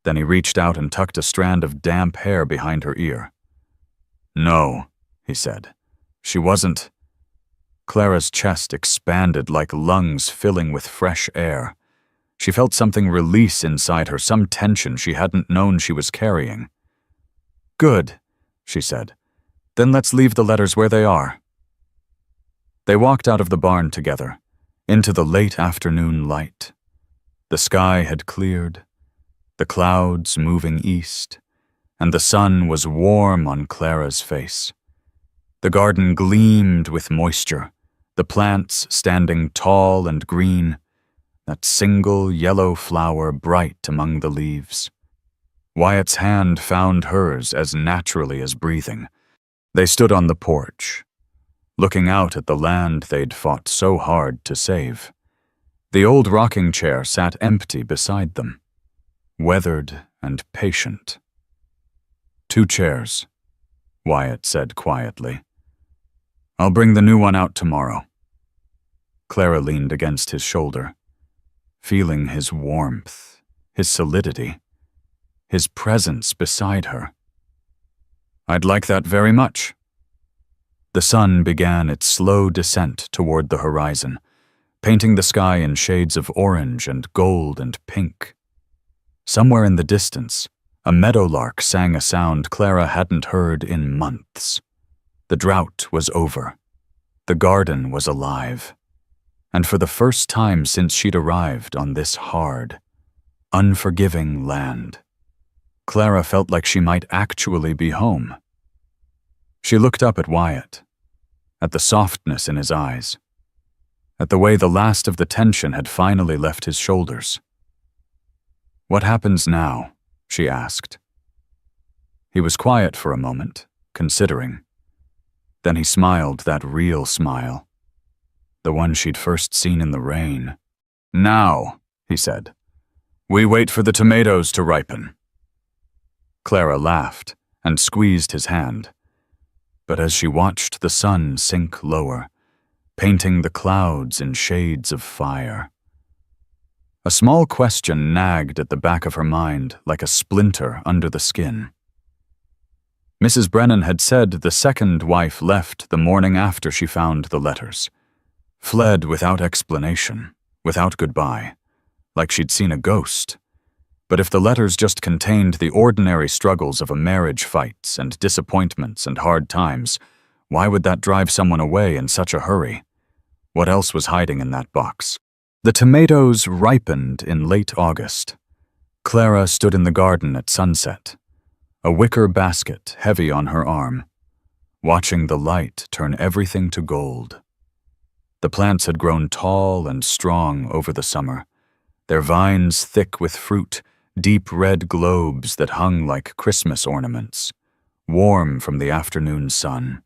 Then he reached out and tucked a strand of damp hair behind her ear. No, he said. She wasn't. Clara's chest expanded like lungs filling with fresh air. She felt something release inside her, some tension she hadn't known she was carrying. Good, she said. Then let's leave the letters where they are. They walked out of the barn together, into the late afternoon light. The sky had cleared, the clouds moving east, and the sun was warm on Clara's face. The garden gleamed with moisture, the plants standing tall and green, that single yellow flower bright among the leaves. Wyatt's hand found hers as naturally as breathing. They stood on the porch, looking out at the land they'd fought so hard to save. The old rocking chair sat empty beside them, weathered and patient. 2 chairs, Wyatt said quietly. I'll bring the new one out tomorrow. Clara leaned against his shoulder, feeling his warmth, his solidity, his presence beside her. I'd like that very much. The sun began its slow descent toward the horizon, painting the sky in shades of orange and gold and pink. Somewhere in the distance, a meadowlark sang a sound Clara hadn't heard in months. The drought was over. The garden was alive. And for the first time since she'd arrived on this hard, unforgiving land, Clara felt like she might actually be home. She looked up at Wyatt, at the softness in his eyes, at the way the last of the tension had finally left his shoulders. What happens now? She asked. He was quiet for a moment, considering. Then he smiled that real smile, the one she'd first seen in the rain. Now, he said, we wait for the tomatoes to ripen. Clara laughed and squeezed his hand. But as she watched the sun sink lower, painting the clouds in shades of fire, a small question nagged at the back of her mind like a splinter under the skin. Mrs. Brennan had said the second wife left the morning after she found the letters, fled without explanation, without goodbye, like she'd seen a ghost. But if the letters just contained the ordinary struggles of a marriage, fights and disappointments and hard times, why would that drive someone away in such a hurry? What else was hiding in that box? The tomatoes ripened in late August. Clara stood in the garden at sunset, a wicker basket heavy on her arm, watching the light turn everything to gold. The plants had grown tall and strong over the summer, their vines thick with fruit, deep red globes that hung like Christmas ornaments, warm from the afternoon sun.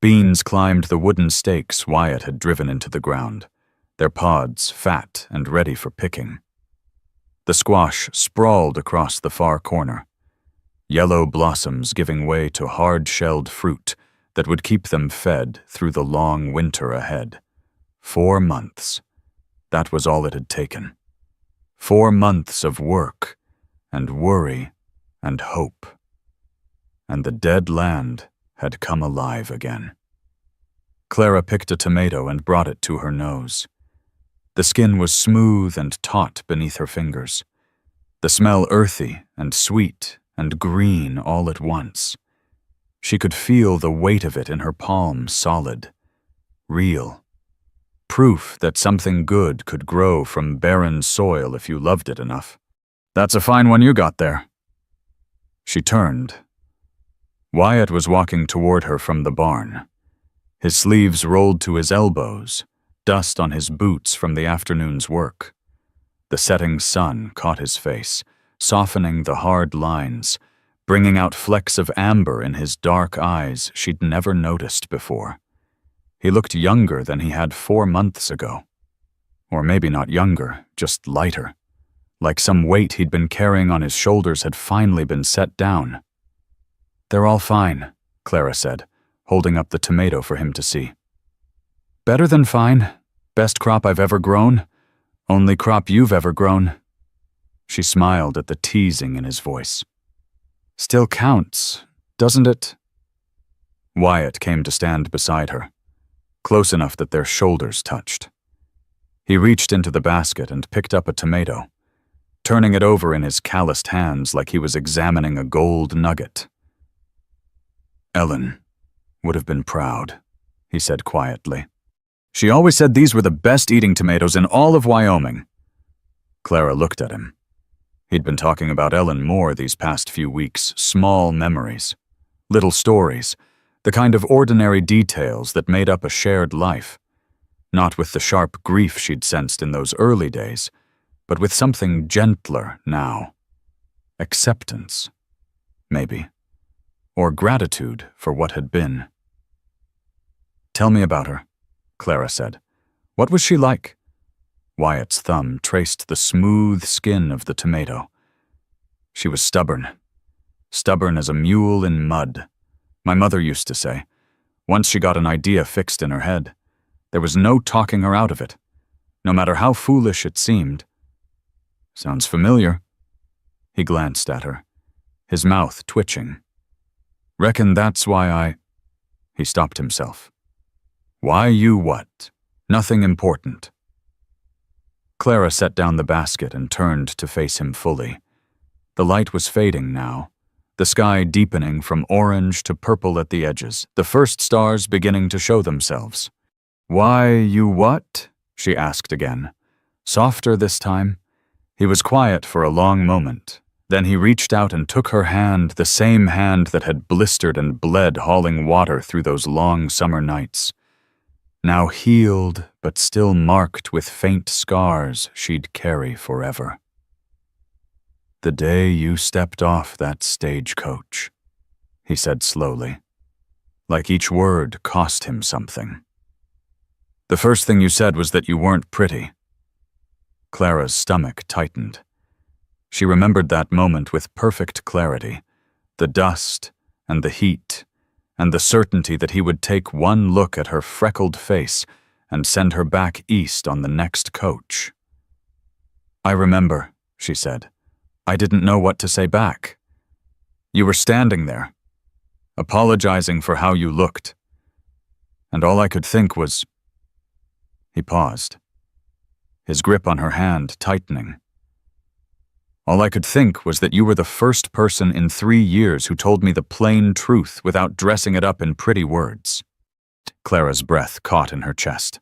Beans climbed the wooden stakes Wyatt had driven into the ground, their pods fat and ready for picking. The squash sprawled across the far corner. yellow blossoms giving way to hard-shelled fruit that would keep them fed through the long winter ahead. 4 months. That was all it had taken. 4 months of work and worry and hope. And the dead land had come alive again. Clara picked a tomato and brought it to her nose. The skin was smooth and taut beneath her fingers. The smell earthy and sweet and green all at once. She could feel the weight of it in her palm, solid, real. Proof that something good could grow from barren soil if you loved it enough. "That's a fine one you got there." She turned. Wyatt was walking toward her from the barn. His sleeves rolled to his elbows, dust on his boots from the afternoon's work. The setting sun caught his face, softening the hard lines, bringing out flecks of amber in his dark eyes she'd never noticed before. He looked younger than he had 4 months ago. Or maybe not younger, just lighter. Like some weight he'd been carrying on his shoulders had finally been set down. "They're all fine," Clara said, holding up the tomato for him to see. "Better than fine. Best crop I've ever grown. Only crop you've ever grown." She smiled at the teasing in his voice. "Still counts, doesn't it?" Wyatt came to stand beside her, close enough that their shoulders touched. He reached into the basket and picked up a tomato, turning it over in his calloused hands like he was examining a gold nugget. "Ellen would have been proud," he said quietly. "She always said these were the best eating tomatoes in all of Wyoming." Clara looked at him. He'd been talking about Ellen more these past few weeks, small memories, little stories, the kind of ordinary details that made up a shared life. Not with the sharp grief she'd sensed in those early days, but with something gentler now. Acceptance, maybe. Or gratitude for what had been. "Tell me about her," Clara said. "What was she like?" Wyatt's thumb traced the smooth skin of the tomato. "She was stubborn. Stubborn as a mule in mud, my mother used to say. Once she got an idea fixed in her head, there was no talking her out of it, no matter how foolish it seemed." "Sounds familiar." He glanced at her, his mouth twitching. "Reckon that's why I—" He stopped himself. "Why you what? Nothing important." Clara set down the basket and turned to face him fully. The light was fading now, the sky deepening from orange to purple at the edges, the first stars beginning to show themselves. "Why you what?" she asked again, softer this time. He was quiet for a long moment. Then he reached out and took her hand, the same hand that had blistered and bled hauling water through those long summer nights. Now healed, but still marked with faint scars she'd carry forever. "The day you stepped off that stagecoach," he said slowly, like each word cost him something. "The first thing you said was that you weren't pretty." Clara's stomach tightened. She remembered that moment with perfect clarity, the dust and the heat, and the certainty that he would take one look at her freckled face and send her back east on the next coach. "I remember," she said. "I didn't know what to say back. You were standing there, apologizing for how you looked. And all I could think was—" He paused, his grip on her hand tightening. "All I could think was that you were the first person in 3 years who told me the plain truth without dressing it up in pretty words." Clara's breath caught in her chest.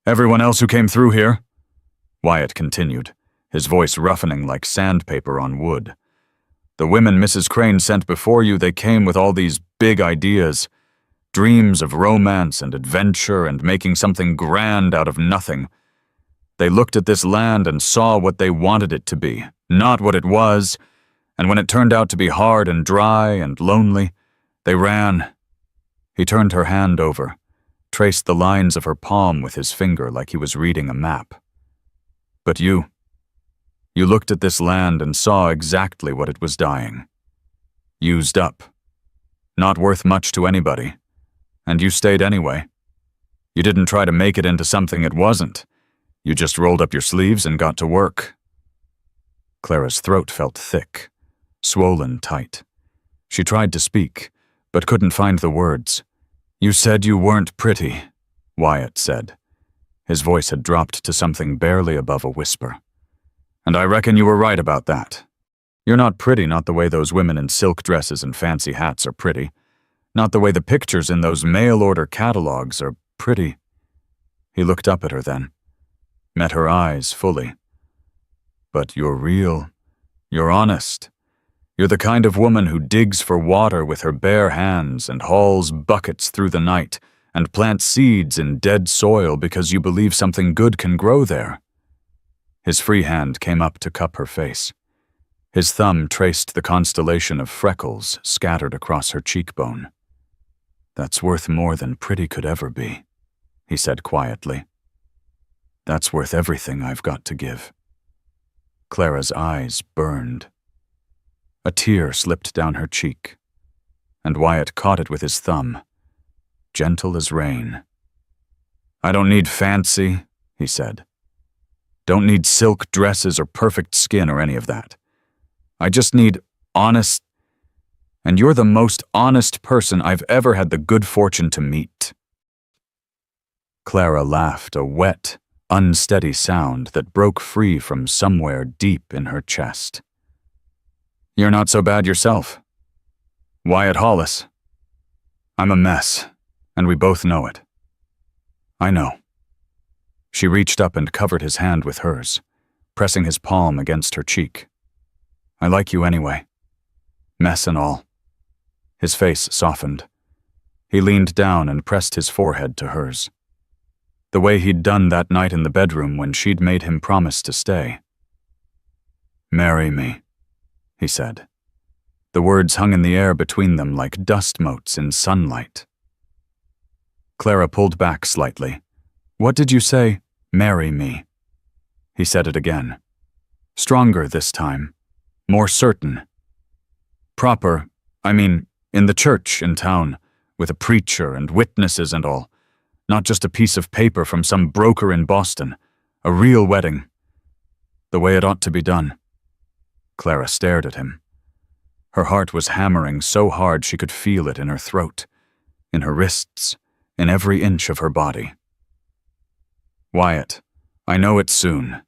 "Everyone else who came through here," Wyatt continued, his voice roughening like sandpaper on wood. "The women Mrs. Crane sent before you, they came with all these big ideas, dreams of romance and adventure and making something grand out of nothing. They looked at this land and saw what they wanted it to be, not what it was, and when it turned out to be hard and dry and lonely, they ran." He turned her hand over, traced the lines of her palm with his finger like he was reading a map. "But you looked at this land and saw exactly what it was dying. Used up. Not worth much to anybody. And you stayed anyway. You didn't try to make it into something it wasn't. You just rolled up your sleeves and got to work. Clara's throat felt thick, swollen tight. She tried to speak, but couldn't find the words. You said you weren't pretty, Wyatt said. His voice had dropped to something barely above a whisper. And I reckon you were right about that. You're not pretty, not the way those women in silk dresses and fancy hats are pretty. Not the way the pictures in those mail-order catalogs are pretty. He looked up at her then, met her eyes fully. But you're real. You're honest. You're the kind of woman who digs for water with her bare hands and hauls buckets through the night and plants seeds in dead soil because you believe something good can grow there. His free hand came up to cup her face. His thumb traced the constellation of freckles scattered across her cheekbone. That's worth more than pretty could ever be, he said quietly. That's worth everything I've got to give. Clara's eyes burned. A tear slipped down her cheek, and Wyatt caught it with his thumb, gentle as rain. I don't need fancy, he said. Don't need silk dresses or perfect skin or any of that. I just need honest, and you're the most honest person I've ever had the good fortune to meet. Clara laughed, a wet, unsteady sound that broke free from somewhere deep in her chest. You're not so bad yourself. Wyatt Hollis. I'm a mess, and we both know it. I know. She reached up and covered his hand with hers, pressing his palm against her cheek. I like you anyway. Mess and all. His face softened. He leaned down and pressed his forehead to hers. The way he'd done that night in the bedroom when she'd made him promise to stay. Marry me, he said. The words hung in the air between them like dust motes in sunlight. Clara pulled back slightly. What did you say? Marry me. He said it again. Stronger this time. More certain. Proper, I mean, in the church in town, with a preacher and witnesses and all. Not just a piece of paper from some broker in Boston. A real wedding. The way it ought to be done. Clara stared at him. Her heart was hammering so hard she could feel it in her throat, in her wrists, in every inch of her body. Wyatt, I know it's soon.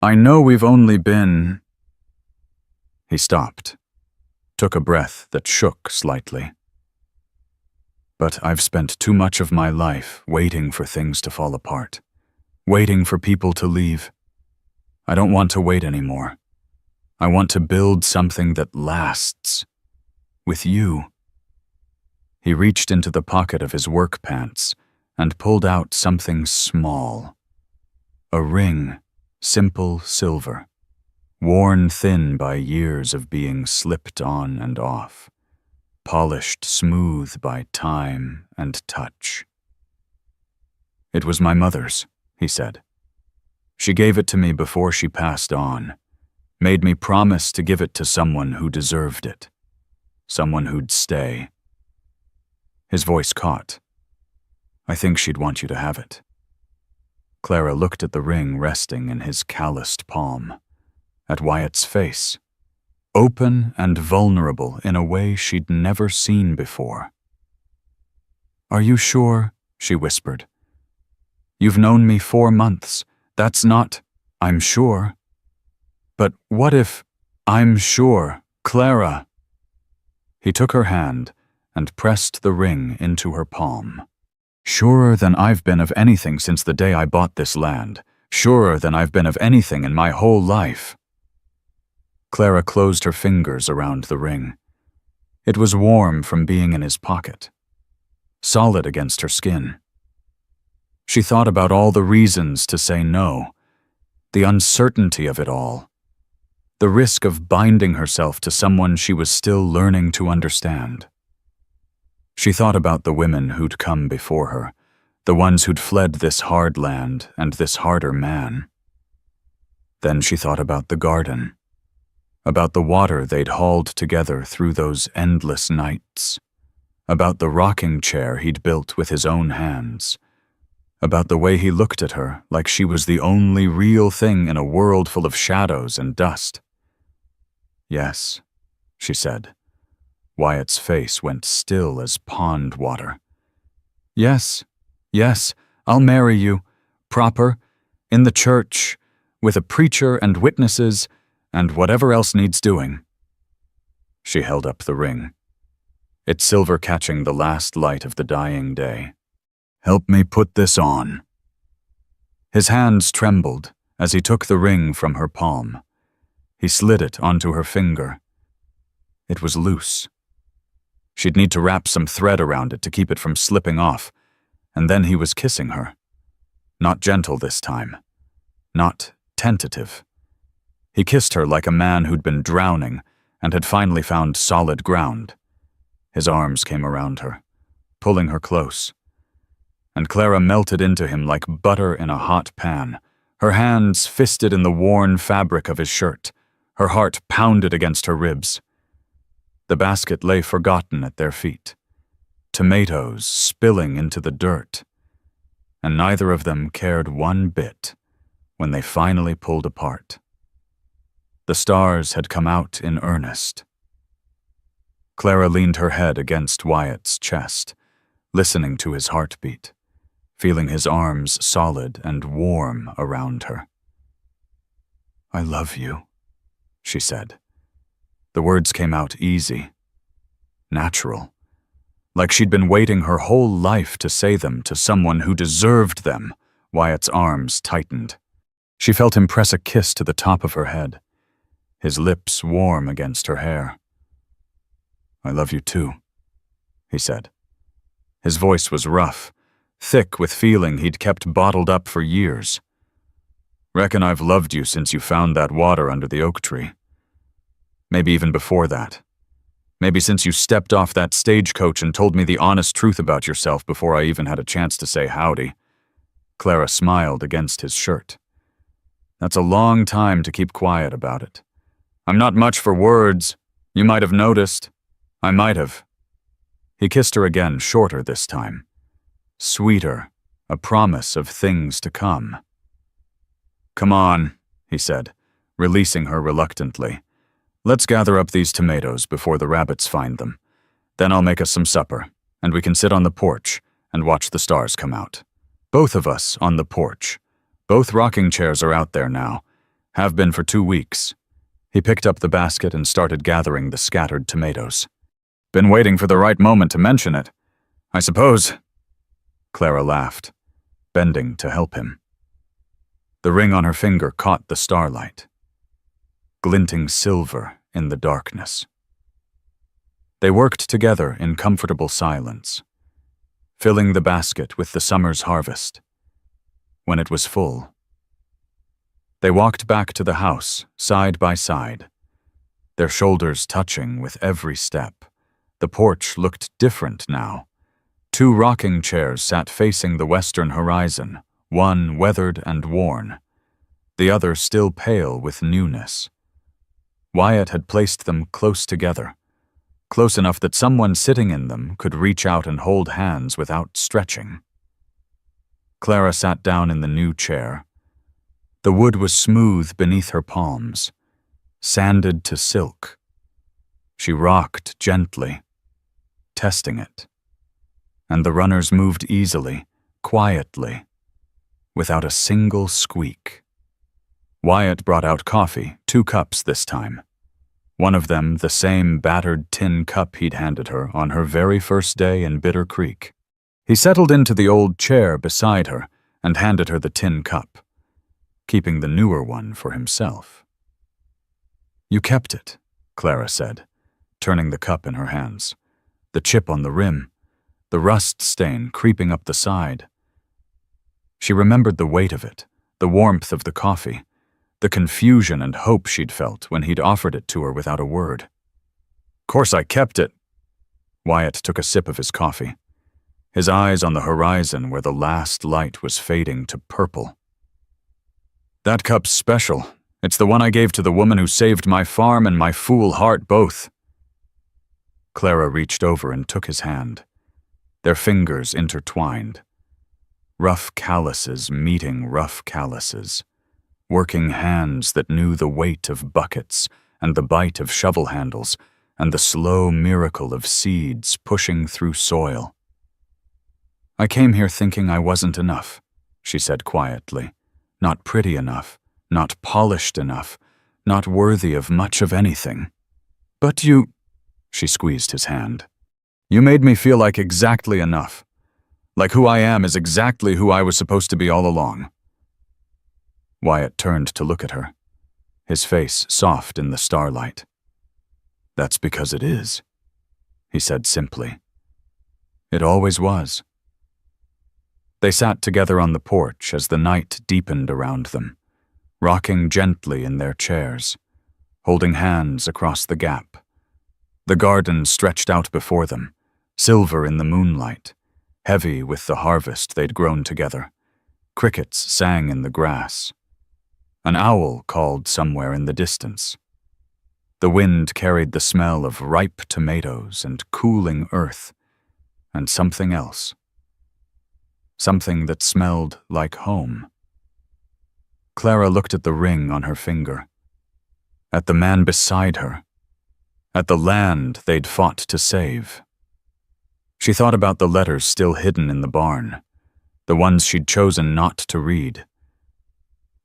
I know we've only been... He stopped, took a breath that shook slightly. But I've spent too much of my life waiting for things to fall apart, waiting for people to leave. I don't want to wait anymore. I want to build something that lasts. With you. He reached into the pocket of his work pants and pulled out something small. A ring, simple silver, worn thin by years of being slipped on and off, polished smooth by time and touch. It was my mother's, he said. She gave it to me before she passed on, made me promise to give it to someone who deserved it, someone who'd stay. His voice caught. I think she'd want you to have it. Clara looked at the ring resting in his calloused palm, at Wyatt's face, open and vulnerable in a way she'd never seen before. Are you sure? She whispered. You've known me 4 months. That's not, I'm sure. But what if, I'm sure, Clara? He took her hand and pressed the ring into her palm. Surer than I've been of anything since the day I bought this land, surer than I've been of anything in my whole life. Clara closed her fingers around the ring. It was warm from being in his pocket, solid against her skin. She thought about all the reasons to say no, the uncertainty of it all, the risk of binding herself to someone she was still learning to understand. She thought about the women who'd come before her, the ones who'd fled this hard land and this harder man. Then she thought about the garden, About the water they'd hauled together through those endless nights. About the rocking chair he'd built with his own hands. About the way he looked at her like she was the only real thing in a world full of shadows and dust. "Yes," she said. Wyatt's face went still as pond water. "Yes, yes, I'll marry you, proper, in the church, with a preacher and witnesses, and whatever else needs doing." She held up the ring, its silver catching the last light of the dying day. "Help me put this on." His hands trembled as he took the ring from her palm. He slid it onto her finger. It was loose. She'd need to wrap some thread around it to keep it from slipping off, and then he was kissing her. Not gentle this time. Not tentative. He kissed her like a man who'd been drowning and had finally found solid ground. His arms came around her, pulling her close. And Clara melted into him like butter in a hot pan, her hands fisted in the worn fabric of his shirt, her heart pounded against her ribs. The basket lay forgotten at their feet, tomatoes spilling into the dirt, and neither of them cared one bit when they finally pulled apart. The stars had come out in earnest. Clara leaned her head against Wyatt's chest, listening to his heartbeat, feeling his arms solid and warm around her. "I love you," she said. The words came out easy, natural, like she'd been waiting her whole life to say them to someone who deserved them. Wyatt's arms tightened. She felt him press a kiss to the top of her head, his lips warm against her hair. "I love you too," he said. His voice was rough, thick with feeling he'd kept bottled up for years. "Reckon I've loved you since you found that water under the oak tree. Maybe even before that. Maybe since you stepped off that stagecoach and told me the honest truth about yourself before I even had a chance to say howdy." Clara smiled against his shirt. "That's a long time to keep quiet about it. I'm not much for words. You might have noticed. I might have." He kissed her again, shorter this time. Sweeter, a promise of things to come. "Come on," he said, releasing her reluctantly. "Let's gather up these tomatoes before the rabbits find them. Then I'll make us some supper, and we can sit on the porch and watch the stars come out. Both of us on the porch. Both rocking chairs are out there now. Have been for 2 weeks." He picked up the basket and started gathering the scattered tomatoes. "Been waiting for the right moment to mention it, I suppose." Clara laughed, bending to help him. The ring on her finger caught the starlight, glinting silver in the darkness. They worked together in comfortable silence, filling the basket with the summer's harvest. When it was full, they walked back to the house, side by side, their shoulders touching with every step. The porch looked different now. 2 rocking chairs sat facing the western horizon, one weathered and worn, the other still pale with newness. Wyatt had placed them close together, close enough that someone sitting in them could reach out and hold hands without stretching. Clara sat down in the new chair. The wood was smooth beneath her palms, sanded to silk. She rocked gently, testing it, and the runners moved easily, quietly, without a single squeak. Wyatt brought out coffee, 2 cups this time. One of them the same battered tin cup he'd handed her on her very first day in Bitter Creek. He settled into the old chair beside her and handed her the tin cup, keeping the newer one for himself. "You kept it," Clara said, turning the cup in her hands. The chip on the rim, the rust stain creeping up the side. She remembered the weight of it, the warmth of the coffee, the confusion and hope she'd felt when he'd offered it to her without a word. "Course I kept it." Wyatt took a sip of his coffee, his eyes on the horizon where the last light was fading to purple. "That cup's special. It's the one I gave to the woman who saved my farm and my fool heart both." Clara reached over and took his hand. Their fingers intertwined. Rough calluses meeting rough calluses. Working hands that knew the weight of buckets and the bite of shovel handles and the slow miracle of seeds pushing through soil. "I came here thinking I wasn't enough," she said quietly. "Not pretty enough. Not polished enough, not worthy of much of anything. But you," she squeezed his hand, "you made me feel like exactly enough. Like who I am is exactly who I was supposed to be all along." Wyatt turned to look at her, his face soft in the starlight. "That's because it is," he said simply. "It always was." They sat together on the porch as the night deepened around them, rocking gently in their chairs, holding hands across the gap. The garden stretched out before them, silver in the moonlight, heavy with the harvest they'd grown together. Crickets sang in the grass. An owl called somewhere in the distance. The wind carried the smell of ripe tomatoes and cooling earth, and something else. Something that smelled like home. Clara looked at the ring on her finger, at the man beside her, at the land they'd fought to save. She thought about the letters still hidden in the barn, the ones she'd chosen not to read.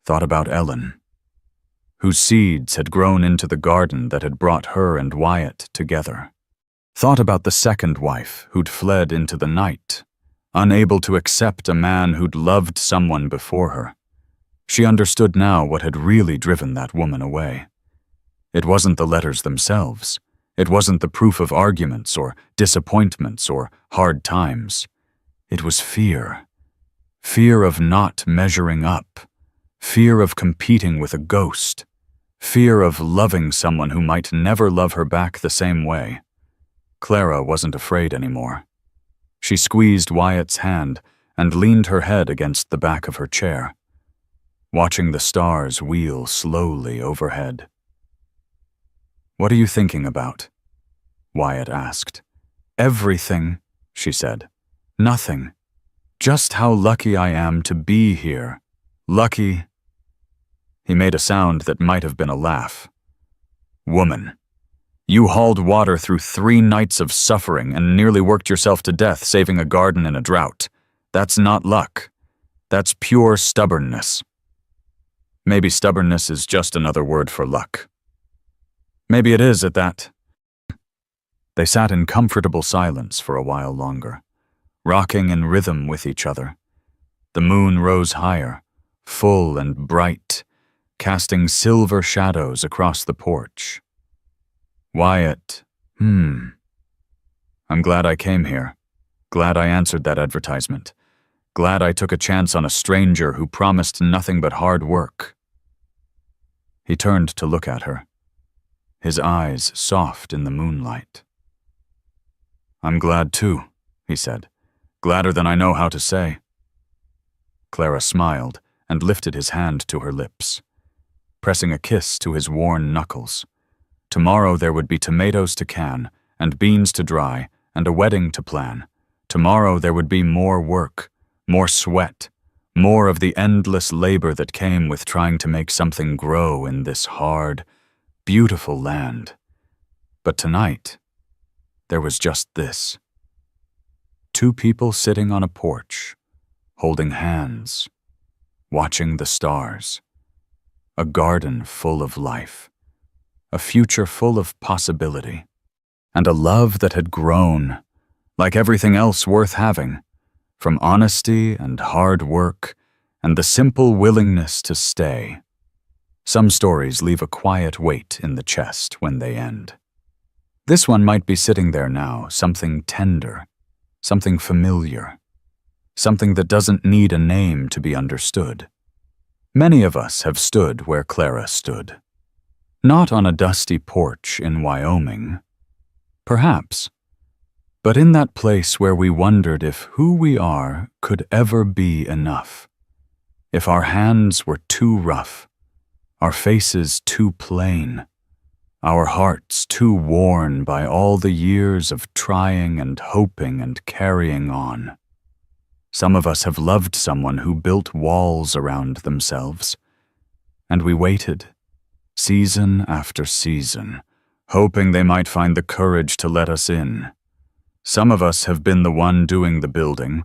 Thought about Ellen, whose seeds had grown into the garden that had brought her and Wyatt together. Thought about the second wife who'd fled into the night, unable to accept a man who'd loved someone before her. She understood now what had really driven that woman away. It wasn't the letters themselves. It wasn't the proof of arguments or disappointments or hard times. It was fear. Fear of not measuring up. Fear of competing with a ghost. Fear of loving someone who might never love her back the same way. Clara wasn't afraid anymore. She squeezed Wyatt's hand and leaned her head against the back of her chair, watching the stars wheel slowly overhead. "What are you thinking about?" Wyatt asked. "Everything," she said. "Nothing. Just how lucky I am to be here. Lucky." He made a sound that might have been a laugh. "Woman, you hauled water through 3 nights of suffering and nearly worked yourself to death saving a garden in a drought. That's not luck. That's pure stubbornness." Maybe stubbornness is just another word for luck. Maybe it is at that. They sat in comfortable silence for a while longer, rocking in rhythm with each other. The moon rose higher, full and bright, casting silver shadows across the porch. Wyatt, I'm glad I came here. Glad I answered that advertisement. Glad I took a chance on a stranger who promised nothing but hard work. He turned to look at her, his eyes soft in the moonlight. "I'm glad too," he said. "Gladder than I know how to say." Clara smiled and lifted his hand to her lips, pressing a kiss to his worn knuckles. Tomorrow there would be tomatoes to can, and beans to dry, and a wedding to plan. Tomorrow there would be more work, more sweat, more of the endless labor that came with trying to make something grow in this hard, beautiful land. But tonight, there was just this. 2 people sitting on a porch, holding hands, watching the stars. A garden full of life, a future full of possibility, and a love that had grown, like everything else worth having, from honesty and hard work and the simple willingness to stay. Some stories leave a quiet weight in the chest when they end. This one might be sitting there now, something tender, something familiar, something that doesn't need a name to be understood. Many of us have stood where Clara stood. Not on a dusty porch in Wyoming, perhaps, but in that place where we wondered if who we are could ever be enough. If our hands were too rough, our faces too plain, our hearts too worn by all the years of trying and hoping and carrying on. Some of us have loved someone who built walls around themselves, and we waited, season after season, hoping they might find the courage to let us in. Some of us have been the one doing the building.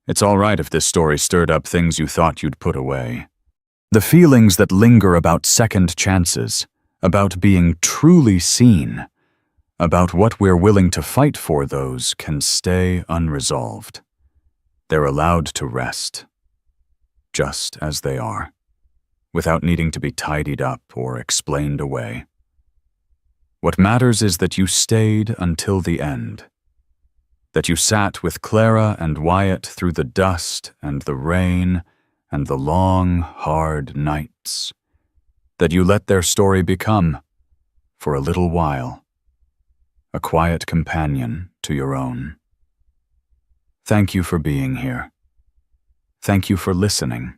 It's all right if this story stirred up things you thought you'd put away. The feelings that linger about second chances, about being truly seen, about what we're willing to fight for, those can stay unresolved. They're allowed to rest, just as they are, without needing to be tidied up or explained away. What matters is that you stayed until the end, that you sat with Clara and Wyatt through the dust and the rain and the long, hard nights, that you let their story become, for a little while, a quiet companion to your own. Thank you for being here. Thank you for listening.